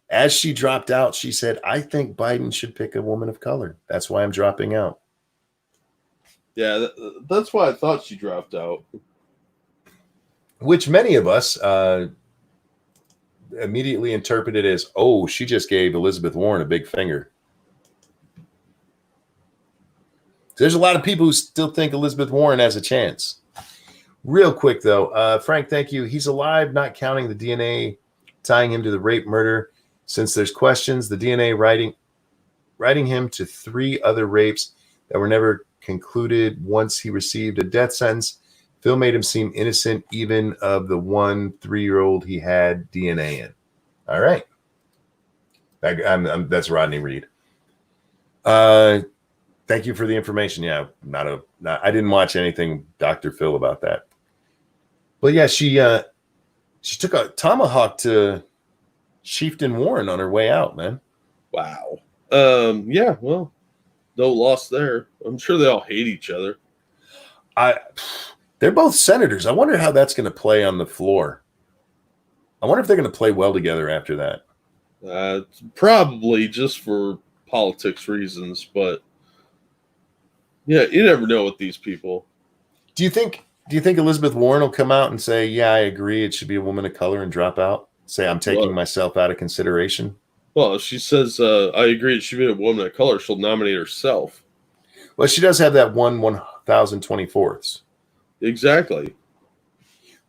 As she dropped out, she said, I think Biden should pick a woman of color. That's why I'm dropping out. Yeah, that's why I thought she dropped out. Which many of us immediately interpreted as, oh, she just gave Elizabeth Warren a big finger. There's a lot of people who still think Elizabeth Warren has a chance. Real quick, though, Frank, thank you. He's alive, not counting the DNA tying him to the rape murder. Since there's questions, the DNA writing him to 3 other rapes that were never concluded once he received a death sentence. Phil made him seem innocent, even of the 1 3-year-old he had DNA in. All right. That's Rodney Reed. Thank you for the information. Yeah, I didn't watch anything Dr. Phil about that. But yeah, she took a tomahawk to Chieftain Warren on her way out, man. Wow. Yeah, well, no loss there. I'm sure they all hate each other. They're both senators. I wonder how that's going to play on the floor. I wonder if they're going to play well together after that. Probably just for politics reasons, but yeah, you never know with these people. Do you think Elizabeth Warren will come out and say, yeah, I agree, it should be a woman of color, and drop out? Say, I'm taking myself out of consideration? Well, if she says, I agree it should be a woman of color, she'll nominate herself. Well, she does have that 1/1024. Exactly.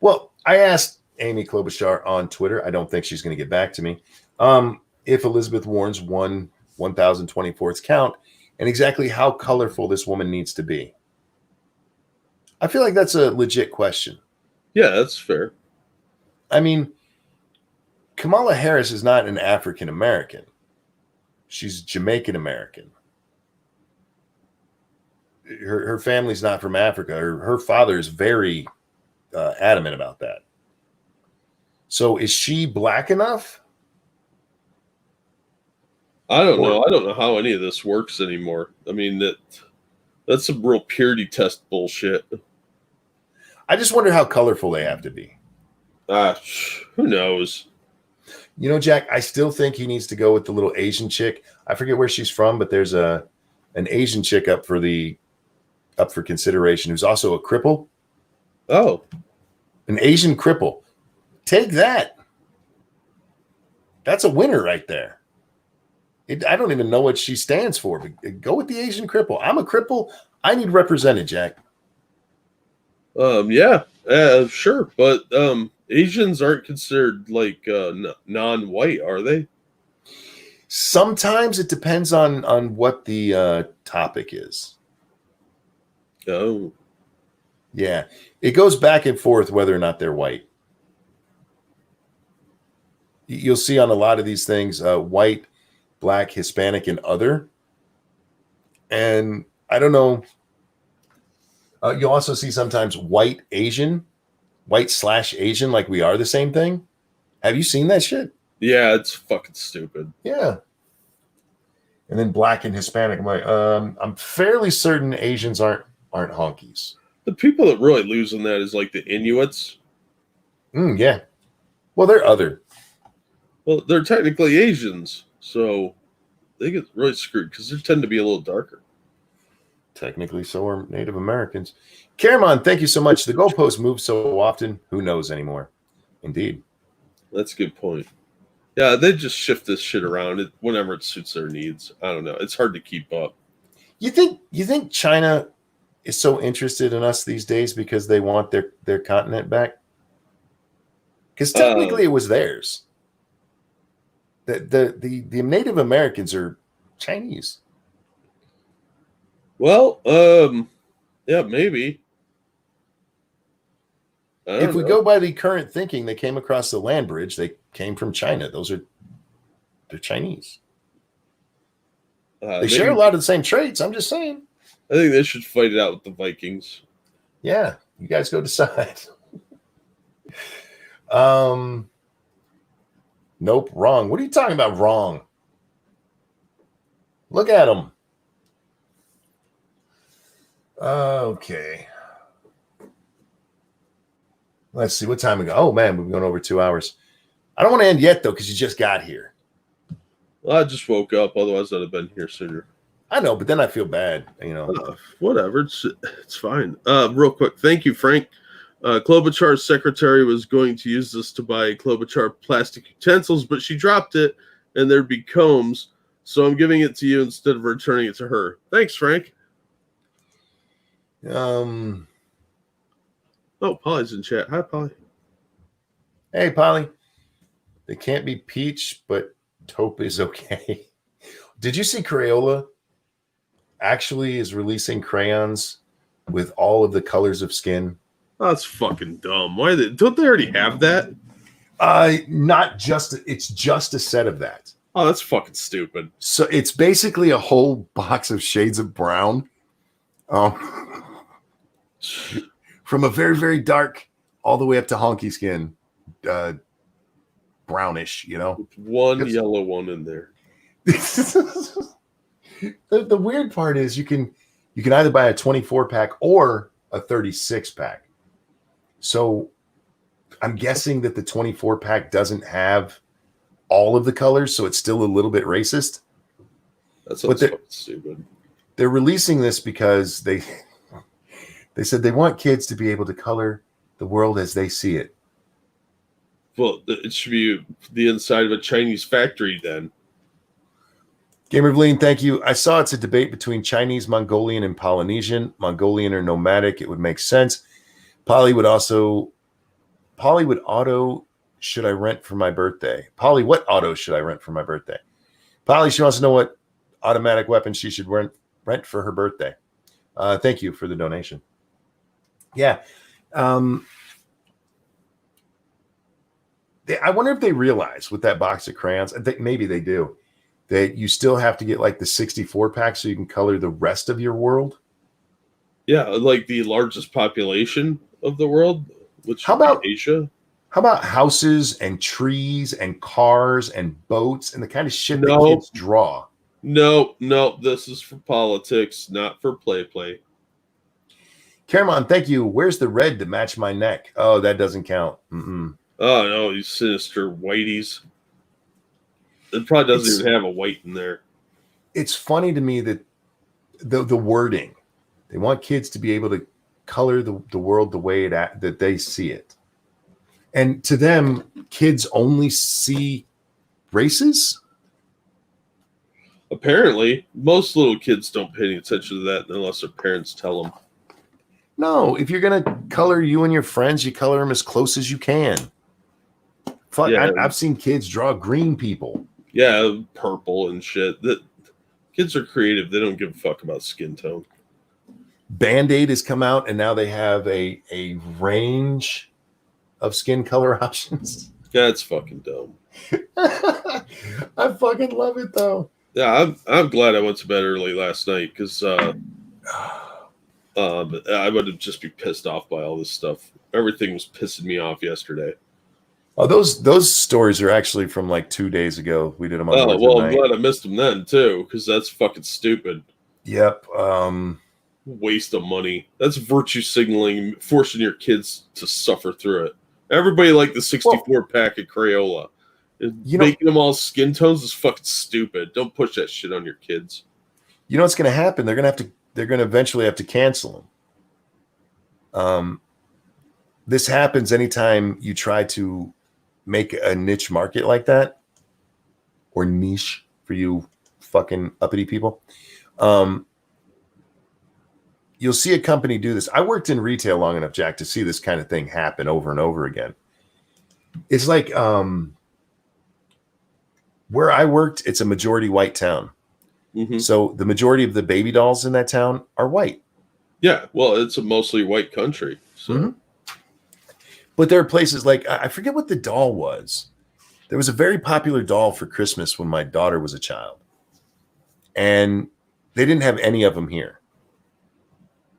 Well, I asked Amy Klobuchar on Twitter, I don't think she's going to get back to me, if Elizabeth Warren's 1/1024 count, and exactly how colorful this woman needs to be. I feel like that's a legit question. Yeah, that's fair. I mean, Kamala Harris is not an African American. She's Jamaican American. Her family's not from Africa. Her father is very adamant about that. So is she black enough? I don't know. I don't know how any of this works anymore. I mean, that's some real purity test bullshit. I just wonder how colorful they have to be. Who knows? You know, Jack, I still think he needs to go with the little Asian chick. I forget where she's from, but there's an Asian chick up for consideration who's also a cripple. Oh. An Asian cripple. Take that. That's a winner right there. I don't even know what she stands for, but go with the Asian cripple. I'm a cripple. I need represented, Jack. Yeah, sure. But Asians aren't considered like non-white, are they? Sometimes it depends on what the topic is. Oh. Yeah. It goes back and forth whether or not they're white. You'll see on a lot of these things, white, black, Hispanic, and other. And I don't know. You'll also see sometimes white Asian, white/Asian, like we are the same thing. Have you seen that shit? Yeah, it's fucking stupid. Yeah. And then black and Hispanic. I'm like, I'm fairly certain Asians aren't honkies. The people that really lose in that is like the Inuits. Yeah. Well, they're other. Well, they're technically Asians, so they get really screwed because they tend to be a little darker. Technically, so are Native Americans. Caramon, thank you so much. The goalposts move so often, who knows anymore? Indeed. That's a good point. Yeah, they just shift this shit around whenever it suits their needs. I don't know. It's hard to keep up. You think China is so interested in us these days because they want their continent back? Because technically it was theirs. The Native Americans are Chinese. Well, yeah, maybe. If we go by the current thinking, they came across the land bridge. They came from China. They're Chinese. They share a lot of the same traits. I'm just saying. I think they should fight it out with the Vikings. Yeah, you guys go decide. Nope, wrong. What are you talking about? Wrong. Look at them. Okay. Let's see what time we go. Oh man, we've gone over 2 hours. I don't want to end yet though, because you just got here. Well, I just woke up. Otherwise, I'd have been here sooner. I know, but then I feel bad. Whatever. It's fine. Real quick. Thank you, Frank. Klobuchar's secretary was going to use this to buy Klobuchar plastic utensils, but she dropped it, and there'd be combs. So I'm giving it to you instead of returning it to her. Thanks, Frank. Oh, Polly's in chat. Hi, Polly. Hey, Polly. They can't be peach, but taupe is okay. Did you see Crayola actually is releasing crayons with all of the colors of skin? Oh, that's fucking dumb. Why don't they already have that? It's just a set of that. Oh, that's fucking stupid. So it's basically a whole box of shades of brown. From a very, very dark all the way up to honky skin, brownish, One yellow one in there. The weird part is you can either buy a 24 pack or a 36 pack. So I'm guessing that the 24 pack doesn't have all of the colors, so it's still a little bit racist. That's fucking stupid. They're releasing this because they said they want kids to be able to color the world as they see it. Well, it should be the inside of a Chinese factory then. Gamer Vleen, thank you. I saw it's a debate between Chinese, Mongolian, and Polynesian. Mongolian or nomadic, it would make sense. Polly would auto, should I rent for my birthday? Polly, what auto should I rent for my birthday? Polly, she wants to know what automatic weapon she should rent for her birthday. Thank you for the donation. Yeah. I wonder if they realize with that box of crayons, I think maybe they do, that you still have to get like the 64 pack so you can color the rest of your world. Yeah, like the largest population of the world, which how about Asia? How about houses and trees and cars and boats and the kind of shit that kids draw? No, this is for politics, not for play. Caramon, thank you. Where's the red to match my neck? Oh, that doesn't count. Mm-mm. Oh, no, you sinister whiteys. It probably doesn't even have a white in there. It's funny to me that the wording, they want kids to be able to color the world the way that they see it. And to them, kids only see races? Apparently, most little kids don't pay any attention to that unless their parents tell them. No, if you're going to color you and your friends, you color them as close as you can. Fuck, yeah. I've seen kids draw green people. Yeah, purple and shit. Kids are creative. They don't give a fuck about skin tone. Band-Aid has come out, and now they have a range of skin color options. That's fucking dumb. I fucking love it, though. Yeah, I'm glad I went to bed early last night because I would have just be pissed off by all this stuff. Everything was pissing me off yesterday. Oh, those stories are actually from like 2 days ago. We did them on Oh North at well, I'm Night. glad I missed them then too because that's fucking stupid. Yep. Waste of money. That's virtue signaling, forcing your kids to suffer through it. Everybody liked the 64 pack of Crayola. Making them all skin tones is fucking stupid. Don't push that shit on your kids. You know what's going to happen? They're going to eventually have to cancel them. This happens anytime you try to make a niche market like that, or niche for you fucking uppity people. You'll see a company do this. I worked in retail long enough, Jack, to see this kind of thing happen over and over again. It's like where I worked, it's a majority white town. Mm-hmm. So the majority of the baby dolls in that town are white. Yeah, well, it's a mostly white country. So, But there are places like, I forget what the doll was. There was a very popular doll for Christmas when my daughter was a child. And they didn't have any of them here.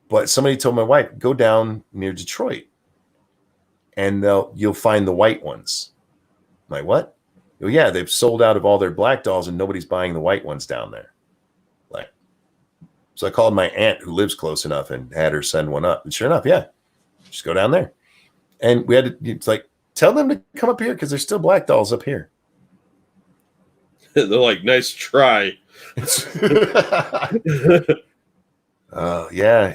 But somebody told my wife, go down near Detroit and you'll find the white ones. I'm like, what? Oh, yeah, they've sold out of all their black dolls and nobody's buying the white ones down there. Like, so I called my aunt who lives close enough and had her send one up. And sure enough, yeah, just go down there. And we had to, it's like, tell them to come up here because there's still black dolls up here. they're like, nice try. Yeah,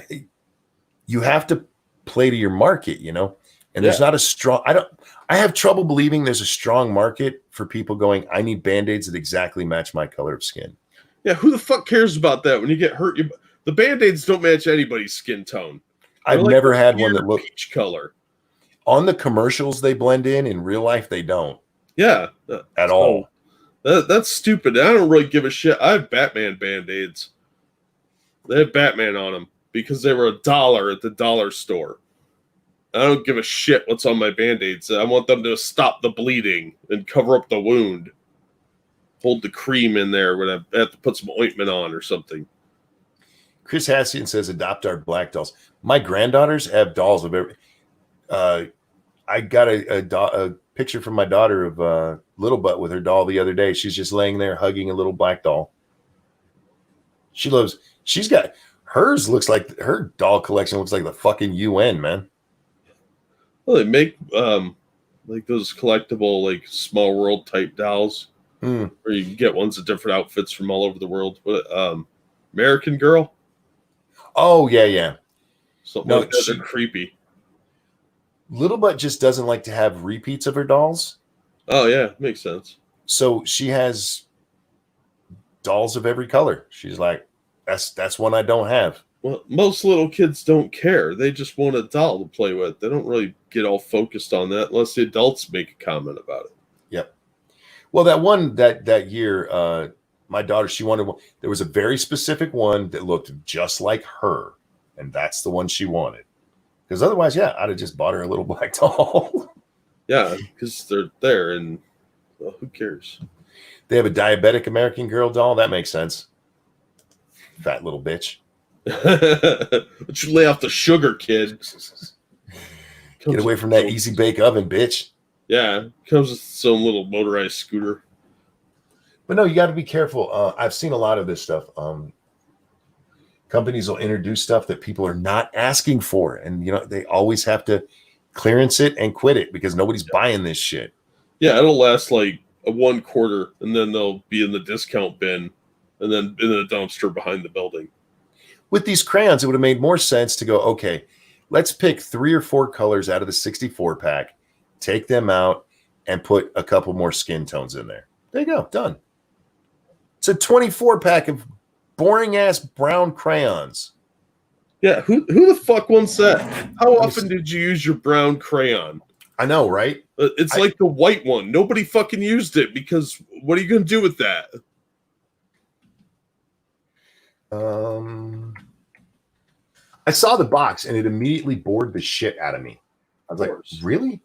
you have to play to your market, you know, and there's not a strong, I have trouble believing there's a strong market for people going, I need Band-Aids that exactly match my color of skin. Yeah, who the fuck cares about that when you get hurt? The Band-Aids don't match anybody's skin tone. I've never had one that looked peach color. On the commercials, they blend in real life, they don't. Yeah. At all. That's stupid. I don't really give a shit. I have Batman Band-Aids. They have Batman on them because they were $1 at the dollar store. I don't give a shit what's on my Band-Aids. I want them to stop the bleeding and cover up the wound. Hold the cream in there when I have to put some ointment on or something. Chris Hassian says, adopt our black dolls. My granddaughters have dolls of every... I got a picture from my daughter of Little Butt with her doll the other day. She's just laying there hugging a little black doll. She's got... Hers looks like... Her doll collection looks like the fucking UN, man. Well, they make like those collectible, like Small World type dolls, where you can get ones of different outfits from all over the world. What American Girl? Oh yeah. Something like that. They're creepy. Little Butt just doesn't like to have repeats of her dolls. Oh yeah, makes sense. So she has dolls of every color. She's like, that's one I don't have. Well, most little kids don't care. They just want a doll to play with. They don't really get all focused on that unless the adults make a comment about it. Yep. Well, that year, my daughter, she wanted one. There was a very specific one that looked just like her, and that's the one she wanted. Because otherwise, yeah, I'd have just bought her a little black doll. Yeah, because they're there, and well, who cares? They have a diabetic American Girl doll. That makes sense. Fat little bitch. But you lay off the sugar, kid. Get away from that easy bake oven, bitch. Yeah, comes with its own little motorized scooter. But no, you got to be careful. I've seen a lot of this stuff. Companies will introduce stuff that people are not asking for, and you know they always have to clearance it and quit it because nobody's buying this shit. Yeah, it'll last like a 1 quarter, and then they'll be in the discount bin, and then in the dumpster behind the building. With these crayons, it would have made more sense to go, okay, let's pick 3 or 4 colors out of the 64 pack, take them out, and put a couple more skin tones in there. There you go, done. It's a 24 pack of boring ass brown crayons. Yeah, who the fuck wants that? How often did you use your brown crayon? I know, right? It's like the white one. Nobody fucking used it because what are you going to do with that? I saw the box and it immediately bored the shit out of me. I was like, really?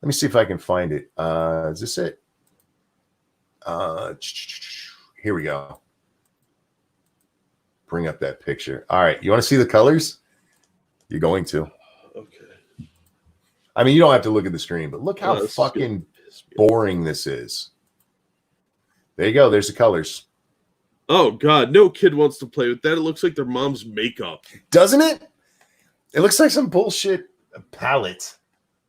Let me see if I can find it. Is this it? here we go. Bring up that picture. All right. You want to see the colors? You're going to. Okay. I mean, you don't have to look at the screen, but look how This is fucking boring this is. There you go. There's the colors. Oh, God. No kid wants to play with that. It looks like their mom's makeup. Doesn't it? It looks like some bullshit palette.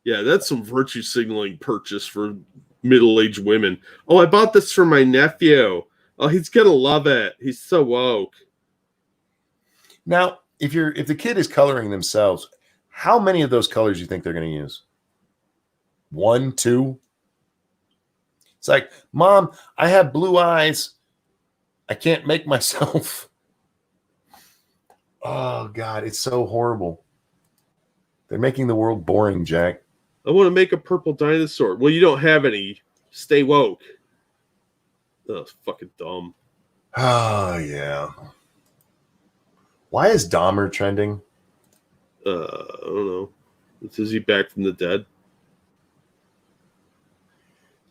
Yeah, that's some virtue signaling purchase for middle-aged women. Oh, I bought this for my nephew. Oh, he's going to love it. He's so woke. Now, if the kid is coloring themselves, how many of those colors do you think they're going to use? 1, 2? It's like, Mom, I have blue eyes. I can't make myself. Oh, God, it's so horrible. They're making the world boring, Jack. I want to make a purple dinosaur. Well, you don't have any. Stay woke. Oh, fucking dumb. Oh, yeah. Why is Dahmer trending? I don't know. Is he back from the dead?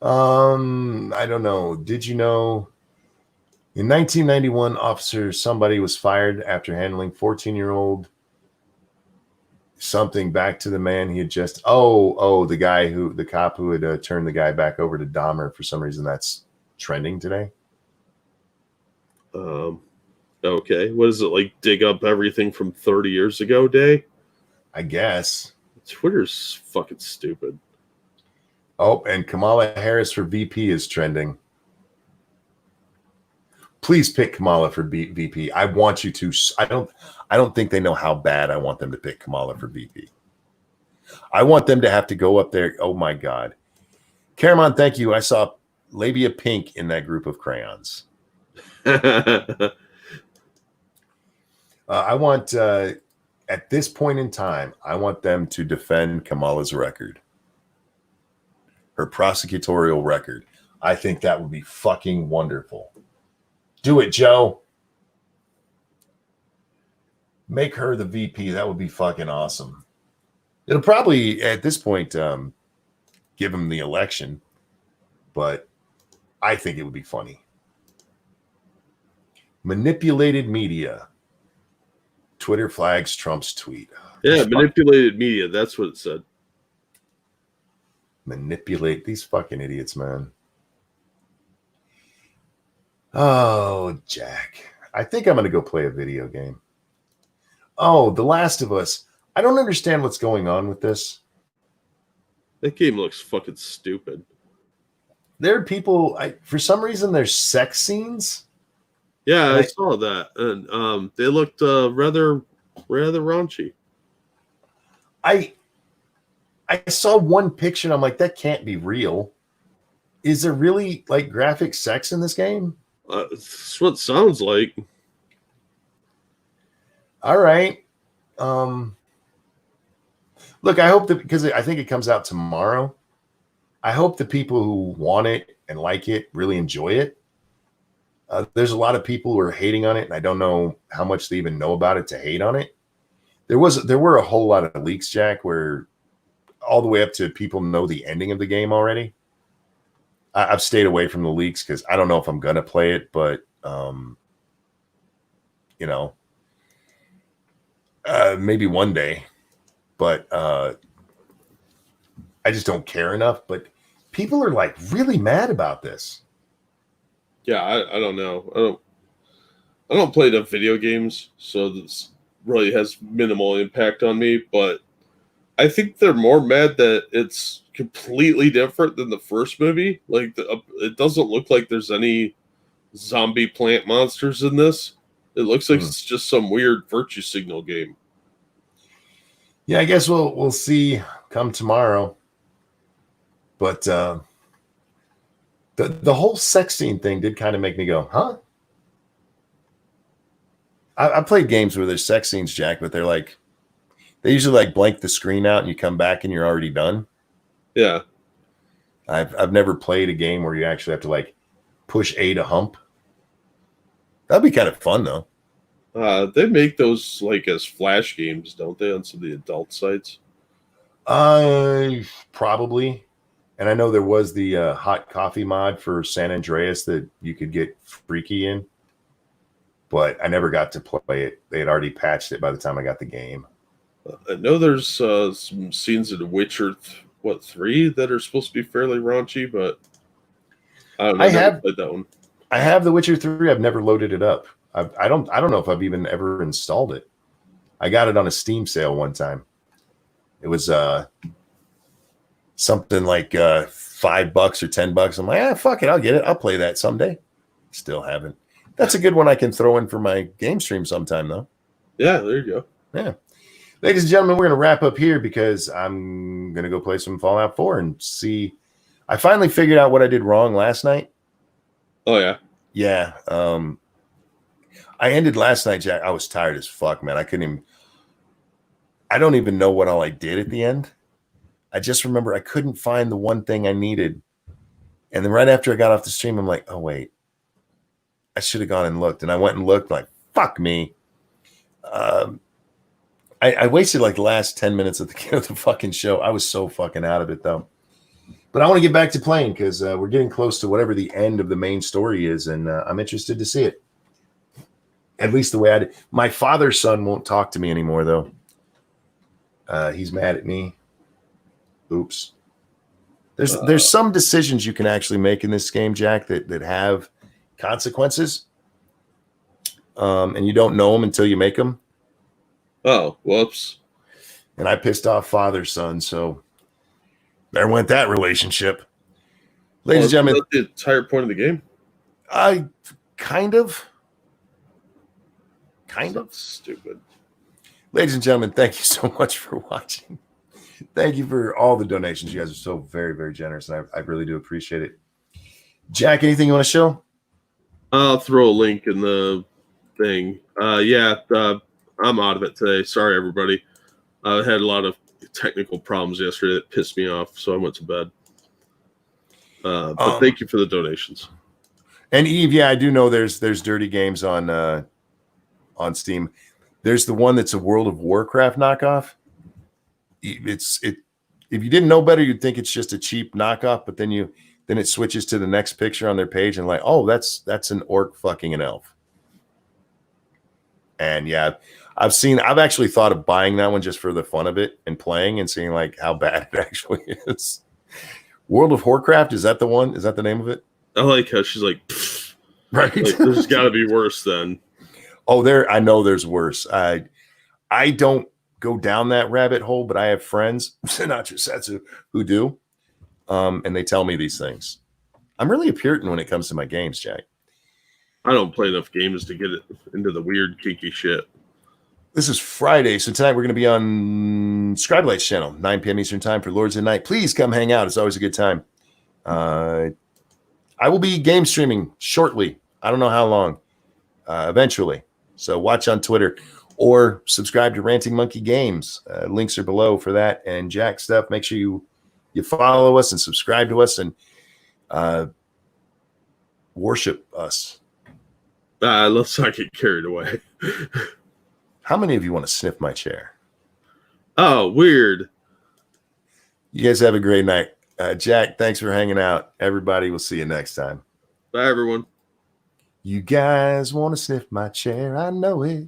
I don't know. Did you know in 1991, somebody was fired after handling 14-year-old something back to the man he had just the cop who had turned the guy back over to Dahmer. For some reason that's trending today. Okay. What is it, like dig up everything from 30 years ago day? I guess. Twitter's fucking stupid. Oh, and Kamala Harris for VP is trending. Please pick Kamala for VP. I want you to. I don't think they know how bad I want them to pick Kamala for VP. I want them to have to go up there. Oh my God. Caramon, thank you. I saw labia pink in that group of crayons. I want, at this point in time, I want them to defend Kamala's record. Her prosecutorial record. I think that would be fucking wonderful. Do it, Joe. Make her the VP. That would be fucking awesome. It'll probably, at this point, give him the election. But I think it would be funny. Manipulated media. Twitter flags Trump's tweet. Yeah, manipulated media. That's what it said. Manipulate these fucking idiots, man. Oh, Jack. I think I'm going to go play a video game. Oh, The Last of Us. I don't understand what's going on with this. That game looks fucking stupid. There are people, for some reason, there's sex scenes. Yeah, I saw that. And they looked rather raunchy. I saw one picture and I'm like, that can't be real. Is there really like graphic sex in this game? That's what it sounds like. All right. Look, I hope that, because I think it comes out tomorrow. I hope the people who want it and like it really enjoy it. There's a lot of people who are hating on it, and I don't know how much they even know about it to hate on it. There were a whole lot of leaks, Jack, where all the way up to people know the ending of the game already. I've stayed away from the leaks because I don't know if I'm gonna play it, but maybe one day. But I just don't care enough. But people are like really mad about this. Yeah, I don't know. I don't play the video games, so this really has minimal impact on me. But I think they're more mad that it's completely different than the first movie. Like, it doesn't look like there's any zombie plant monsters in this. It looks like it's just some weird virtue signal game. Yeah, I guess we'll see come tomorrow. But the whole sex scene thing did kind of make me go, huh? I played games where there's sex scenes, Jack, but they usually like blank the screen out and you come back and you're already done. Yeah. I've never played a game where you actually have to like push A to hump. That'd be kind of fun though. They make those like as flash games, don't they, on some of the adult sites? Probably. And I know there was the hot coffee mod for San Andreas that you could get freaky in, but I never got to play it. They had already patched it by the time I got the game. I know there's some scenes in The Witcher, 3 that are supposed to be fairly raunchy, but I don't know. I never played that one. I have The Witcher 3. I've never loaded it up. I don't know if I've even ever installed it. I got it on a Steam sale one time. It was something like $5 or $10. I'm like, fuck it, I'll get it. I'll play that someday. Still haven't. That's a good one I can throw in for my game stream sometime, though. Yeah, there you go. Yeah. Ladies and gentlemen, we're going to wrap up here because I'm going to go play some Fallout 4 and see. I finally figured out what I did wrong last night. Oh, yeah? Yeah. I ended last night, Jack. I was tired as fuck, man. I don't even know what all I did at the end. I just remember I couldn't find the one thing I needed. And then right after I got off the stream, I'm like, oh, wait. I should have gone and looked. And I went and looked like, fuck me. I wasted like the last 10 minutes of the fucking show. I was so fucking out of it, though. But I want to get back to playing because we're getting close to whatever the end of the main story is. And I'm interested to see it. At least the way I did. My father's son won't talk to me anymore, though. He's mad at me. Oops. There's some decisions you can actually make in this game, Jack, that have consequences. And you don't know them until you make them. Oh, whoops. And I pissed off father's son, so there went that relationship. Ladies and gentlemen. That's the entire point of the game? Kind of. Stupid. Ladies and gentlemen, thank you so much for watching. Thank you for all the donations. You guys are so very, very generous, and I really do appreciate it. Jack, anything you want to show? I'll throw a link in the thing. I'm out of it today. Sorry, everybody. I had a lot of technical problems yesterday that pissed me off, so I went to bed. But thank you for the donations. And Eve, yeah, I do know there's dirty games on Steam. There's the one that's a World of Warcraft knockoff. If you didn't know better, you'd think it's just a cheap knockoff, but then it switches to the next picture on their page and like, oh, that's an orc fucking an elf. And yeah, I've actually thought of buying that one just for the fun of it and playing and seeing like how bad it actually is. World of Warcraft, is that the one? Is that the name of it? I like how she's like, pfft. Right. Like, there's got to be worse then. Oh, I know there's worse. I don't go down that rabbit hole, but I have friends, Sinatra Satsu, who do. And they tell me these things. I'm really a Puritan when it comes to my games, Jack. I don't play enough games to get it into the weird, kinky shit. This is Friday, so tonight we're going to be on Scribe Light's channel, 9 p.m. Eastern Time for Lords of the Night. Please come hang out. It's always a good time. I will be game streaming shortly. I don't know how long. Eventually. So watch on Twitter or subscribe to Ranting Monkey Games. Links are below for that. And Jack stuff, make sure you follow us and subscribe to us and worship us. Let's not get carried away. How many of you want to sniff my chair? Oh, weird. You guys have a great night. Jack, thanks for hanging out. Everybody, we'll see you next time. Bye, everyone. You guys want to sniff my chair? I know it.